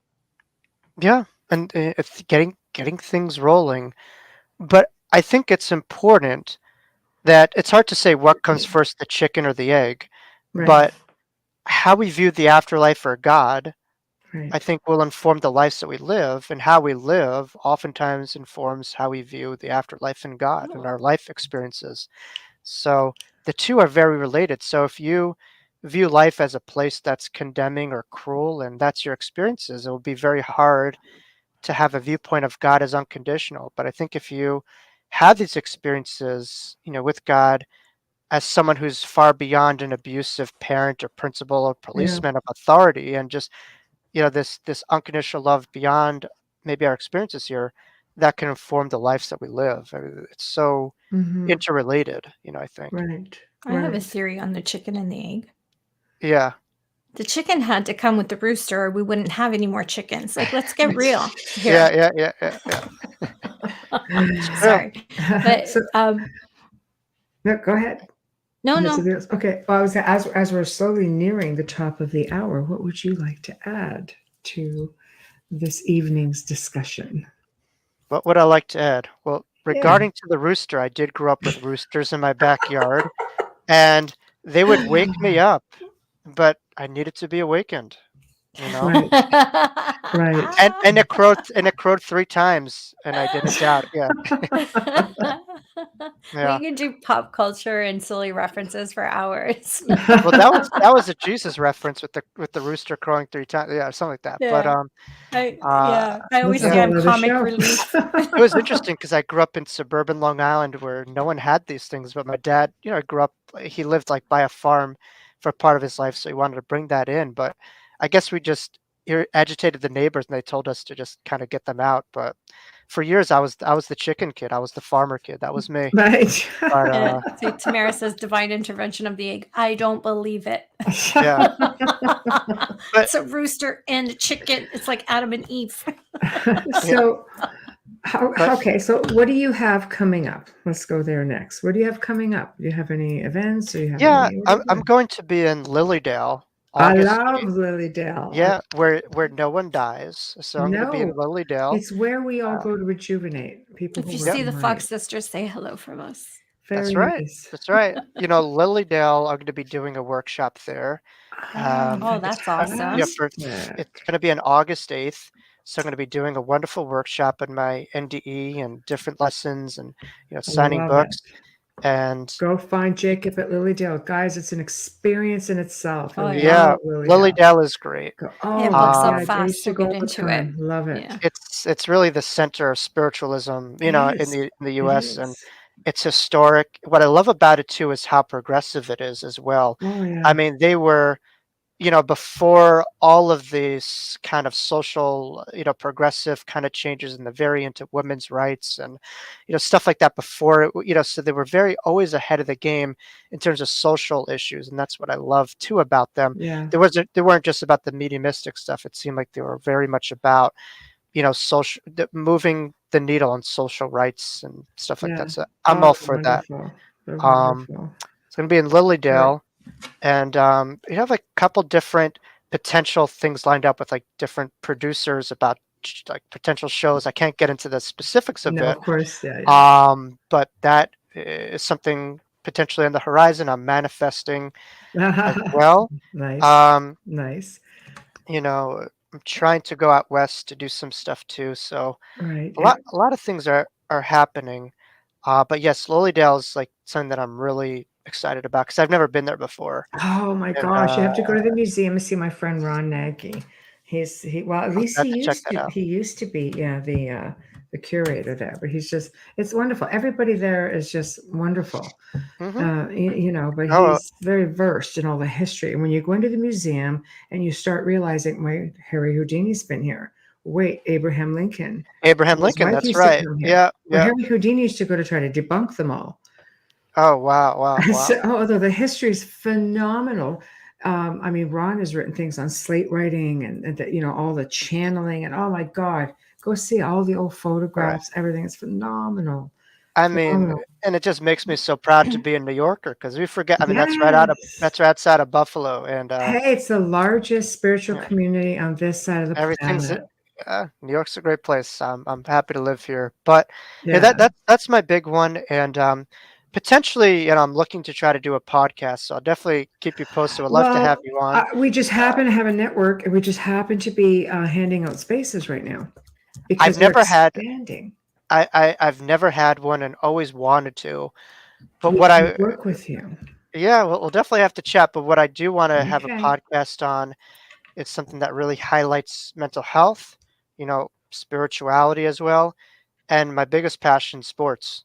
Speaker 4: Yeah, and it's getting things rolling. But I think it's important that it's hard to say what comes first, the chicken or the egg,
Speaker 2: Right,
Speaker 4: but how we view the afterlife or God, I
Speaker 2: right.
Speaker 4: think, will inform the lives that we live, and how we live oftentimes informs how we view the afterlife and God and our life experiences. So the two are very related. So if you view life as a place that's condemning or cruel, and that's your experiences, it will be very hard to have a viewpoint of God as unconditional. But I think if you have these experiences, with God as someone who's far beyond an abusive parent or principal or
Speaker 2: Yeah.
Speaker 4: policeman of authority, and just, this unconditional love beyond maybe our experiences here, that can inform the lives that we live. I mean, it's so
Speaker 2: Hmm.
Speaker 4: interrelated, I think.
Speaker 2: Right,
Speaker 3: I have a
Speaker 2: right.
Speaker 3: theory on the chicken and the egg.
Speaker 4: Yeah.
Speaker 3: The chicken had to come with the rooster, or we wouldn't have any more chickens. Like, let's get real
Speaker 4: Yeah,
Speaker 3: here.
Speaker 4: yeah, yeah, yeah, yeah. It's true.
Speaker 3: Sorry, but
Speaker 2: So, no, go ahead.
Speaker 3: no,
Speaker 2: Miss
Speaker 3: no.
Speaker 2: Aviles. Okay. Well, as we're slowly nearing the top of the hour, what would you like to add to this evening's discussion?
Speaker 4: What would I like to add? Well,
Speaker 2: Yeah.
Speaker 4: regarding to the rooster, I did grow up with roosters in my backyard, and they would wake me up, but I needed to be awakened, you know?
Speaker 2: Right. Right.
Speaker 4: And it crowed 3 times, and I didn't doubt. Yeah,
Speaker 3: We
Speaker 4: yeah.
Speaker 3: could do pop culture and silly references for hours.
Speaker 4: Well, that was a Jesus reference with the rooster crowing 3 times. Yeah, something like that. But,
Speaker 3: Yeah.
Speaker 4: uh,
Speaker 3: I
Speaker 2: That's
Speaker 3: always
Speaker 2: a
Speaker 3: say
Speaker 4: yeah.
Speaker 3: I'm
Speaker 2: whole other
Speaker 3: comic
Speaker 2: show.
Speaker 3: relief.
Speaker 4: It was interesting because I grew up in suburban Long Island where no one had these things, but my dad, grew up, he lived like by a farm for part of his life, so he wanted to bring that in. But I guess we just agitated the neighbors and they told us to just kind of get them out. But for years, I was the chicken kid, I was the farmer kid, that was me.
Speaker 2: Right.
Speaker 4: But
Speaker 3: See, Tamara says divine intervention of the egg. I don't believe it.
Speaker 4: yeah, but
Speaker 3: It's a rooster and a chicken. It's like Adam and Eve.
Speaker 4: yeah,
Speaker 2: So,
Speaker 4: but
Speaker 2: okay. So, what do you have coming up? Let's go there next. What do you have coming up? Do you have any events? Or you have
Speaker 4: yeah,
Speaker 2: any?
Speaker 4: I'm going to be in Lilydale
Speaker 2: I
Speaker 4: August
Speaker 2: love
Speaker 4: 8th.
Speaker 2: Lilydale.
Speaker 4: Yeah, where no one dies. So I'm going to be in
Speaker 2: No,
Speaker 4: Lilydale.
Speaker 2: it's where we all
Speaker 4: Uh,
Speaker 2: go to rejuvenate. People
Speaker 3: If
Speaker 2: who
Speaker 3: you
Speaker 2: work
Speaker 4: yep.
Speaker 3: see the
Speaker 2: in
Speaker 3: Fox
Speaker 2: light.
Speaker 3: sisters, say hello from us.
Speaker 4: That's
Speaker 2: Very
Speaker 4: right.
Speaker 2: nice.
Speaker 4: That's right. Lilydale, I'm going to be doing a workshop there.
Speaker 2: Ah,
Speaker 3: Oh, that's awesome.
Speaker 4: Yeah,
Speaker 2: fantastic.
Speaker 4: it's going to be on August 8th. So I'm going to be doing a wonderful workshop on my NDE and different lessons, and
Speaker 2: I
Speaker 4: signing
Speaker 2: love it.
Speaker 4: books. And
Speaker 2: Go find Jacob at Lilydale. Guys, it's an experience in itself. I
Speaker 3: Oh, yeah.
Speaker 4: yeah,
Speaker 2: love Lilydale.
Speaker 4: Lilydale is great.
Speaker 2: Go,
Speaker 3: Yeah,
Speaker 2: oh,
Speaker 3: books up
Speaker 2: yeah, I
Speaker 3: fast.
Speaker 2: used to
Speaker 3: You'll
Speaker 2: go
Speaker 3: get
Speaker 2: all the
Speaker 3: into it.
Speaker 2: time. Love it.
Speaker 3: Yeah.
Speaker 4: It's really the center of spiritualism,
Speaker 2: It
Speaker 4: in
Speaker 2: is.
Speaker 4: the
Speaker 2: It
Speaker 4: US, and
Speaker 2: is.
Speaker 4: It's historic. What I love about it too is how progressive it is as well.
Speaker 2: Oh
Speaker 4: I
Speaker 2: yeah.
Speaker 4: mean, they were, before all of these kind of social, progressive kind of changes and the very into women's rights and, stuff like that before, so they were very always ahead of the game in terms of social issues. And that's what I love too about them.
Speaker 2: Yeah.
Speaker 4: They weren't just about the mediumistic stuff. It seemed like they were very much about, moving the needle on social rights and stuff like
Speaker 2: Yeah.
Speaker 4: that. So I'm
Speaker 2: Oh,
Speaker 4: all
Speaker 2: they're
Speaker 4: for that.
Speaker 2: wonderful. They're
Speaker 4: Um,
Speaker 2: wonderful.
Speaker 4: it's going to be in
Speaker 2: Right.
Speaker 4: Lilydale, and you have a couple different potential things lined up with like different producers about like potential shows. I can't get into the specifics of
Speaker 2: No,
Speaker 4: it,
Speaker 2: of course. Yeah, yeah.
Speaker 4: but that is something potentially on the horizon. I'm manifesting as well.
Speaker 2: Nice.
Speaker 4: Um,
Speaker 2: Nice.
Speaker 4: I'm trying to go out west to do some stuff too. So
Speaker 2: Right.
Speaker 4: a lot of things are happening. But yes, Lilydale is like something that I'm really excited about because I've never been there before.
Speaker 2: Oh my
Speaker 4: And
Speaker 2: gosh, you have to go to the museum and see my friend Ron Nagy. Well, at
Speaker 4: I'll
Speaker 2: least
Speaker 4: have to check that out.
Speaker 2: he used to be, yeah, the curator there, but it's wonderful. Everybody there is just wonderful.
Speaker 4: Hmm.
Speaker 2: But
Speaker 4: Oh,
Speaker 2: he's very versed in all the history. And when you go into the museum and you start realizing, wait, Harry Houdini's been here. Wait, Abraham Lincoln
Speaker 4: Abraham
Speaker 2: and his
Speaker 4: Lincoln.
Speaker 2: wife
Speaker 4: That's
Speaker 2: used to
Speaker 4: right.
Speaker 2: come here.
Speaker 4: Yeah,
Speaker 2: Where
Speaker 4: yeah.
Speaker 2: Harry Houdini used to go to try to debunk them all.
Speaker 4: Oh, wow, wow, wow.
Speaker 2: So, although the history is phenomenal. I mean, Ron has written things on slate writing and all the channeling and oh my God, go see all the old
Speaker 4: Right.
Speaker 2: photographs. Everything is phenomenal.
Speaker 4: I mean,
Speaker 2: Phenomenal.
Speaker 4: and it just makes me so proud to be a New Yorker because we forget. I mean,
Speaker 2: Yes.
Speaker 4: that's right outside of Buffalo, and
Speaker 2: Hey, it's the largest spiritual
Speaker 4: yeah,
Speaker 2: community on this side of the
Speaker 4: everything's.
Speaker 2: planet.
Speaker 4: New York's a great place. I'm happy to live here, but yeah,
Speaker 2: Yeah.
Speaker 4: that's my big one, and potentially, I'm looking to try to do a podcast. So I'll definitely keep you posted. Would love to have
Speaker 2: Well,
Speaker 4: you on.
Speaker 2: we just
Speaker 4: Uh,
Speaker 2: happen to have a network and we just happen to be handing out spaces right now
Speaker 4: I've
Speaker 2: because we're
Speaker 4: never had.
Speaker 2: expanding.
Speaker 4: I've never had one and always wanted to. But
Speaker 2: We
Speaker 4: what
Speaker 2: can
Speaker 4: I
Speaker 2: work with you.
Speaker 4: Yeah, we'll definitely have to chat. But what I do want to have a
Speaker 2: Okay.
Speaker 4: podcast on is something that really highlights mental health, spirituality as well, and my biggest passion, sports.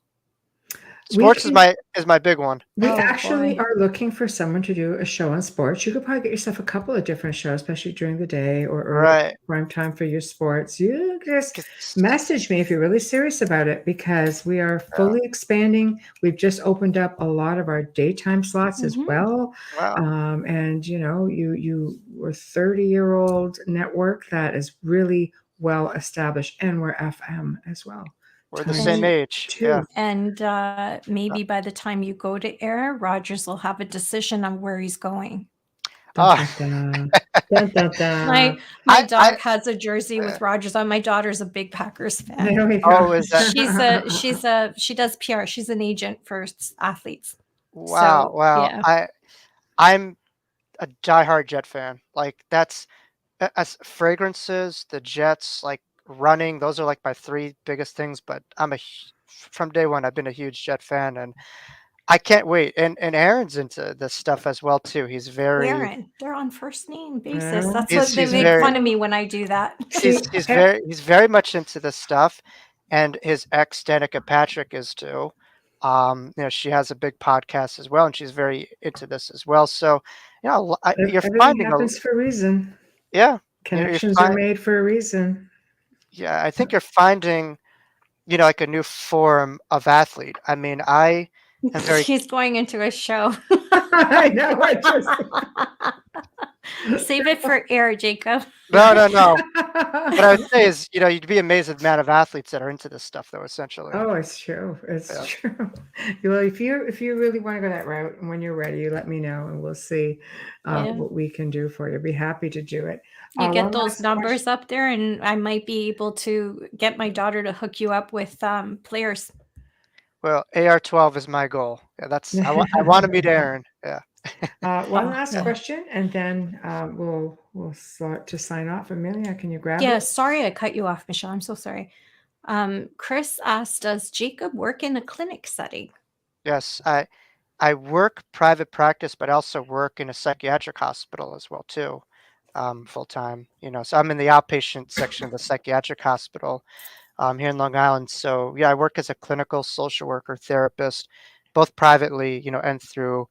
Speaker 2: We
Speaker 4: Sports is
Speaker 2: can
Speaker 4: my big one.
Speaker 2: We
Speaker 3: Oh
Speaker 2: actually
Speaker 3: boy.
Speaker 2: are looking for someone to do a show on sports. You could probably get yourself a couple of different shows, especially during the day or early
Speaker 4: Right.
Speaker 2: prime time for your sports. You just
Speaker 4: 'Cause-
Speaker 2: message me if you're really serious about it because we are
Speaker 4: yeah,
Speaker 2: fully expanding. We've just opened up a lot of our daytime slots as
Speaker 3: Hmm.
Speaker 2: well.
Speaker 4: wow,
Speaker 2: And you were 30-year-old network that is really well established, and we're FM as well.
Speaker 4: we're the
Speaker 2: Times
Speaker 4: same
Speaker 3: And
Speaker 4: age. Yeah.
Speaker 2: two.
Speaker 3: maybe by the time you go to air, Rogers will have a decision on where he's going.
Speaker 2: Dun,
Speaker 4: Oh,
Speaker 2: dun, dun. Dun, dun, dun.
Speaker 3: My
Speaker 4: I
Speaker 3: dog has a jersey
Speaker 4: uh,
Speaker 3: with Rogers on. My daughter's a big Packers fan.
Speaker 2: There we go.
Speaker 4: oh, is that
Speaker 3: She does PR. She's an agent for athletes.
Speaker 4: wow,
Speaker 3: So
Speaker 4: wow.
Speaker 3: yeah.
Speaker 4: I'm a diehard Jet fan. Like that's as fragrances, the Jets, like running. Those are like my three biggest things. But from day one, I've been a huge Jet fan, and I can't wait. And Aaron's into this stuff as well too.
Speaker 3: Aaron, they're on first name basis.
Speaker 2: Well,
Speaker 3: That's what they
Speaker 4: He's
Speaker 3: make
Speaker 4: very
Speaker 3: fun of me when I do that.
Speaker 2: see,
Speaker 4: he's very much into this stuff, and his ex Danica Patrick is too. She has a big podcast as well, and she's very into this as well. So, you're
Speaker 2: everything
Speaker 4: finding
Speaker 2: happens for a reason.
Speaker 4: yeah, you're
Speaker 2: Connections are
Speaker 4: finding,
Speaker 2: made for a reason.
Speaker 4: yeah, I think you're finding, like a new form of athlete. I mean, I am very
Speaker 3: He's going into a show.
Speaker 2: I know. I just.
Speaker 3: Save it for air, Jacob.
Speaker 4: no, no, no. What I would say is, you'd be amazed at the amount of athletes that are into this stuff, though. Essentially,
Speaker 2: Oh, it's true. It's
Speaker 4: yeah.
Speaker 2: true. Well, if you really want to go that route, and when you're ready, you let me know, and we'll see
Speaker 3: Yeah.
Speaker 2: what we can do for you. Be happy to do it.
Speaker 3: You get
Speaker 2: One
Speaker 3: those
Speaker 2: last
Speaker 3: numbers
Speaker 2: question.
Speaker 3: up there, and I might be able to get my daughter to hook you up with players.
Speaker 4: Well, AR-12 is my goal. Yeah, that's I want to meet Aaron. Yeah.
Speaker 2: One
Speaker 3: Oh,
Speaker 2: last
Speaker 3: yeah.
Speaker 2: question, and then we'll start to sign off. Amelia, can you grab
Speaker 3: Yeah,
Speaker 2: it?
Speaker 3: sorry I cut you off, Michelle. I'm so sorry. Chris asked, does Jacob work in a clinic setting?
Speaker 4: Yes, I work private practice, but I also work in a psychiatric hospital as well too, full time. So I'm in the outpatient section of the psychiatric hospital. here in Long Island. So yeah, I work as a clinical social worker therapist, both privately, and through,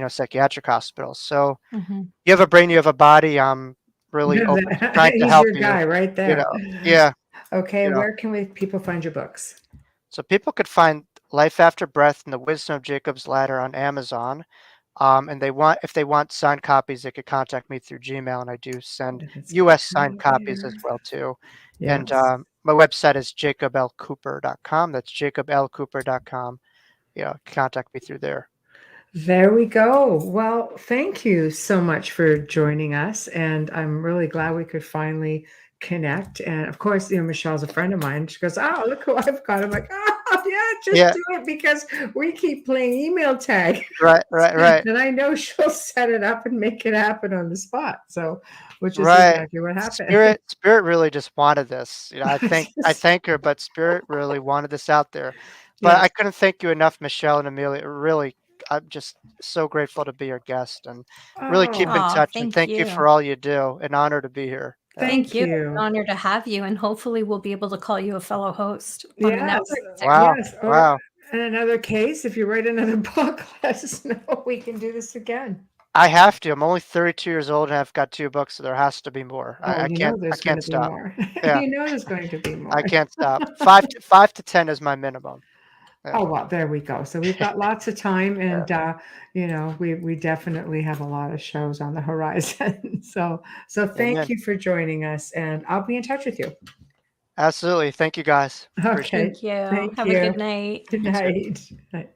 Speaker 4: psychiatric hospitals. So
Speaker 3: Hmm.
Speaker 4: you have a brain, you have a body. I'm really open to trying to
Speaker 2: He's
Speaker 4: help
Speaker 2: your
Speaker 4: you,
Speaker 2: guy right
Speaker 4: you know.
Speaker 2: there.
Speaker 4: Yeah,
Speaker 2: Okay,
Speaker 4: you know.
Speaker 2: where can people find your books?
Speaker 4: So people could find Life After Breath and the Wisdom of Jacob's Ladder on Amazon. And if they want signed copies, they could contact me through Gmail, and I do send
Speaker 2: If it's
Speaker 4: US
Speaker 2: right
Speaker 4: signed copies as
Speaker 2: there.
Speaker 4: well too. And
Speaker 2: Yes.
Speaker 4: my website is jacoblcooper.com. That's jacoblcooper.com. Contact me through there.
Speaker 2: There we go. Well, thank you so much for joining us. And I'm really glad we could finally connect. And of course, Michelle's a friend of mine. She goes, "Oh, look who I've got." I'm like, "Oh, yeah, just
Speaker 4: Yeah,
Speaker 2: do it because we keep playing email tag."
Speaker 4: right, right, right,
Speaker 2: And I know she'll set it up and make it happen on the spot. So, which is
Speaker 4: right.
Speaker 2: exactly what happened.
Speaker 4: Spirit really just wanted this. I
Speaker 2: Yes.
Speaker 4: thank her, but Spirit really wanted this out there. But I
Speaker 2: Yes.
Speaker 4: couldn't thank you enough, Michelle and Amelia. Really, I'm just so grateful to be your guest, and really keep in
Speaker 2: Oh,
Speaker 3: Oh,
Speaker 4: touch. And
Speaker 3: thank
Speaker 4: thank you
Speaker 3: you.
Speaker 4: for all you do. An honor to be here. Yeah.
Speaker 3: Thank
Speaker 2: thank
Speaker 3: you. It's an
Speaker 2: you.
Speaker 3: honor to have you. And hopefully we'll be able to call you a fellow host on the
Speaker 2: Yes,
Speaker 3: network soon.
Speaker 4: Wow.
Speaker 2: yes. Or
Speaker 4: Wow.
Speaker 2: in another case, if you write another book, let us know. We can do this again.
Speaker 4: I have to. I'm only 32 years old and I've got 2 books, so there has to be more.
Speaker 2: Oh,
Speaker 4: I can't I
Speaker 2: there's going
Speaker 4: can't
Speaker 2: to be
Speaker 4: stop.
Speaker 2: more.
Speaker 4: Yeah,
Speaker 2: There's going to be
Speaker 4: I
Speaker 2: more.
Speaker 4: can't stop. 5 to 10 is my minimum. Yeah,
Speaker 2: Oh, well, there we go. So we've got lots of time,
Speaker 4: yeah.
Speaker 2: and we definitely have a lot of shows on the horizon. So thank
Speaker 4: Amen.
Speaker 2: you for joining us, and I'll be in touch with you.
Speaker 4: Absolutely. Thank you guys. Appreciate it.
Speaker 2: Okay.
Speaker 3: Thank you.
Speaker 2: Thank
Speaker 3: Have a
Speaker 2: you.
Speaker 3: good night.
Speaker 2: Good
Speaker 4: You too.
Speaker 2: night. Night.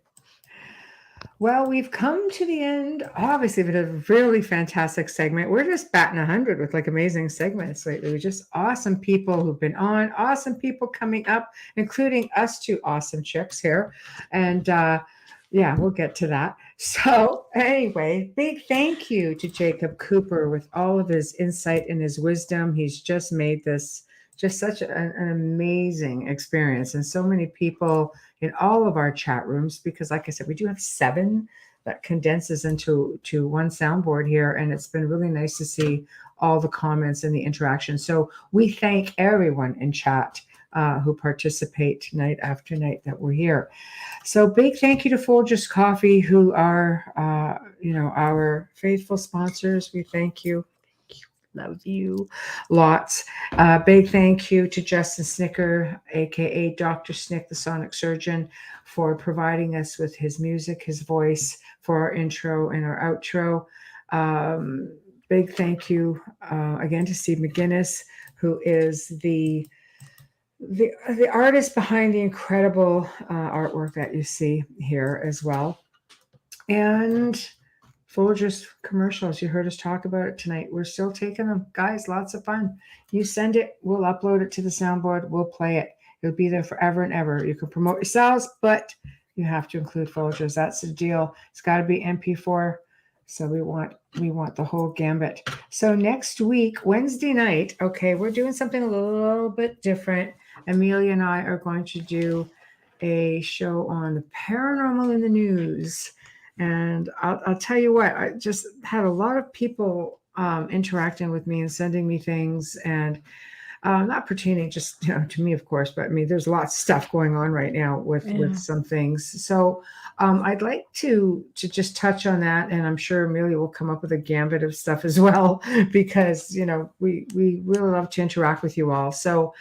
Speaker 2: Well, we've come to the end, obviously, of a really fantastic segment. We're just batting 100 with like amazing segments lately. We're just awesome people who've been on, awesome people coming up, including us two awesome chicks here. And yeah, we'll get to that. So, anyway, big thank you to Jacob Cooper with all of his insight and his wisdom. He's just made this just such an amazing experience. And so many people in all of our chat rooms, because like I said, we do have 7 that condenses into one soundboard here. And it's been really nice to see all the comments and the interaction. So we thank everyone in chat who participate night after night that we're here. So big thank you to Folgers Coffee, who are, our faithful sponsors. We thank you. Love you lots. Big thank you to Justin Snicker, aka Dr. Snick, the Sonic Surgeon, for providing us with his music, his voice for our intro and our outro. Big thank you again to Steve McGinnis, who is the artist behind the incredible artwork that you see here as well. And Folgers commercials. You heard us talk about it tonight. We're still taking them. Guys, lots of fun. You send it, we'll upload it to the soundboard, we'll play it. It'll be there forever and ever. You can promote yourselves, but you have to include Folgers. That's the deal. It's got to be MP4. So we want the whole gambit. So next week, Wednesday night, okay, we're doing something a little bit different. Amelia and I are going to do a show on the paranormal in the news. And I'll tell you what, I just had a lot of people interacting with me and sending me things, and not pertaining just to me, of course, but I mean, there's lots of stuff going on right now with some things. So I'd like to just touch on that, and I'm sure Amelia will come up with a gambit of stuff as well, because we really love to interact with you all. So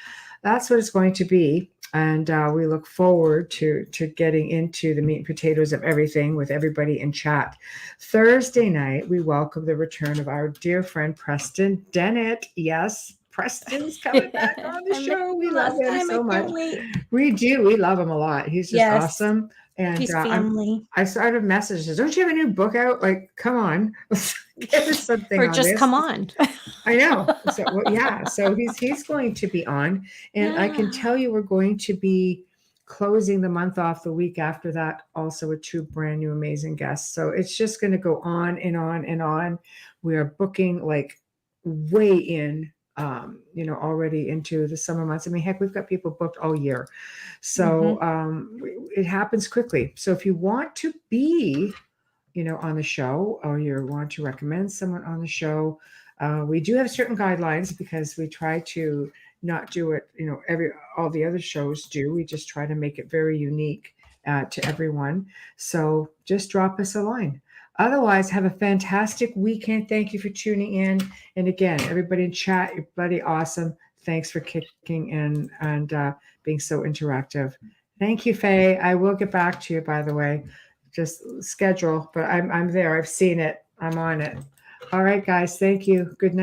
Speaker 2: that's what it's going to be. And we look forward to getting into the meat and potatoes of everything with everybody in chat. Thursday night, we welcome the return of our dear friend Preston Dennett. Yes, Preston's coming back on the
Speaker 3: I met
Speaker 2: show. We
Speaker 3: him
Speaker 2: love
Speaker 3: last
Speaker 2: him
Speaker 3: time. I
Speaker 2: so much.
Speaker 3: can't wait.
Speaker 2: We do. We love him a lot. He's just
Speaker 3: Yes.
Speaker 2: awesome. And
Speaker 3: He's family.
Speaker 2: I started messages. Don't you have a new book out? Like, come on, give us something.
Speaker 3: Or
Speaker 2: on
Speaker 3: just
Speaker 2: this.
Speaker 3: come on.
Speaker 2: I know. So yeah. So he's going to be on, and I can tell you we're going to be closing the month off the week after that, also with 2 brand new amazing guests. So it's just going to go on and on and on. We are booking like way in, already into the summer months. I mean, heck, we've got people booked all year. So it happens quickly. So if you want to be, on the show, or you want to recommend someone on the show, we do have certain guidelines, because we try to not do it, all the other shows do. We just try to make it very unique to everyone. So just drop us a line. Otherwise, have a fantastic weekend. Thank you for tuning in. And again, everybody in chat, you're bloody awesome. Thanks for kicking in and being so interactive. Thank you, Faye. I will get back to you, by the way. Just schedule, but I'm there. I've seen it. I'm on it. All right, guys. Thank you. Good night.